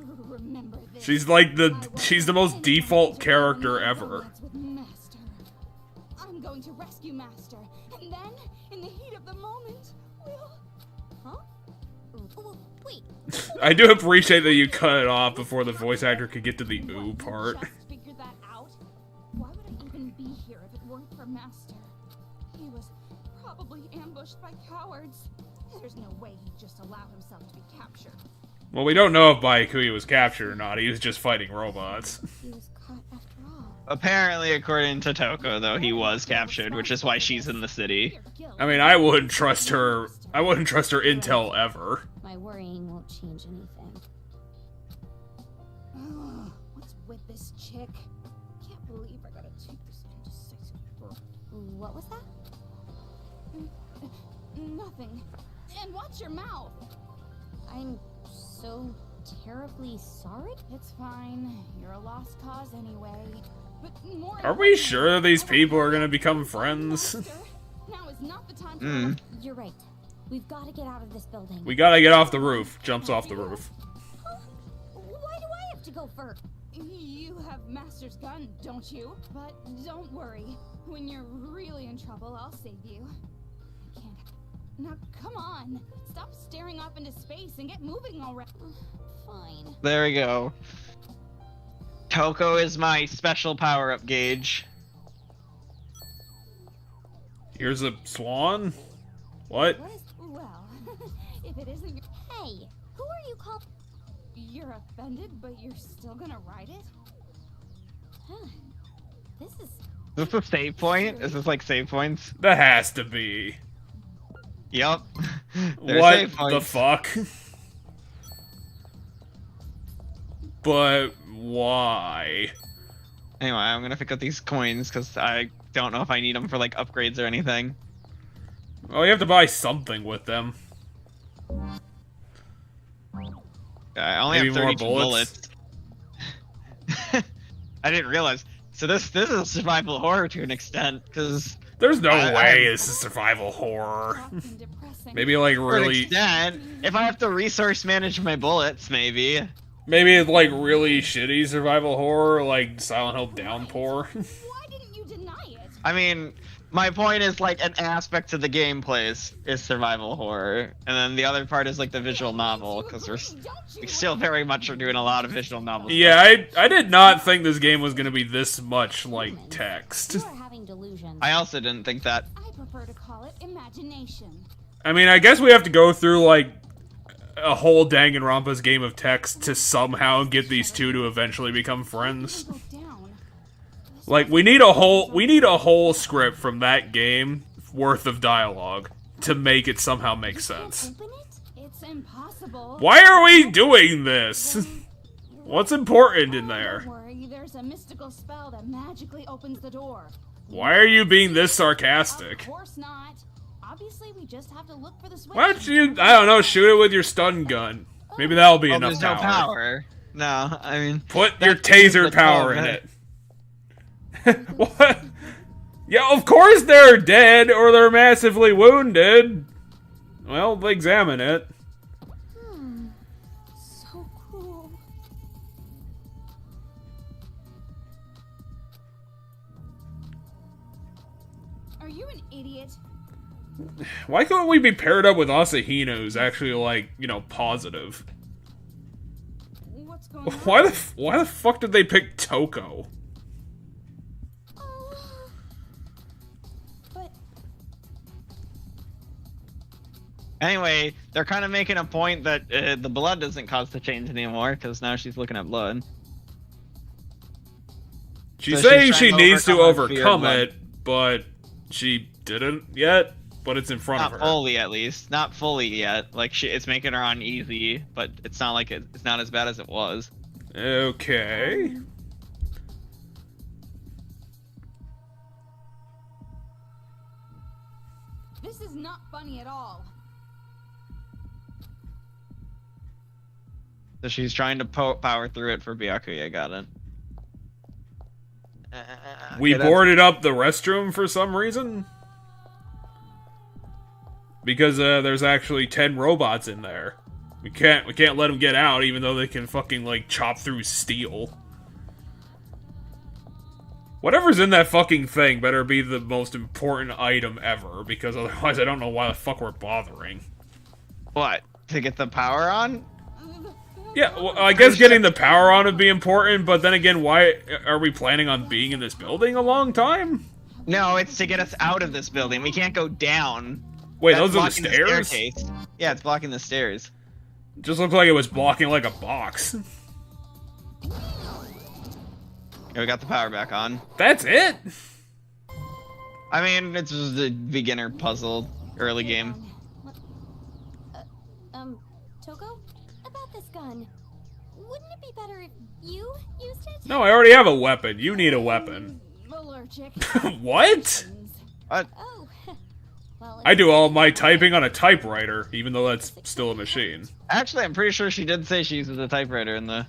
S1: She's like she's the most default character ever.
S9: Master. I'm going to rescue Master, and then, in the heat of the moment, we'll...
S3: Huh? Wait.
S1: I do appreciate that you cut it off before the voice actor could get to the ooh part.
S9: Figure that out? Why would I even be here if it weren't for Master? He was probably ambushed by cowards. There's no way he'd just allow himself to be captured.
S1: Well, we don't know if Byakuya was captured or not. He was just fighting robots.
S3: He was caught after all.
S2: Apparently, according to Toko, though, he was captured, which is why she's in the city.
S1: I mean, I wouldn't trust her. I wouldn't trust her intel ever.
S3: My worrying won't change anything.
S9: What's with this chick? Can't believe I gotta take this indecisive girl.
S3: What was that?
S9: Nothing. And watch your mouth.
S3: I'm so terribly sorry?
S9: It's fine. You're a lost cause anyway. But more
S1: Are we sure that these people are gonna become friends?
S9: Now is not the time for
S3: You're right. We've got to get out of this building.
S1: We gotta get off the roof. Jumps off the roof.
S3: Huh? Why do I have to go first?
S9: You have Master's gun, don't you? But don't worry. When you're really in trouble, I'll save you. I can't. Now, come on. Stop staring off into space and get moving already.
S3: Fine.
S2: There we go. Toko is my special power-up gauge.
S1: Here's a swan? What?
S9: Well, if it isn't your...
S3: Hey, who are you called?
S9: You're offended, but you're still gonna ride it?
S3: Huh. This is...
S2: Is this a save point? Is this like save points?
S1: That has to be.
S2: Yep.
S1: What the fuck? But why?
S2: Anyway, I'm gonna pick up these coins because I don't know if I need them for like upgrades or anything.
S1: Oh, you have to buy something with them.
S2: I only
S1: Maybe
S2: have
S1: more
S2: 32 bullets. I didn't realize. So this is a survival horror to an extent, because
S1: there's no way this is survival horror. Maybe like really.
S2: To an extent, if I have to resource manage my bullets, maybe.
S1: Maybe it's like really shitty survival horror, like Silent Hill Downpour.
S9: Why didn't you deny it?
S2: I mean, my point is like an aspect of the gameplay is survival horror, and then the other part is like the visual novel, because we still very much are doing a lot of visual novels.
S1: Yeah, I did not think this game was gonna be this much like text.
S3: You are having delusions.
S2: I also didn't think that.
S9: I prefer to call it imagination.
S1: I mean, I guess we have to go through like a whole Danganronpa's game of text to somehow get these two to eventually become friends. Like, we need a whole script from that game worth of dialogue to make it somehow make sense.
S9: It's impossible.
S1: Why are we doing this? What's important in there?
S9: Don't worry, there's a mystical spell that magically opens the door.
S1: Why are you being this sarcastic?
S9: Of course not. Obviously, we just have to look for the switch.
S1: Why don't you, I don't know, shoot it with your stun gun? Maybe that'll be enough
S2: there's
S1: power.
S2: no power. No, I mean...
S1: Put your taser power in it. What? Yeah, of course they're dead or they're massively wounded. Well, examine it.
S9: So cool. Are you an idiot?
S1: Why couldn't we be paired up with Asahino, who's actually, like, you know, positive?
S9: What's going on?
S1: Why the fuck did they pick Toko?
S2: Anyway, they're kind of making a point that the blood doesn't cause the change anymore, because now she's looking at blood.
S1: She's
S2: So
S1: saying
S2: she's
S1: she
S2: trying to
S1: needs to
S2: overcome her fear of
S1: overcome it, but she didn't yet. But it's in front
S2: Not
S1: of her.
S2: fully, at least. Not fully yet. Like, it's making her uneasy, but it's not like it's not as bad as it was.
S1: Okay.
S9: This is not funny at all.
S2: So she's trying to power through it for Byakuya, got it.
S1: We
S2: Okay,
S1: boarded up the restroom for some reason? Because there's actually 10 robots in there. We can't let them get out, even though they can fucking, like, chop through steel. Whatever's in that fucking thing better be the most important item ever, because otherwise I don't know why the fuck we're bothering.
S2: What? To get the power on?
S1: Yeah, well, I guess getting the power on would be important, but then again, why are we planning on being in this building a long time?
S2: No, it's to get us out of this building. We can't go down.
S1: Wait,
S2: That's
S1: those are the
S2: blocking
S1: stairs?
S2: staircase. Yeah, it's blocking the stairs.
S1: Just looked like it was blocking like a box.
S2: Yeah, we got the power back on.
S1: That's it?
S2: I mean, it's just a beginner puzzle, early game.
S3: Toko? About this gun. Wouldn't it be better if you used it?
S1: No, I already have a weapon. You need a weapon.
S9: Allergic.
S1: What?
S2: What?
S3: Oh. Well,
S1: I do all my typing on a typewriter, even though that's still a machine.
S2: Actually, I'm pretty sure she did say she uses a typewriter in the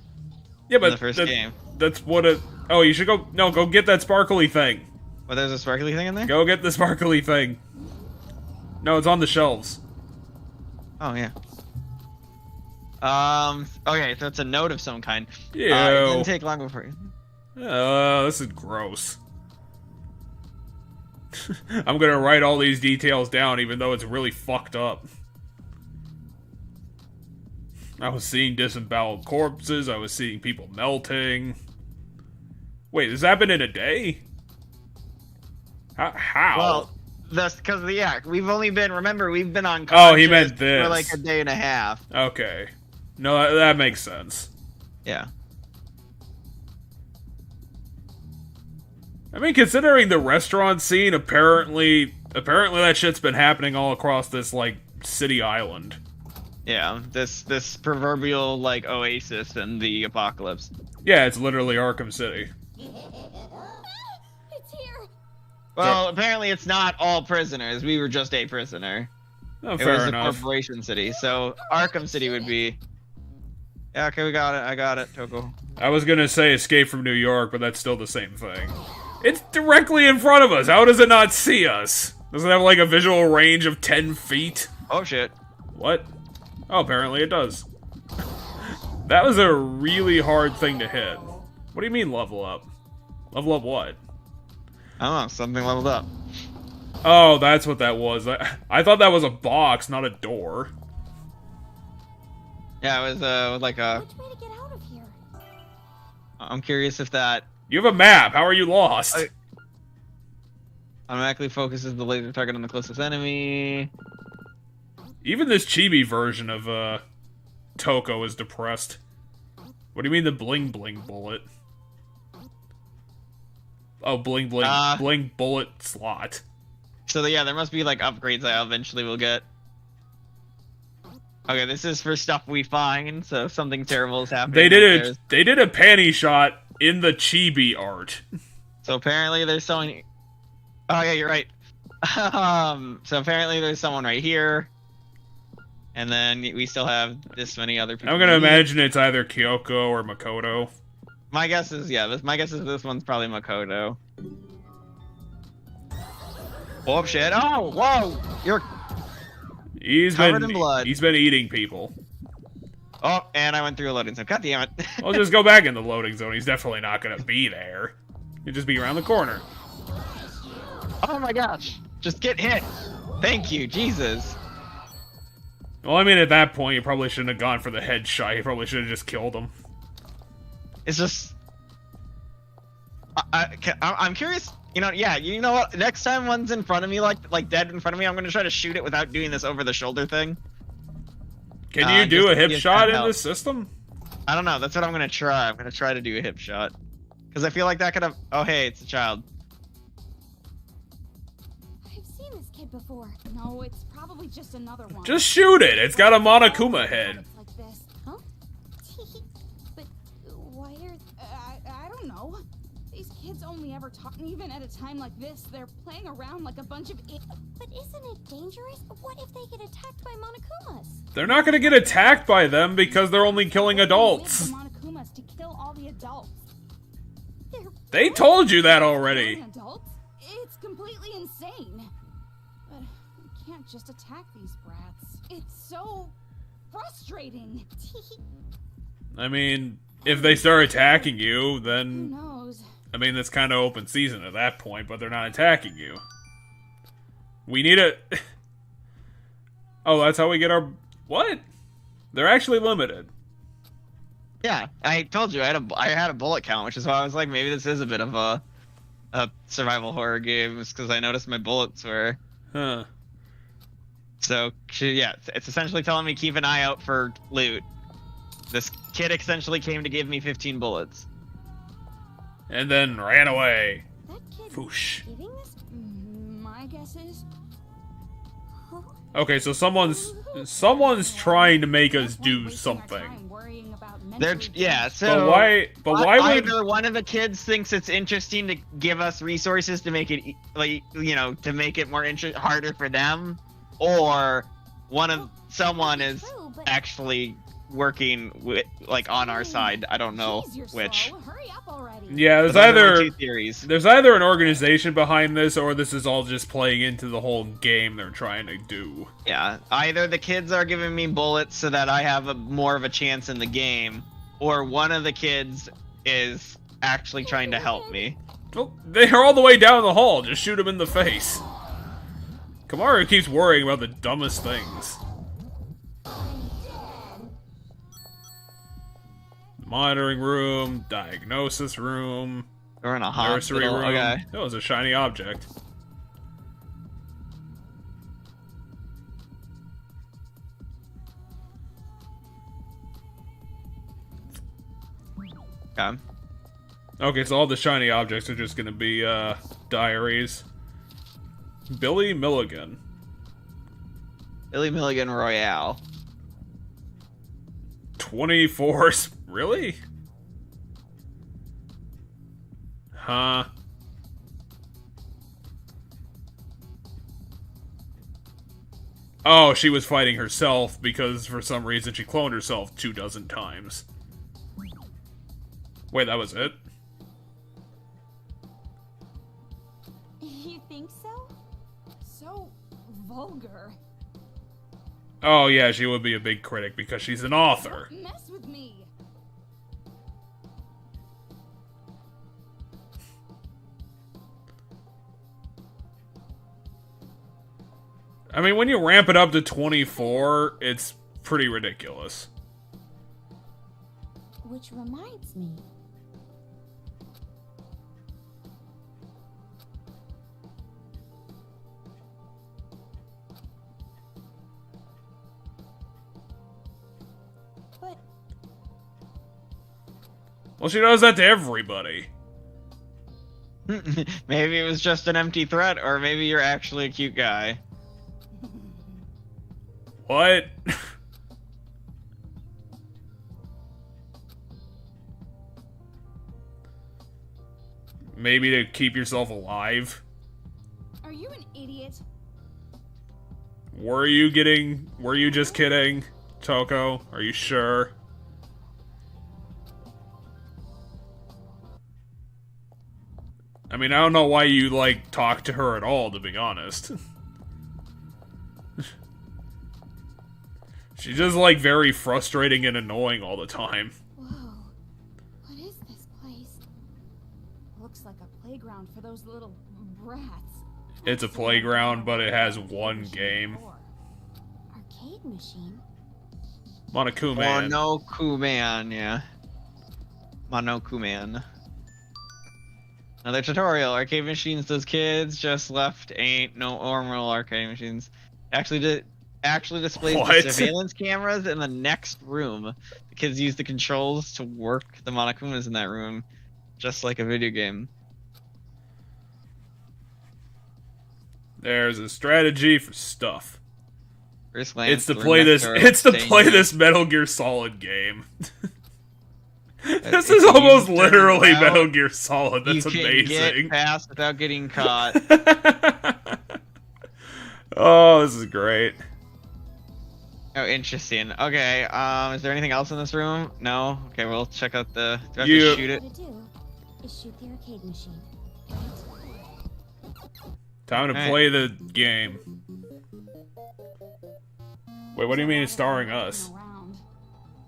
S1: But
S2: the first game.
S1: That's what it... Oh, you should go... No, go get that sparkly thing.
S2: Well, there's a sparkly thing in there?
S1: Go get the sparkly thing. No, it's on the shelves.
S2: Oh, yeah. Okay, so it's a note of some kind.
S1: Yeah.
S2: It didn't take long before...
S1: This is gross. I'm gonna write all these details down, even though it's really fucked up. I was seeing disemboweled corpses, I was seeing people melting. Wait, this happened in a day? How?
S2: Well, that's because, yeah, we've only been, remember, we've been on
S1: Oh, he meant this.
S2: for like a day and a half.
S1: Okay. No, that makes sense.
S2: Yeah.
S1: I mean, considering the restaurant scene, apparently that shit's been happening all across this, like, city island.
S2: Yeah, this proverbial, like, oasis in the apocalypse.
S1: Yeah, it's literally Arkham City.
S3: It's here.
S2: Well, apparently it's not all prisoners. We were just a prisoner.
S1: Oh,
S2: It
S1: fair
S2: was
S1: enough.
S2: a corporation city, so Arkham City would be... Yeah, okay, we got it. I got it, Toko.
S1: I was gonna say Escape from New York, but that's still the same thing. It's directly in front of us! How does it not see us? Does it have, like, a visual range of 10 feet?
S2: Oh, shit.
S1: What? Oh, apparently it does. That was a really hard thing to hit. What do you mean, level up? Level up what?
S2: I don't know, something leveled up.
S1: Oh, that's what that was. I thought that was a box, not a door.
S2: Yeah, it was, like a...
S3: Which way to get out of here?
S2: I'm curious if that
S1: You have a map. How are you lost?
S2: automatically focuses the laser target on the closest enemy.
S1: Even this chibi version of Toko is depressed. What do you mean the bling bling bullet? Oh, bling bling bling bullet slot.
S2: So yeah, there must be like upgrades I eventually will get. Okay, this is for stuff we find, so if something terrible is happening.
S1: They did a panty shot in the chibi art.
S2: So apparently there's someone. Oh yeah, you're right. So apparently there's someone right here, and then we still have this many other people.
S1: I'm gonna imagine it's either Kyoko or Makoto.
S2: My guess is my guess is this one's probably Makoto. Oh shit! Oh whoa! You're covered in blood.
S1: He's been eating people.
S2: Oh, and I went through a loading zone. God damn it!
S1: I'll just go back in the loading zone. He's definitely not gonna be there. He'll just be around the corner.
S2: Oh my gosh! Just get hit. Thank you, Jesus.
S1: Well, I mean, at that point, you probably shouldn't have gone for the headshot. You probably should have just killed him.
S2: It's just, I'm curious. You know, yeah. You know what? Next time one's in front of me, like dead in front of me, I'm gonna try to shoot it without doing this over the shoulder thing.
S1: Can you do a hip shot in this system?
S2: I don't know. That's what I'm gonna try. I'm gonna try to do a hip shot because I feel like that could have. Oh hey, it's a child.
S3: I've seen this kid before.
S9: No, it's probably just another one.
S1: Just shoot it. It's got a Monokuma head.
S3: Like this, huh? But why are...
S9: I don't know. These kids only ever talk, even at a time like this. They're playing around like a bunch of...
S3: But isn't it dangerous? What if they get attacked by Monokumas?
S1: They're not gonna get attacked by them because they're only killing adults.
S9: The Monokumas to kill all the adults.
S1: They told you that already.
S9: Adults? It's completely insane. But we can't just attack these brats. It's so frustrating.
S1: I mean, if they start attacking you, then...
S9: Who knows?
S1: I mean, that's kind of open season at that point, but they're not attacking you. We need a... Oh, that's how we get our... What? They're actually limited.
S2: Yeah, I told you I had a bullet count, which is why I was like, maybe this is a bit of a survival horror game, because I noticed my bullets were.
S1: Huh.
S2: So yeah, it's essentially telling me keep an eye out for loot. This kid essentially came to give me 15 bullets.
S1: And then ran away.
S3: That kid
S1: Foosh.
S3: giving this?
S9: My guess is...
S1: Okay, so someone's trying to make us do something.
S2: They're so
S1: but why would
S2: either one of the kids thinks it's interesting to give us resources to make it to make it more harder for them, or someone is actually working with on our side. I don't know which.
S9: Hurry up already.
S1: Yeah,
S2: there's
S1: there's either an organization behind this, or this is all just playing into the whole game they're trying to do.
S2: Yeah, either the kids are giving me bullets so that I have more of a chance in the game, or one of the kids is actually trying to help me.
S1: Well, they're all the way down the hall. Just shoot him in the face. Kamaru keeps worrying about the dumbest things. Monitoring room, diagnosis room,
S2: we're in a
S1: nursery
S2: hospital.
S1: room.
S2: Okay.
S1: That was a shiny object.
S2: Okay.
S1: Okay, so all the shiny objects are just gonna be diaries. Billy Milligan.
S2: Billy Milligan Royale.
S1: 24. Really? Huh. Oh, she was fighting herself because for some reason she cloned herself 24 times. Wait, that was it?
S3: You think so?
S9: So vulgar.
S1: Oh yeah, she would be a big critic because she's an author.
S9: Don't mess with me.
S1: I mean, when you ramp it up to 24, it's pretty ridiculous.
S3: Which reminds me.
S5: But
S1: Well, she does that to everybody.
S2: Maybe it was just an empty threat, or maybe you're actually a cute guy.
S1: What? Maybe to keep yourself alive?
S9: Are you an idiot?
S1: Were you just kidding, Toko? Are you sure? I mean, I don't know why you, like, talk to her at all, to be honest. She's just, like, very frustrating and annoying all the time.
S9: Whoa. What is this place? Looks like a playground for those little brats.
S1: It's a playground, but it has one game.
S3: Arcade machine?
S1: Monokuman.
S2: Monokuman, yeah. Monokuman. Another tutorial. Arcade machines those kids just left ain't no normal arcade machines. Actually displays
S1: What?
S2: the surveillance cameras in the next room. The kids use the controls to work the Monokumas in that room, just like a video game.
S1: There's a strategy for stuff.
S2: First glance,
S1: It's to
S2: the
S1: play
S2: room
S1: this.
S2: next door
S1: It's to
S2: staying
S1: play
S2: here.
S1: this Metal Gear Solid game. This
S2: If
S1: is almost
S2: you
S1: literally
S2: turn around,
S1: Metal Gear Solid. That's
S2: you can
S1: amazing.
S2: get past without getting caught.
S1: Oh, this is great.
S2: Oh, interesting. Okay, is there anything else in this room? No? Okay, we'll check out the... Do I have
S1: You-
S2: to shoot it?
S3: What to do is shoot the arcade machine.
S1: Time to
S2: Alright.
S1: play the game. Wait, what do you mean it's starring us?
S9: Around.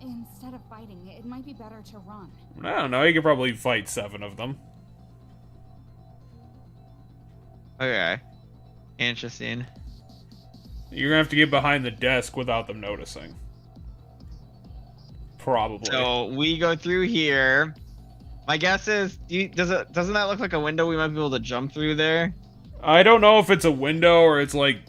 S9: Instead of fighting, it might be better to run.
S1: I don't know. You could probably fight 7 of them.
S2: Okay. Interesting.
S1: You're gonna have to get behind the desk without them noticing. Probably.
S2: So, we go through here. My guess is... doesn't that look like a window we might be able to jump through there?
S1: I don't know if it's a window or it's like...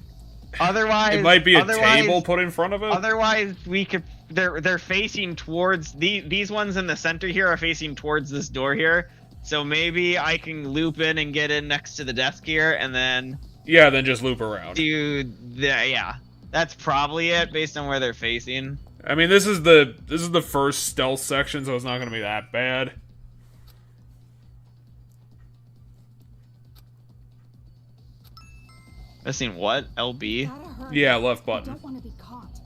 S2: Otherwise...
S1: It might be a
S2: otherwise-
S1: table put in front of it.
S2: Otherwise, we could... They're facing towards... These ones in the center here are facing towards this door here. So maybe I can loop in and get in next to the desk here, and then...
S1: Yeah, then just loop around.
S2: Yeah. That's probably it, based on where they're facing.
S1: I mean, this is the first stealth section, so it's not gonna be that bad.
S2: Missing what? LB?
S9: Gotta hurry.
S1: Yeah, left
S9: I
S1: button.
S9: don't want to be caught.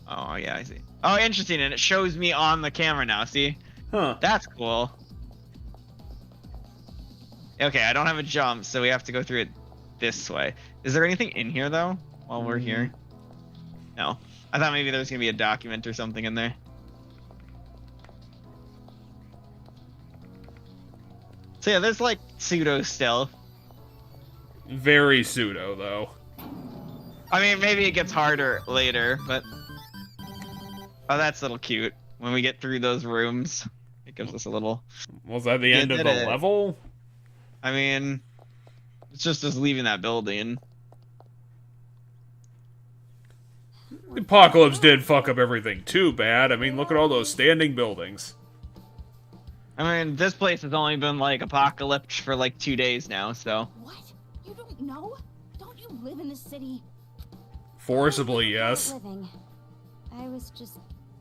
S2: Oh, yeah, I see. Oh, interesting, and it shows me on the camera now, see?
S1: Huh.
S2: That's cool. Okay, I don't have a jump, so we have to go through it this way. Is there anything in here, though, while we're here? No. I thought maybe there was going to be a document or something in there. So yeah, there's like pseudo-stealth.
S1: Very pseudo, though.
S2: I mean, maybe it gets harder later, but... Oh, that's a little cute. When we get through those rooms, it gives us a little...
S1: Was that the
S2: You
S1: end of
S2: did
S1: the
S2: it.
S1: level?
S2: I mean, it's just us leaving that building.
S1: The apocalypse did fuck up everything too bad. I mean, look at all those standing buildings.
S2: I mean, this place has only been, like, apocalypse for, like, 2 days now, so...
S9: What? You don't know? Don't you live in the city?
S1: Forcibly, yes.
S3: Living. I was just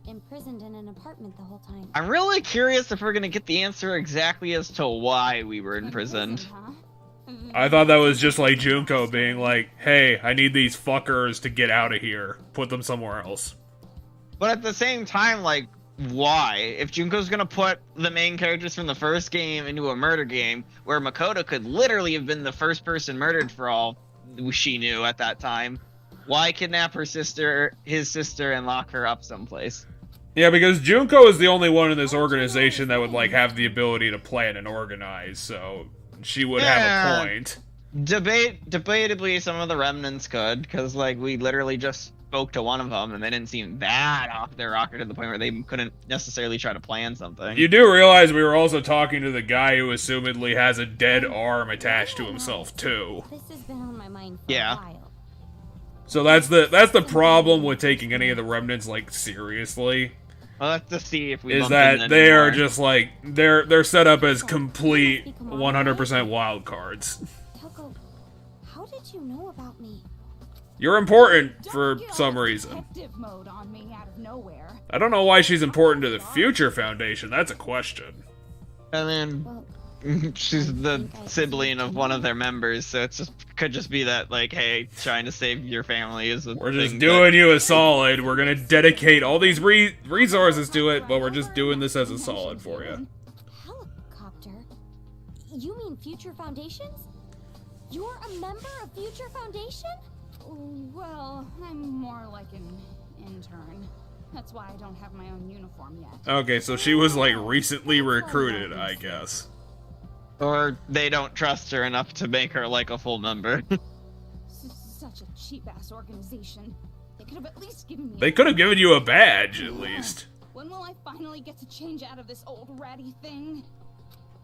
S3: imprisoned in an apartment the whole time.
S2: I'm really curious if we're gonna get the answer exactly as to why we were imprisoned.
S9: Huh?
S1: I thought that was just like Junko being like, hey, I need these fuckers to get out of here. Put them somewhere else.
S2: But at the same time, like, why? If Junko's gonna put the main characters from the first game into a murder game, where Makoto could literally have been the first person murdered for all she knew at that time, why kidnap his sister, and lock her up someplace?
S1: Yeah, because Junko is the only one in this organization that would, like, have the ability to plan and organize, so she would have a point.
S2: Debatably, some of the remnants could, because, like, we literally just spoke to one of them, and they didn't seem that off their rocker to the point where they couldn't necessarily try to plan something.
S1: You do realize we were also talking to the guy who assumedly has a dead arm attached to himself, too.
S3: This has been on my mind for
S2: Yeah.
S3: a while.
S1: So that's the problem with taking any of the remnants like seriously.
S2: Well, let's just see if we
S1: Is
S2: bump
S1: that
S2: into
S1: they are
S2: anymore.
S1: just like they're set up as complete 100% wild cards.
S3: Toko, how did you know about me?
S1: You're important for some reason.
S9: Detective mode on me out of nowhere.
S1: I don't know why she's important to the Future Foundation. That's a question.
S2: I mean,
S3: Well,
S2: she's the sibling of one of their members, so it's just could just be that like, hey, trying to save your family is a
S1: We're just
S2: thing
S1: doing you a solid. We're gonna dedicate all these resources to it, but we're just doing this as a solid for you.
S3: helicopter? You mean Future Foundations? You're a member of Future Foundation?
S9: Well, I'm more like an intern. That's why I don't have my own uniform yet.
S1: Okay, so she was like recently recruited, I guess.
S2: Or they don't trust her enough to make her like a full member.
S9: Such a cheap-ass organization. They could have at least given me.
S1: They could have given you a badge at least.
S9: When will I finally get to change out of this old ratty thing?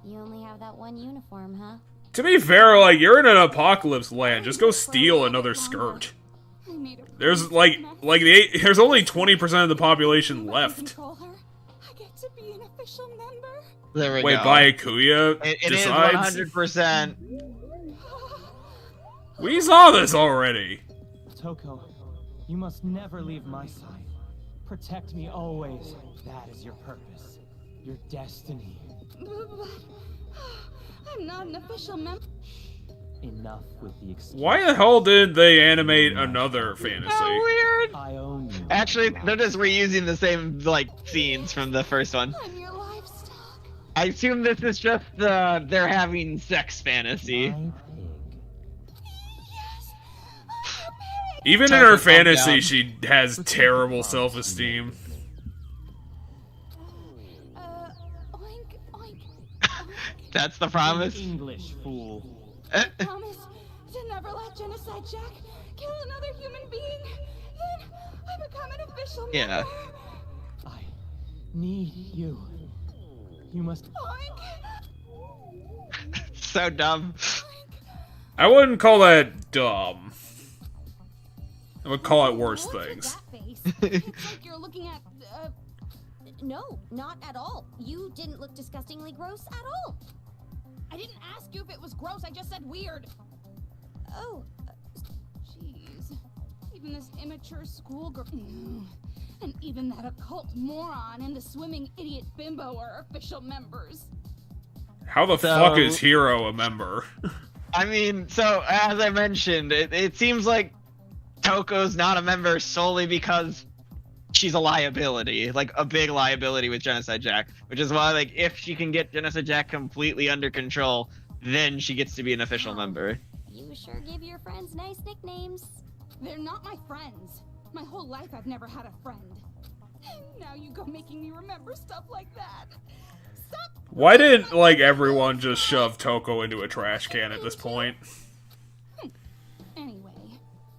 S3: You only have that one uniform, huh?
S1: To be fair, like you're in an apocalypse land. Just go steal another skirt.
S9: I made a
S1: There's there's only 20% of the population left.
S9: control her. I get to be an official member.
S2: There we
S1: Wait,
S2: go.
S1: Byakuya
S2: It is
S1: decides?
S2: 100%.
S1: We saw this already.
S4: Toko, you must never leave my side. Protect me always. That is your purpose. Your destiny.
S9: But I'm not an official member.
S4: Enough with the excuse.
S1: Why the hell did they animate another fantasy?
S2: Oh, weird.
S4: I own you.
S2: Actually, they're just reusing the same like scenes from the first one.
S9: I'm your livestock.
S2: I assume this is just they're having sex fantasy.
S4: My pig.
S9: Yes.
S1: Even in
S2: Toko,
S1: her
S2: calm
S1: fantasy,
S2: down.
S1: she has terrible self-esteem.
S9: Oink, oink.
S2: That's the promise.
S4: English, fool.
S9: Promise to never let Genocide Jack kill another human being. Then I become an official member.
S2: Yeah.
S4: I need you. You must.
S9: Oink.
S2: So dumb.
S1: I wouldn't call that dumb. I would call it worse
S9: What's with
S1: things.
S9: that face? It's like you're looking at.
S3: No, not at all. You didn't look disgustingly gross at all.
S9: I didn't ask you if it was gross. I just said weird.
S3: Oh,
S9: Jeez. Even this immature schoolgirl. And even that occult moron and the swimming idiot bimbo are official members.
S1: How the fuck is Hero a member?
S2: I mean, so as I mentioned, it seems like Toko's not a member solely because she's a liability, like a big liability with Genocide Jack, which is why, like, if she can get Genocide Jack completely under control, then she gets to be an official member.
S3: you sure give your friends nice nicknames.
S9: They're not my friends. My whole life I've never had a friend. Now you go making me remember stuff like that. Stop.
S1: Why didn't, like, everyone just shove Toko into a trash can at this point?
S9: Anyway,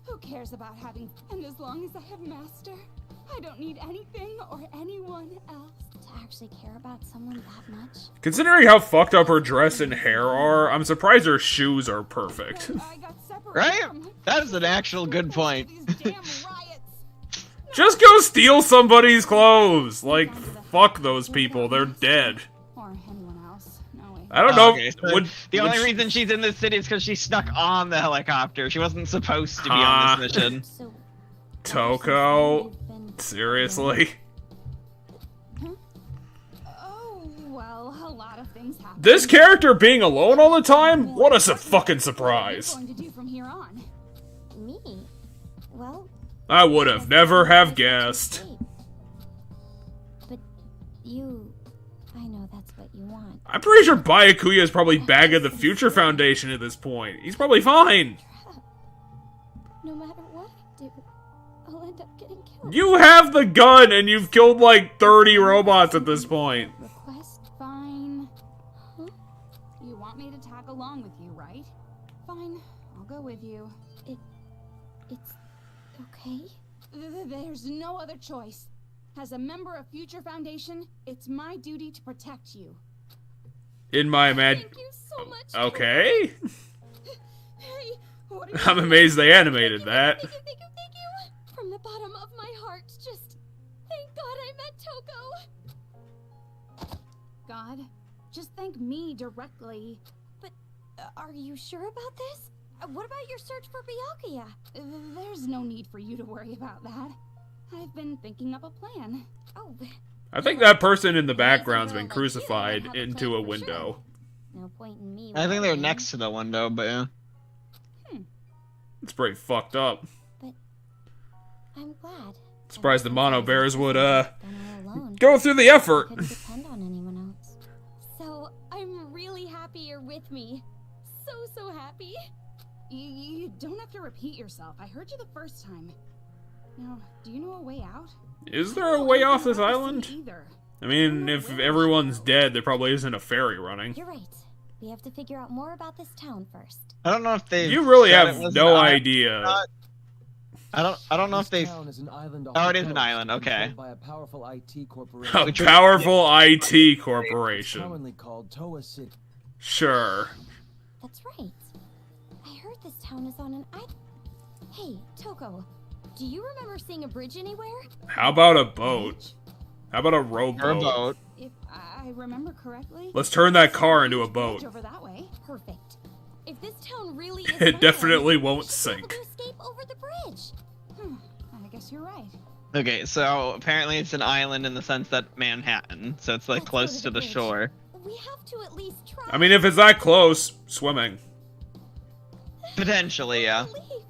S9: who cares about having... And as long as I have Master, I don't need anything or anyone else.
S3: To actually care about someone that much?
S1: Considering how fucked up her dress and hair are, I'm surprised her shoes are perfect.
S9: I got separated
S2: Right?
S9: from my
S2: That is an actual good point.
S9: these damn riots.
S1: Just go steal somebody's clothes! Like, fuck those people, they're dead.
S9: Or anyone else. No way.
S1: I don't know.
S2: Okay, so
S1: would-
S2: the
S1: would
S2: only
S1: she-
S2: reason she's in this city is because she's stuck on the helicopter. She wasn't supposed to be on this mission.
S3: So,
S1: Toko?
S3: you've been...
S1: Seriously?
S9: Oh, well, a lot of things happen.
S1: This character being alone all the time? What a fucking surprise.
S9: What are you going to do from here on?
S3: Me? Well...
S1: I would have never have guessed.
S3: But you... I know that's what you want.
S1: I'm pretty sure Byakuya is probably back at the Future Foundation at this point. He's probably fine.
S3: No matter what I do, I'll end up getting killed.
S1: You have the gun and you've killed like 30 robots at this point.
S9: Request? Fine. Huh? You want me to tag along with you, right? Fine, I'll go with you.
S3: It's... okay?
S9: There's no other choice. As a member of Future Foundation, it's my duty to protect you.
S1: In my
S9: Thank you so much.
S1: Okay.
S9: Hey, what are you
S1: I'm amazed they animated that.
S3: Thank you. my heart just... Thank God I met Toko!
S12: God, just thank me directly.
S3: But are you sure about this? What about your search for Byakuya?
S12: There's no need for you to worry about that. I've been thinking up a plan.
S3: Oh,
S1: I think that person in the background's been crucified into a window.
S3: no point in me...
S2: I think they're
S3: worrying.
S2: next to the window, but yeah.
S1: It's pretty fucked up.
S3: But I'm glad.
S1: Surprised the Mono Bears would,
S3: Done all alone.
S1: go through the effort.
S3: Couldn't depend on anyone else. So, I'm really happy you're with me. So happy.
S12: You don't have to repeat yourself. I heard you the first time. Now, do you know a way out?
S1: Is there a way off this
S12: I don't
S1: island?
S12: see either.
S1: I mean, if everyone's dead, there probably isn't a ferry running.
S3: You're right. We have to figure out more about this town first.
S2: I don't know if they.
S1: You really have no idea.
S2: I don't know if they.
S10: Town is an island off
S2: Oh, it
S10: the
S2: is an
S10: coast,
S2: island. Okay.
S10: controlled by a powerful IT corporation.
S1: A powerful IT corporation.
S10: Commonly called Toa City.
S1: Sure.
S3: That's right. I heard this town is on an island. Hey, Toko, do you remember seeing a bridge anywhere?
S1: How about a boat? How about a rowboat?
S12: If I remember correctly.
S1: Let's turn that car into a boat.
S12: Over that way.
S3: Perfect. If this town really is
S1: It
S3: an
S1: definitely
S3: island,
S1: won't
S3: we should
S1: sink.
S3: be able to escape over the bridge.
S12: I guess you're right.
S2: Okay, so apparently it's an island in the sense that Manhattan, so it's like
S3: Let's
S2: close
S3: go
S2: to
S3: to
S2: the
S3: the bridge.
S2: shore.
S3: We have to at least try.
S1: I mean, if it's that close, swimming.
S2: Potentially, yeah.
S3: Relief.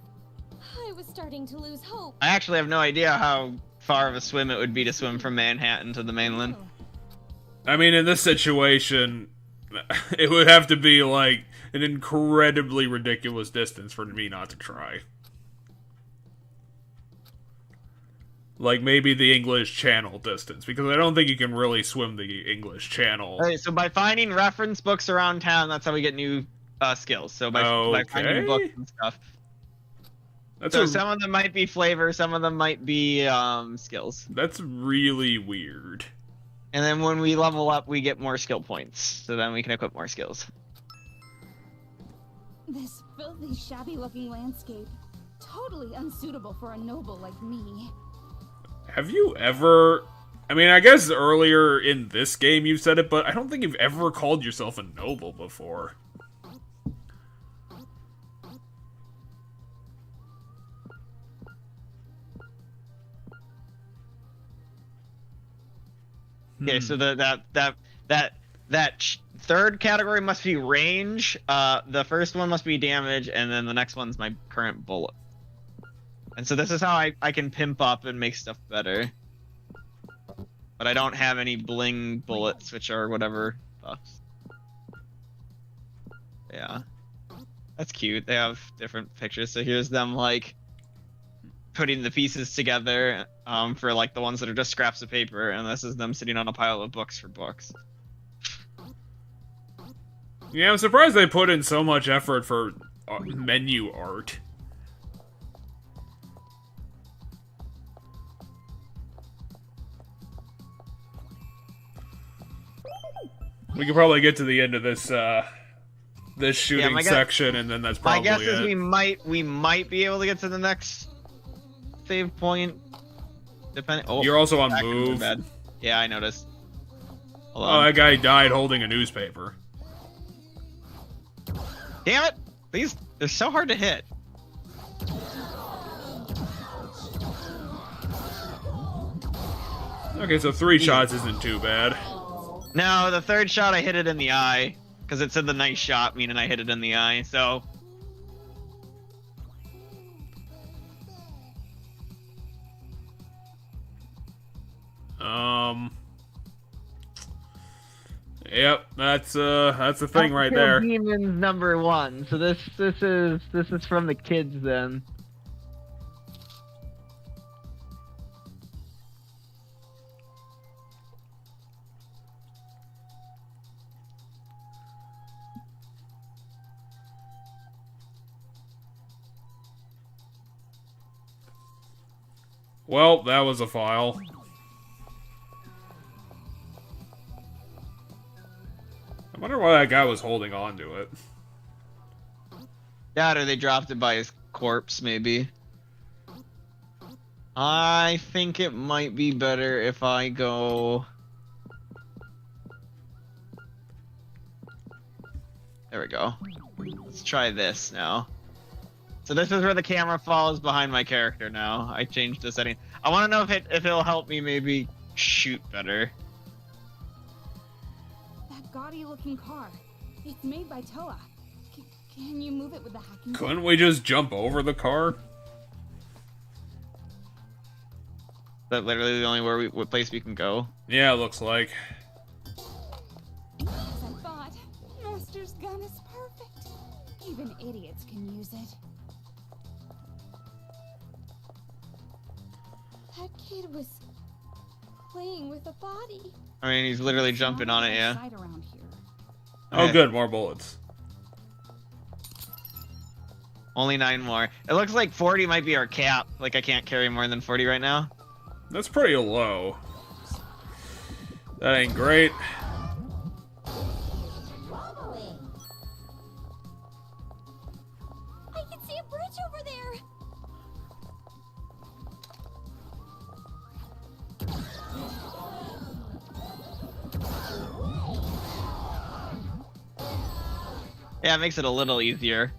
S3: I was starting to lose hope.
S2: I actually have no idea how far of a swim it would be to swim from Manhattan to the mainland.
S1: I mean, in this situation, it would have to be like an incredibly ridiculous distance for me not to try. Like maybe the English Channel distance, because I don't think you can really swim the English Channel.
S2: Alright, so by finding reference books around town, that's how we get new skills. So by finding books and stuff. So some of them might be flavor, some of them might be skills.
S1: That's really weird.
S2: And then when we level up, we get more skill points. So then we can equip more skills.
S12: This filthy, shabby-looking landscape. Totally unsuitable for a noble like me.
S1: Have you ever... I mean, I guess earlier in this game you said it, but I don't think you've ever called yourself a noble before.
S2: Okay, so that third category must be range. The first one must be damage, and then the next one's my current bullet. And so this is how I can pimp up and make stuff better. But I don't have any bling bullets, which are whatever buffs. Yeah. That's cute. They have different pictures. So here's them, like, putting the pieces together for, like, the ones that are just scraps of paper. And this is them sitting on a pile of books for books.
S1: Yeah, I'm surprised they put in so much effort for menu art. We could probably get to the end of this this shooting section, and then that's probably
S2: my guess
S1: it.
S2: is we might be able to get to the next save point. Depending. Oh,
S1: you're also on move.
S2: Yeah, I noticed. Hold
S1: Oh,
S2: on.
S1: that guy died holding a newspaper.
S2: Damn it! These they're so hard to hit.
S1: Okay, so 3 shots isn't too bad.
S2: No, the third shot I hit it in the eye because it said the nice shot, meaning I hit it in the eye. So.
S1: Yep, that's the thing right there.
S2: Demons number 1. So this is from the kids then.
S1: Well, that was a file. I wonder why that guy was holding on to it.
S2: That or they dropped it by his corpse, maybe. I think it might be better if I go... There we go. Let's try this now. So this is where the camera follows behind my character now. I changed the setting. I want to know if it'll help me maybe shoot better.
S9: That gaudy-looking car. It's made by Toa. Can you move it with the hacking?
S1: Couldn't we just jump over the car?
S2: That literally the only place we can go.
S1: Yeah, it looks like.
S9: As I thought, Master's gun is perfect. Even idiots can use it. That kid was playing with a body.
S2: I mean, he's literally jumping on it, yeah.
S9: Around here.
S1: Oh,
S2: Okay.
S1: good, more bullets.
S2: Only 9 more. It looks like 40 might be our cap. Like, I can't carry more than 40 right now.
S1: That's pretty low. That ain't great.
S3: I can see a bridge over there.
S2: Yeah, it makes it a little easier.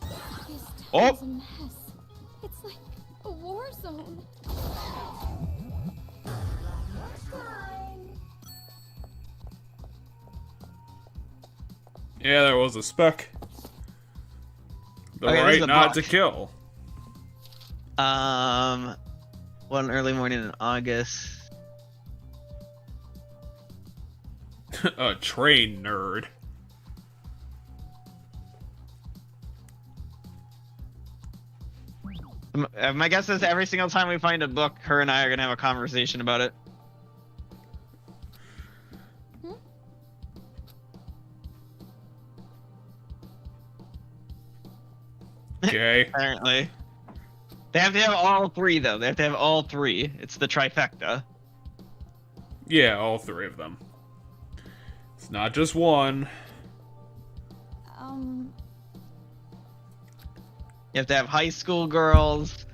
S9: This
S2: Oh!
S9: town's a mess. It's like a war zone.
S1: Yeah, there was a spec. The
S2: Okay, this
S1: right
S2: is a
S1: not to
S2: box.
S1: kill.
S2: One early morning in August.
S1: A train nerd.
S2: My guess is every single time we find a book, her and I are gonna have a conversation about it.
S1: Okay.
S2: Apparently. They have to have all 3, though. They have to have all 3. It's the trifecta.
S1: Yeah, all 3 of them. It's not just one.
S2: You have to have high school girls.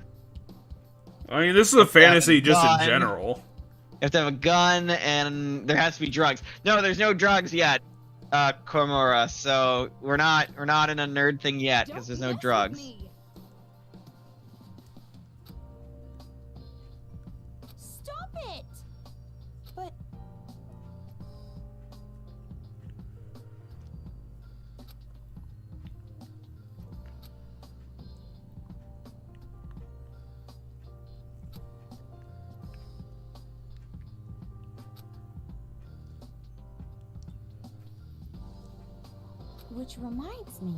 S1: I mean, this is a fantasy just in
S2: gun.
S1: general.
S2: You have to have a gun, and there has to be drugs. No, there's no drugs yet, Komura. So we're not in a nerd thing yet because there's no drugs.
S3: Stop it! But which reminds me.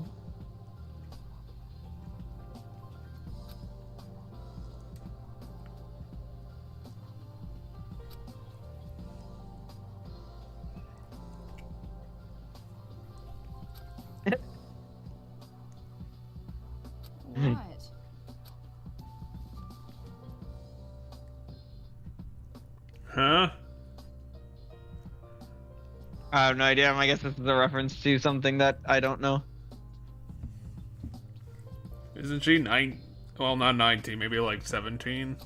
S9: What?
S1: Huh?
S2: I have no idea. I guess this is a reference to something that I don't know.
S1: Isn't she well, not 19, maybe like 17?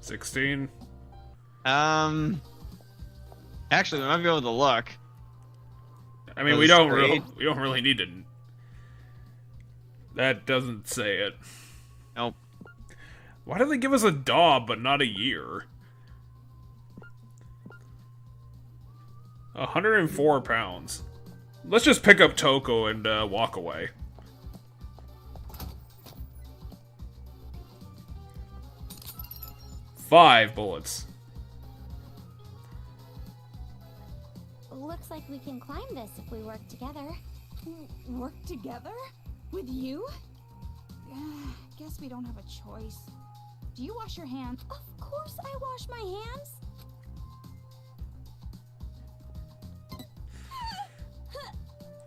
S1: 16?
S2: Actually, we might be able to look.
S1: I mean,
S2: Was
S1: we don't
S2: grade?
S1: really need to. That doesn't say it.
S2: Nope.
S1: Why did they give us a daub but not a year? 104 pounds. Let's just pick up Toko and walk away. Five bullets.
S3: Looks like we can climb this if we work together.
S9: Work together? With you? Guess we don't have a choice. Do you wash your hands?
S3: Of course I wash my hands.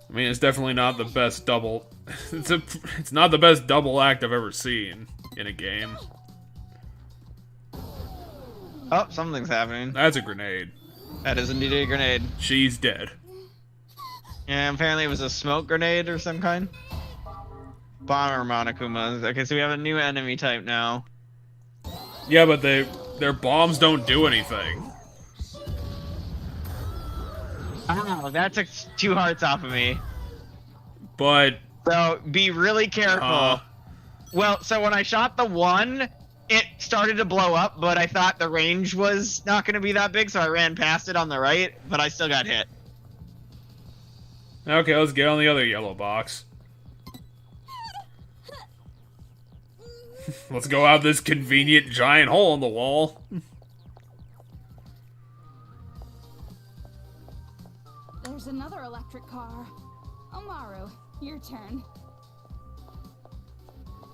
S1: I mean, it's definitely not the best double. It's not the best double act I've ever seen in a game.
S2: Oh, something's happening.
S1: That's a grenade.
S2: That is indeed a grenade.
S1: She's dead.
S2: Yeah, apparently it was a smoke grenade or some kind. Bomber Monokumas. Okay, so we have a new enemy type now.
S1: Yeah, but their bombs don't do anything.
S2: I don't know. That took 2 hearts off of me.
S1: But
S2: So be really careful. Well, so when I shot the one, it started to blow up, but I thought the range was not going to be that big, so I ran past it on the right, but I still got hit.
S1: okay, let's get on the other yellow box. Let's go out this convenient giant hole in the wall.
S9: There's another electric car. Omaru, your turn.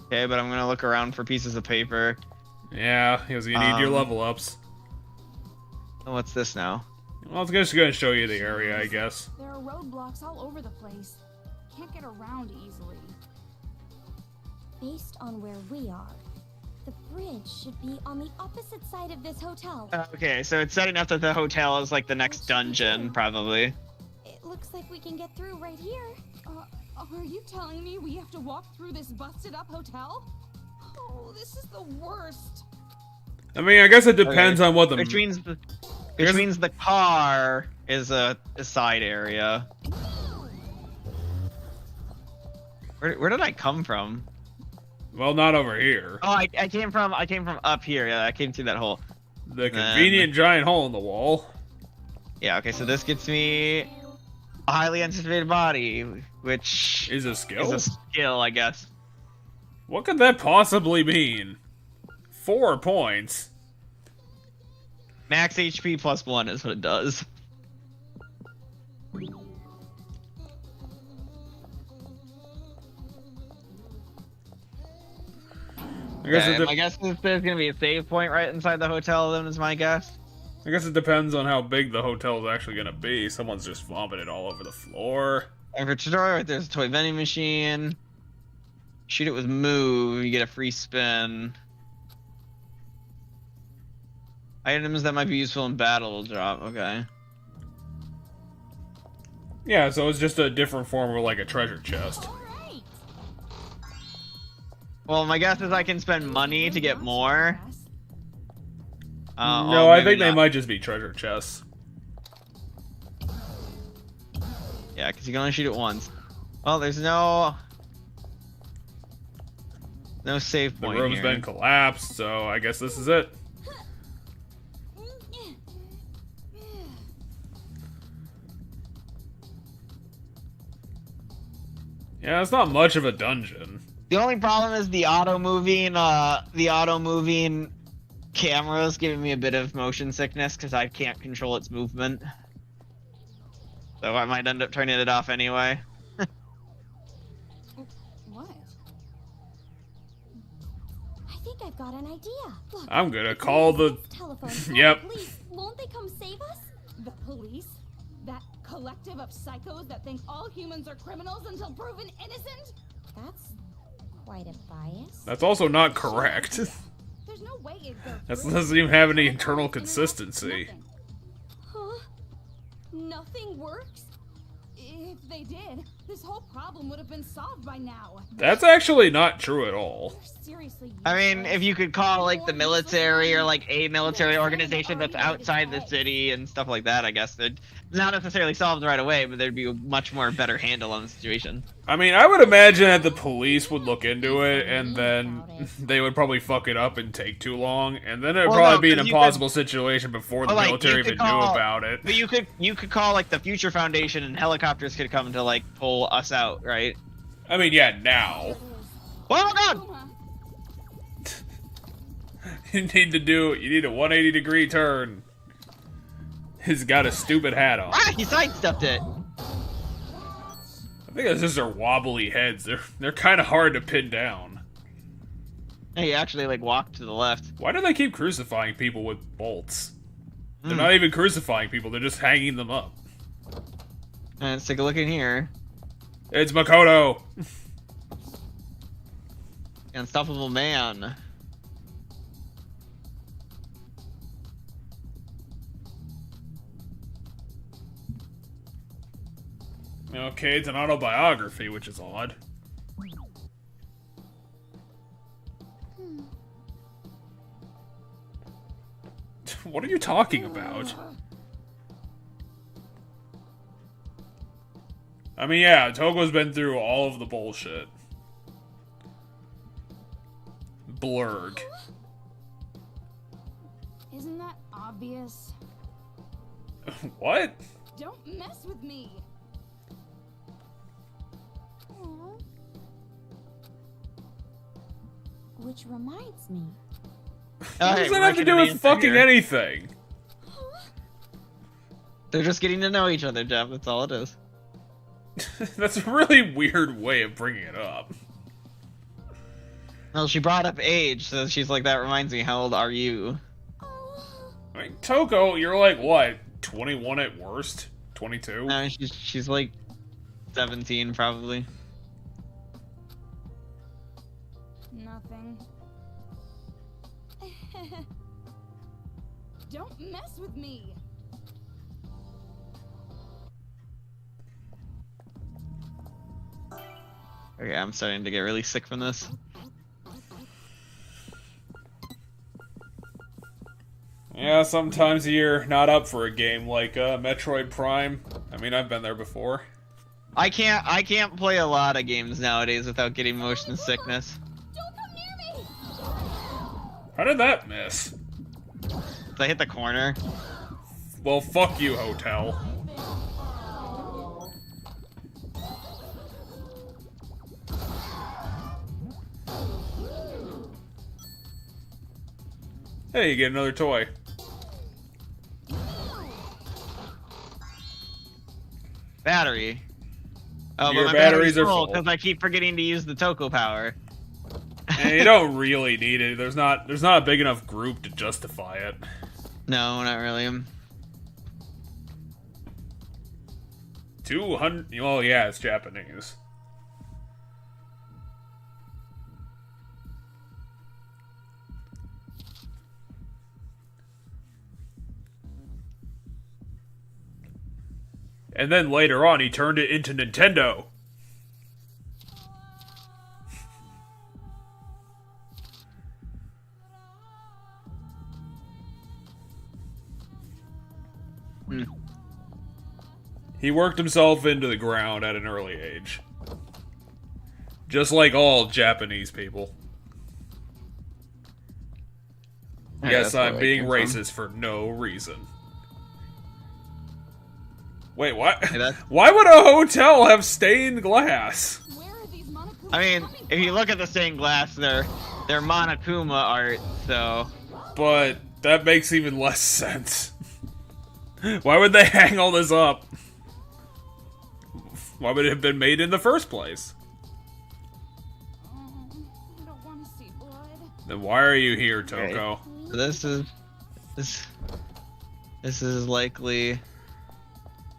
S2: Okay, but I'm going to look around for pieces of paper.
S1: Yeah, because you need your level ups.
S2: What's this now?
S1: Well, it's just going to show you the area, I guess.
S9: There are roadblocks all over the place. Can't get around easily.
S3: Based on where we are, the bridge should be on the opposite side of this hotel.
S2: Okay, so it's setting up that the hotel is like the next dungeon, probably.
S3: It looks like we can get through right here.
S9: Are you telling me we have to walk through this busted-up hotel? Oh, this is the worst.
S1: I mean, I guess it depends on what the...
S2: Which means the car is a side area. Where did I come from?
S1: Well, not over here.
S2: Oh, I came from up here. Yeah, I came through that hole.
S1: The convenient giant hole in the wall.
S2: Yeah, okay, so this gets me a highly anticipated body, which
S1: is a skill.
S2: Is a skill, I guess.
S1: What could that possibly mean? 4 points.
S2: Max HP plus 1 is what it does. I guess there's gonna be a save point right inside the hotel. Then is my guess.
S1: I guess it depends on how big the hotel is actually gonna be. Someone's just vomited all over the floor.
S2: And for tutorial, there's a toy vending machine. Shoot it with move, you get a free spin. Items that might be useful in battle will drop. Okay.
S1: Yeah, so it's just a different form of like a treasure chest.
S2: Well, my guess is I can spend money to get more.
S1: No, I think they might just be treasure chests.
S2: Yeah, because you can only shoot it once. Well, there's no save point.
S1: The room's been collapsed, so I guess this is it. Yeah, it's not much of a dungeon.
S2: The only problem is the auto moving camera is giving me a bit of motion sickness because I can't control its movement. So I might end up turning it off anyway.
S9: What?
S3: I think I've got an idea. Look,
S1: I'm gonna call the...
S3: telephone.
S1: Yep.
S3: Police, won't they come save us?
S9: The police? That collective of psychos that think all humans are criminals until proven innocent?
S3: That's quite a bias.
S1: That's also not correct.
S9: There's no way it'd go
S1: That
S9: through.
S1: doesn't even have any internal consistency.
S9: Huh? Nothing works? If they did, this whole problem would have been solved by now.
S1: That's actually not true at all.
S9: Seriously.
S2: I mean, if you could call like the military or like a military organization that's outside the city and stuff like that, I guess they'd not necessarily solved right away, but there'd be a much more better handle on the situation.
S1: I mean, I would imagine that the police would look into it, and then they would probably fuck it up and take too long, and then it'd probably be an impossible situation before the military even knew about it.
S2: But you could call like the Future Foundation, and helicopters could come to like pull us out, right?
S1: I mean, yeah, now.
S2: Oh god!
S1: You need a 180-degree turn. He's got a stupid hat on.
S2: Ah, he sidestepped it.
S1: I think it's just their wobbly heads. They're kind of hard to pin down.
S2: He actually like walked to the left.
S1: Why do they keep crucifying people with bolts? They're not even crucifying people, they're just hanging them up.
S2: Let's take a look in here.
S1: It's Makoto!
S2: Unstoppable man.
S1: Okay, it's an autobiography, which is odd. What are you talking about? I mean, yeah, Togo's been through all of the bullshit. Blurg.
S9: Isn't that obvious?
S1: What?
S9: Don't mess with me.
S3: Aw. Which reminds me.
S1: What does that have to do with fucking anything?
S2: They're just getting to know each other, Jeff. That's all it is.
S1: That's a really weird way of bringing it up.
S2: Well, she brought up age, so she's like, that reminds me, how old are you?
S1: I mean, Toko, you're like, what, 21 at worst? 22?
S2: No, she's like 17, probably.
S9: Nothing. Don't mess with me.
S2: Okay, I'm starting to get really sick from this.
S1: Yeah, sometimes you're not up for a game like Metroid Prime. I mean, I've been there before.
S2: I can't play a lot of games nowadays without getting motion sickness.
S9: Don't come near me.
S1: How did that miss?
S2: Did I hit the corner?
S1: Well, fuck you, Hotel. Hey, you get another toy.
S2: Battery. Oh,
S1: Your
S2: but my
S1: batteries are full.
S2: because I keep forgetting to use the Toko power.
S1: And you don't really need it. There's not a big enough group to justify it.
S2: No, not really.
S1: 200. Well, yeah, it's Japanese. And then later on, he turned it into Nintendo. He worked himself into the ground at an early age. Just like all Japanese people.
S2: Yeah,
S1: Yes,
S2: that's
S1: I'm
S2: where I
S1: being
S2: came from.
S1: racist for no reason. Wait, what?
S2: Hey,
S1: Why would a hotel have stained glass?
S2: I mean, if you look at the stained glass, they're Monokuma art, so.
S1: But that makes even less sense. Why would they hang all this up? Why would it have been made in the first place?
S9: I don't want to see blood.
S1: Then why are you here, Toko?
S2: So this is likely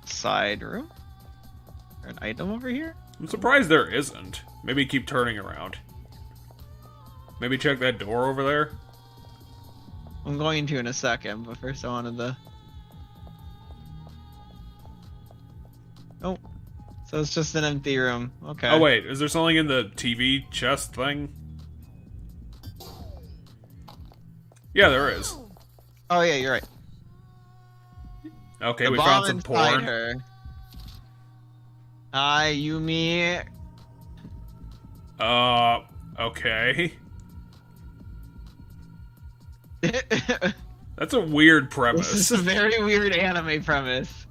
S2: side room or an item over here.
S1: I'm surprised there isn't. Maybe keep turning around. Maybe check that door over there.
S2: I'm going to in a second, but first I wanted the. Oh, so it's just an empty room. Okay.
S1: Oh wait, is there something in the TV chest thing? Yeah, there is.
S2: Oh yeah, you're right.
S1: Okay,
S2: The
S1: we
S2: bomb
S1: found some
S2: inside
S1: porn.
S2: her. Hi, Yumi.
S1: Okay. That's a weird premise.
S2: This is a very weird anime premise.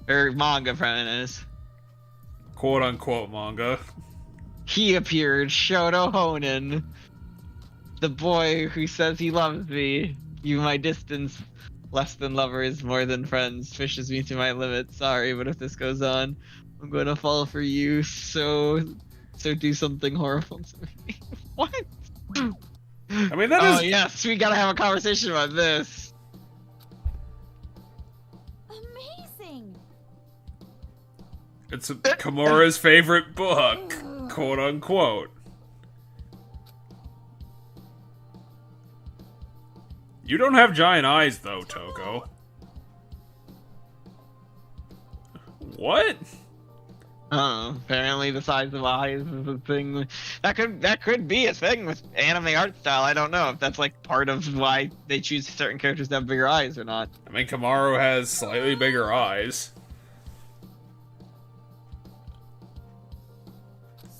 S2: Or manga premise.
S1: Quote unquote manga.
S2: He appeared, Shoto Honen. The boy who says he loves me. You my distance. Less than lovers, more than friends. Pushes me to my limit. Sorry, but if this goes on, I'm gonna fall for you. So do something horrible to me. What?
S1: I mean, that is.
S2: Oh yes, we gotta have a conversation about this.
S3: Amazing.
S1: It's Kimura's favorite book. Quote unquote. You don't have giant eyes, though, Toko. What?
S2: Apparently the size of eyes is a thing. That could be a thing with anime art style. I don't know if that's like part of why they choose certain characters to have bigger eyes or not.
S1: I mean, Kamaru has slightly bigger eyes.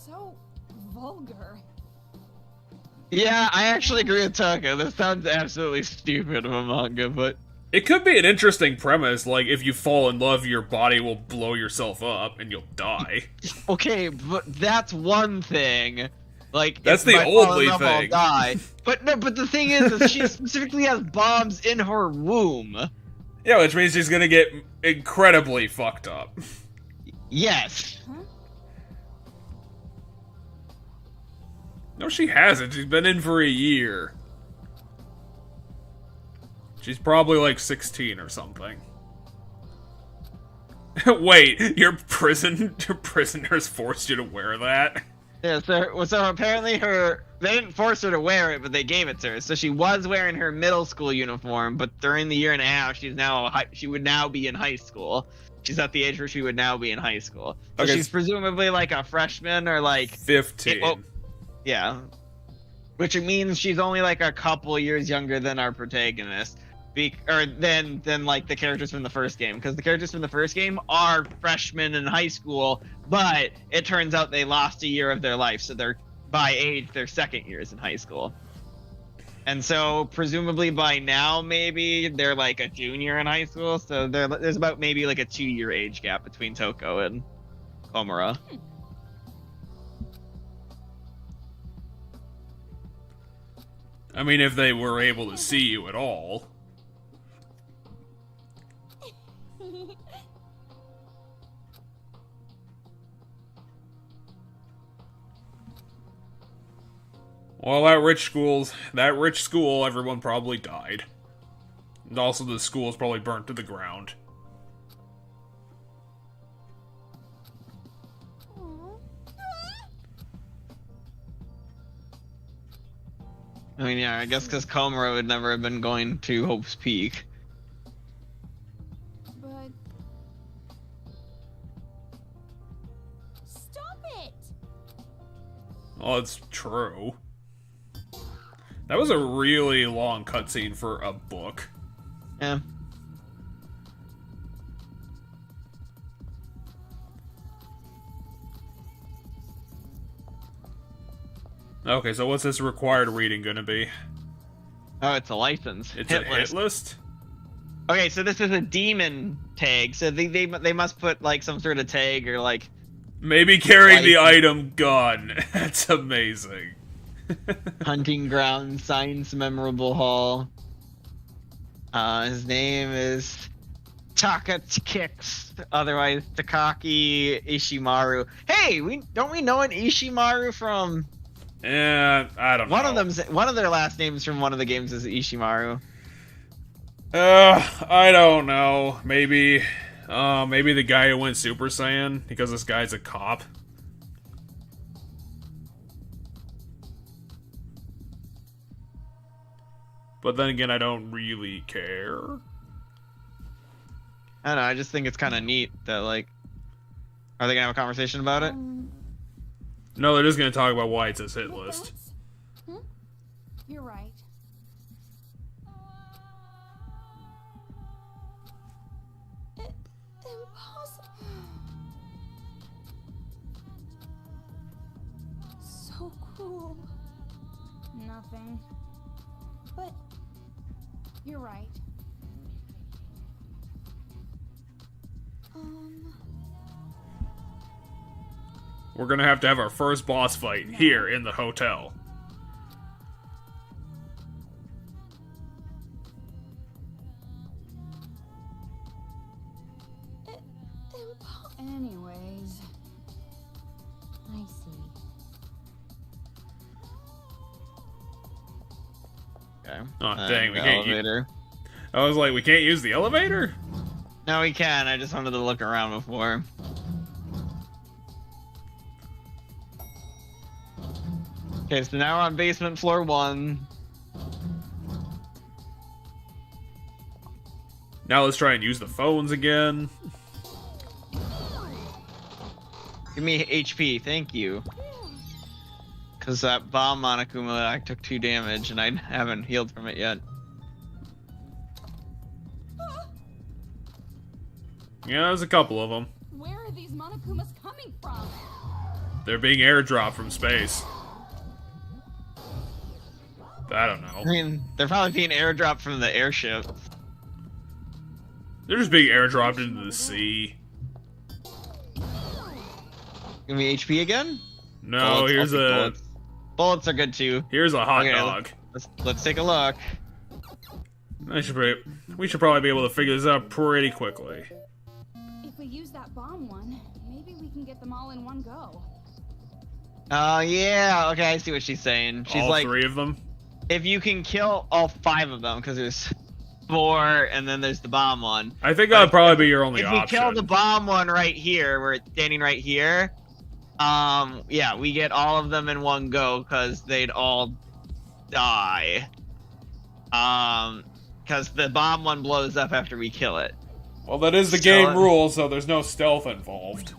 S9: So vulgar.
S2: Yeah, I actually agree with Taka. This sounds absolutely stupid of a manga, but
S1: It could be an interesting premise, like if you fall in love, your body will blow yourself up and you'll die.
S2: okay, but that's one thing. Like
S1: That's
S2: if
S1: the
S2: I fall in
S1: only
S2: love, I'll
S1: thing.
S2: die. But no, but the thing is she specifically has bombs in her womb.
S1: Yeah, which means she's gonna get incredibly fucked up.
S2: Yes.
S1: No, she hasn't. She's been in for a year. She's probably like 16 or something. Wait, your prisoners forced you to wear that?
S2: Yeah, so apparently they didn't force her to wear it, but they gave it to her. So she was wearing her middle school uniform, but during the year and a half, she would now be in high school. She's at the age where she would now be in high school. So
S1: Okay,
S2: she's presumably like a freshman or like
S1: 15.
S2: Yeah. Which means she's only like a couple years younger than our protagonist. Than like the characters from the first game. Because the characters from the first game are freshmen in high school, but it turns out they lost a year of their life, so they're by age their second years in high school. And so presumably by now maybe they're like a junior in high school, so there's about maybe like a 2-year age gap between Toko and Komura.
S1: I mean, if they were able to see you at all. Well, that rich school, everyone probably died. And also the school is probably burnt to the ground.
S2: I mean, yeah, I guess because Komura would never have been going to Hope's Peak.
S9: But stop it!
S1: Oh, it's true. That was a really long cutscene for a book.
S2: Yeah.
S1: Okay, so what's this required reading gonna be?
S2: Oh, it's a license.
S1: It's a hit list?
S2: Okay, so this is a demon tag. So they must put like some sort of tag or like
S1: maybe carrying the item gun. That's amazing.
S2: hunting ground, science memorable hall. His name is Taka Kicks, otherwise Takaki Ishimaru. Hey, don't we know an Ishimaru from?
S1: Yeah, I don't know.
S2: One of their last names from one of the games is Ishimaru.
S1: I don't know. Maybe the guy who went Super Saiyan because this guy's a cop. But then again, I don't really care.
S2: I don't know, I just think it's kind of neat that, like, are they gonna have a conversation about it?
S1: No, they're just gonna talk about why it's his hit list.
S9: You're right. Impossible. So cruel. Nothing. But you're right.
S1: We're gonna have to have our first boss fight here in the hotel.
S9: Anyways.
S3: I see.
S2: Okay.
S1: Oh, dang, we can't use...
S2: elevator.
S1: I was like, we can't use the elevator?
S2: No, we can. I just wanted to look around before. Okay, so now we're on basement floor 1.
S1: Now let's try and use the phones again.
S2: Give me HP, thank you. Because that bomb Monokuma, I took 2 damage and I haven't healed from it yet.
S1: Yeah, there's a couple of them.
S9: Where are these Monokumas coming from?
S1: They're being airdropped from space. I don't know.
S2: I mean, they're probably being airdropped from the airship.
S1: They're just being airdropped into the sea.
S2: Give me HP again?
S1: No,
S2: Bullets,
S1: here's
S2: I'll take
S1: a...
S2: bullets. Bullets are good too.
S1: Here's a hot
S2: Okay,
S1: dog.
S2: Let's take a look.
S1: We should probably be able to figure this out pretty quickly.
S9: If we use that bomb one, maybe we can get them all in one go.
S2: Oh, yeah. Okay, I see what she's saying. She's
S1: All
S2: like,
S1: 3 of them?
S2: if you can kill all 5 of them, because there's 4, and then there's the bomb one.
S1: I think that would probably be your only
S2: if
S1: option.
S2: we kill the bomb one right here, where it's standing right here, yeah, we get all of them in one go, because they'd all die. Because the bomb one blows up after we kill it.
S1: Well, that is the game rule, so there's no stealth involved.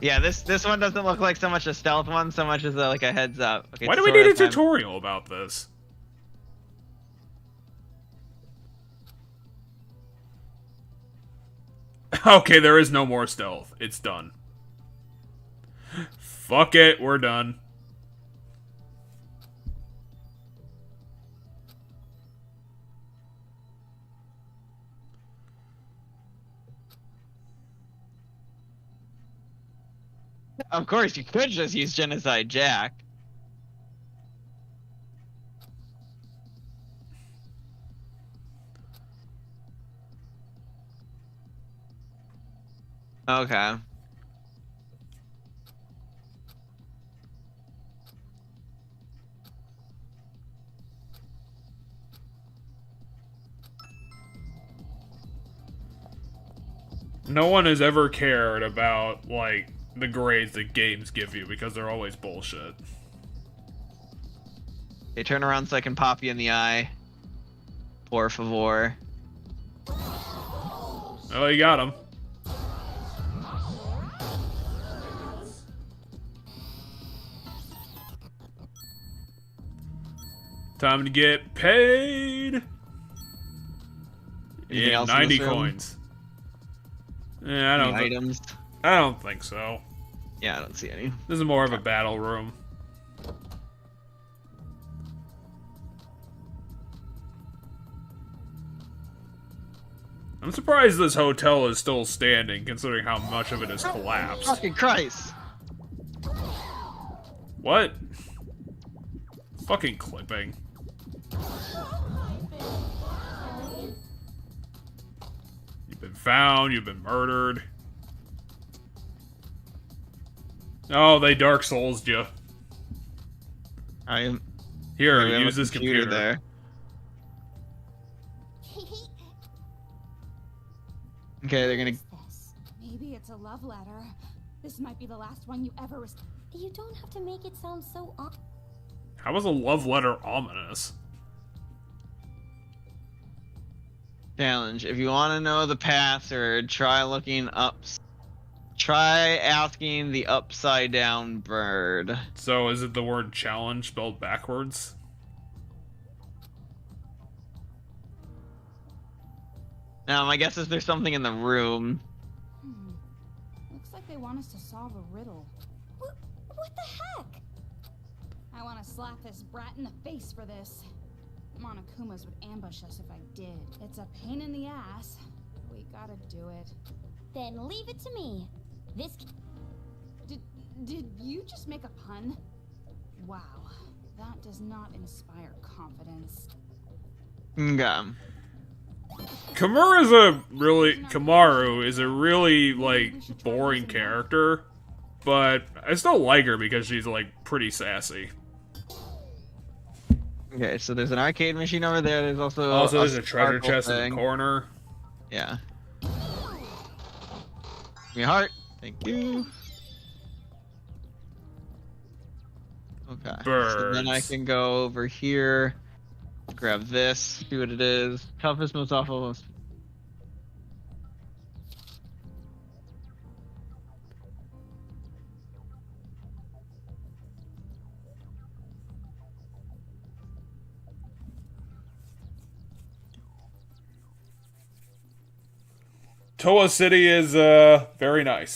S2: Yeah, this one doesn't look like so much a stealth one, so much as like a heads up. Okay,
S1: Why do we need a tutorial about this? Okay, there is no more stealth. It's done. Fuck it, we're done.
S2: Of course, you could just use Genocide Jack. Okay.
S1: No one has ever cared about, like, the grades that games give you, because they're always bullshit.
S2: Okay, turn around so I can pop you in the eye. Por favor.
S1: Oh, you got him. Time to get paid.
S2: Anything
S1: Yeah,
S2: else in
S1: 90
S2: this room?
S1: coins. Yeah, I
S2: Any
S1: don't.
S2: items?
S1: I don't think so.
S2: Yeah, I don't see any.
S1: This is more of a battle room. I'm surprised this hotel is still standing, considering how much of it has collapsed.
S2: Fucking Christ!
S1: What? Fucking clipping. You've been found, you've been murdered. Oh, they Dark Souls'd you.
S2: I am.
S1: Here,
S2: We have
S1: use
S2: a
S1: this computer.
S2: there. Okay, they're gonna.
S9: Maybe it's a love letter. This might be the last one you ever received.
S3: You don't have to make it sound so
S1: How was a love letter ominous?
S2: Challenge. If you want to know the password, try looking up. Try asking the upside down bird.
S1: So, is it the word challenge spelled backwards?
S2: Now, my guess is there's something in the room.
S9: Looks like they want us to solve a riddle.
S3: What the heck?
S9: I want to slap this brat in the face for this. Monokumas would ambush us if I did. It's a pain in the ass. We gotta do it.
S3: Then leave it to me. This.
S9: Did you just make a pun? Wow, that does not inspire confidence.
S2: Okay.
S1: Kamaru is a really, like, boring character, but I still like her because she's, like, pretty sassy.
S2: Okay, so there's an arcade machine over there. There's also
S1: There's a treasure
S2: sparkle
S1: chest in
S2: thing.
S1: the corner.
S2: Yeah. Give me a heart. Thank you. Okay. So then I
S1: Birds.
S2: can go over here, grab this, see what it is. Toughest, most awful.
S1: Toa City is very nice.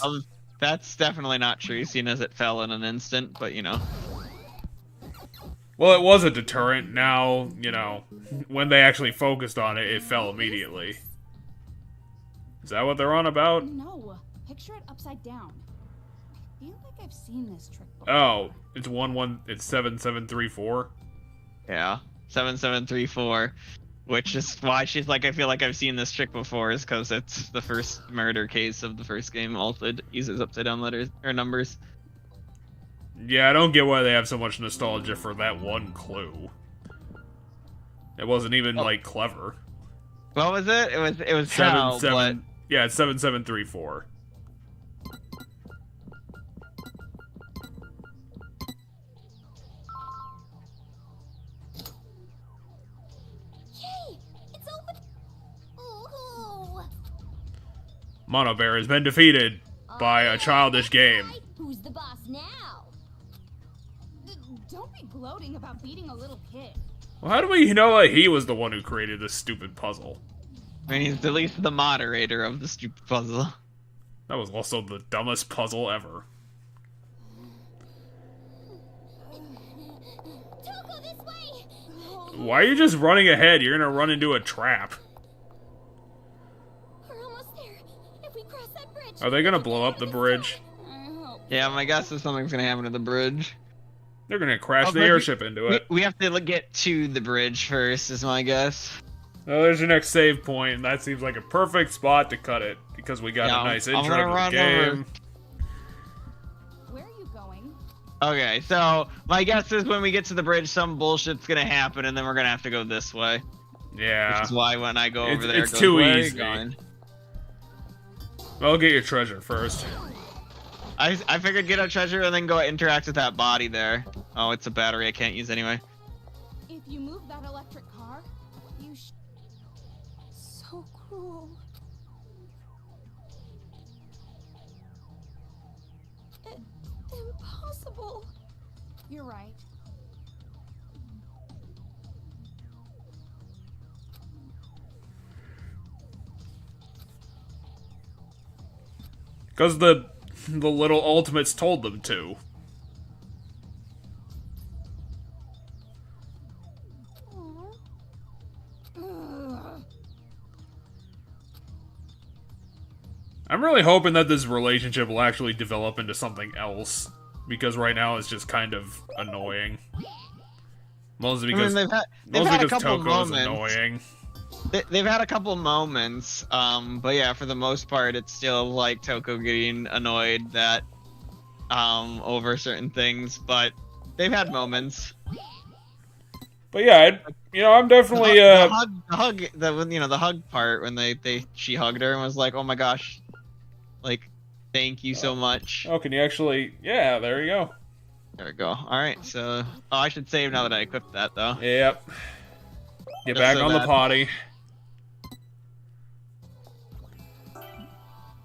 S2: That's definitely not true, seeing as it fell in an instant, but you know.
S1: Well, it was a deterrent. Now, you know, when they actually focused on it, it fell immediately. Is that what they're on about?
S9: No, picture it upside down. I feel like I've seen this trick before.
S1: Oh, it's 7734.
S2: Yeah, 7734, which is why she's like, I feel like I've seen this trick before, is because it's the first murder case of the first game. Also uses upside down letters or numbers.
S1: Yeah, I don't get why they have so much nostalgia for that one clue. It wasn't even like clever.
S2: What was it? It was hell, but...
S1: Yeah, it's 7734.
S3: Yay! It's open. Ooh.
S1: Mono Bear has been defeated by a childish game.
S3: Who's the boss now?
S9: Don't be gloating about beating a little kid.
S1: Well, how do we know that he was the one who created this stupid puzzle?
S2: I mean, he's at least the moderator of the stupid puzzle.
S1: That was also the dumbest puzzle ever.
S3: Toko, this way!
S1: Why are you just running ahead? You're gonna run into a trap.
S3: We're almost there. If we cross that bridge...
S1: Are they gonna blow up the bridge?
S2: Yeah, my guess is something's gonna happen to the bridge.
S1: They're gonna crash the airship into it.
S2: We have to get to the bridge first, is my guess.
S1: Oh, there's your next save point, and that seems like a perfect spot to cut it, because we got a nice intro to the game.
S9: Where are you going?
S2: Okay, so my guess is when we get to the bridge, some bullshit's gonna happen, and then we're gonna have to go this way.
S1: Yeah.
S2: Which is why when I go over there,
S1: it's
S2: it goes,
S1: too
S2: "Where are you
S1: easy.
S2: going?"
S1: I'll get your treasure first.
S2: I figured get a treasure and then go interact with that body there. Oh, it's a battery I can't use anyway.
S9: If you move that electric car, you so cruel. Impossible. You're right.
S1: Because the little ultimates told them to. I'm really hoping that this relationship will actually develop into something else, because right now it's just kind of annoying. Mostly because,
S2: they've had a couple
S1: Toko's
S2: moments.
S1: annoying.
S2: They've had a couple moments, but yeah, for the most part, it's still like Toko getting annoyed that over certain things, but they've had moments.
S1: But yeah, I'm definitely
S2: the hug part when she hugged her and was like, "Oh my gosh, like, thank you so much."
S1: Oh, can you actually? Yeah, there you go.
S2: There we go. All right, so I should save now that I equipped that though.
S1: Yep. Get
S2: Just
S1: back
S2: so
S1: on the
S2: that-
S1: potty.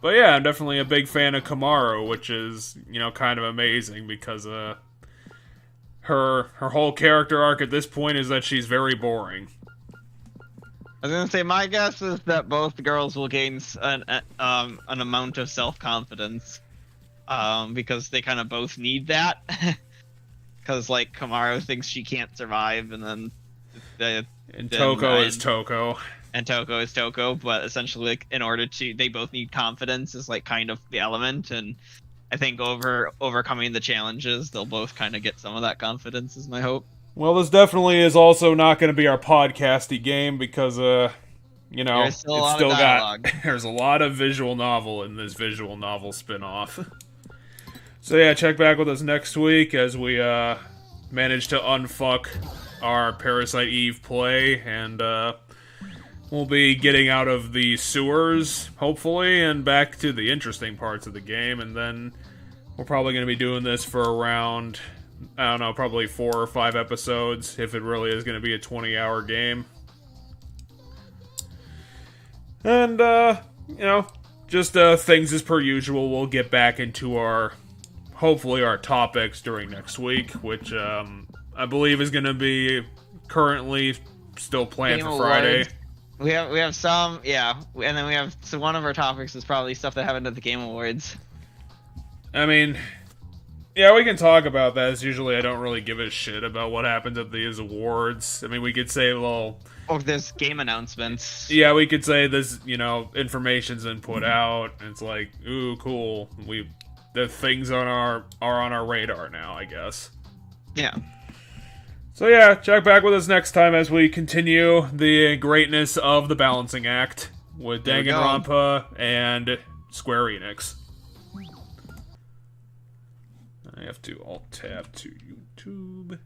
S1: But yeah, I'm definitely a big fan of Kamaru, which is, kind of amazing because her whole character arc at this point is that she's very boring.
S2: I was gonna say my guess is that both girls will gain an amount of self-confidence, because they kind of both need that. Because like Kamaru thinks she can't survive, and then
S1: Toko is Toko.
S2: And Toko is Toko, but essentially, like, in order they both need confidence is like kind of the element, and I think overcoming the challenges, they'll both kind of get some of that confidence. Is my hope.
S1: Well, this definitely is also not going to be our podcasty game because,
S2: There's still
S1: it's
S2: a lot of dialogue.
S1: there's a lot of visual novel in this visual novel spin-off. So yeah, check back with us next week as we manage to unfuck our Parasite Eve play, and we'll be getting out of the sewers, hopefully, and back to the interesting parts of the game, and then we're probably going to be doing this for around, I don't know, probably 4 or 5 episodes, if it really is going to be a 20-hour game. And, just things as per usual, we'll get back into hopefully our topics during next week, which I believe is going to be currently still planned
S2: Game
S1: for Friday.
S2: Awards. We have some, yeah, and then we have, so one of our topics is probably stuff that happened at the Game Awards.
S1: I mean, yeah, we can talk about that. As usually I don't really give a shit about what happens at these awards. I mean, we could say, well...
S2: Oh, there's game announcements.
S1: Yeah, we could say this, you know, information's been put out, and it's like, ooh, cool. The things are on our radar now, I guess.
S2: Yeah.
S1: So yeah, check back with us next time as we continue the greatness of the balancing act with Danganronpa and Square Enix. I have to alt-tab to YouTube.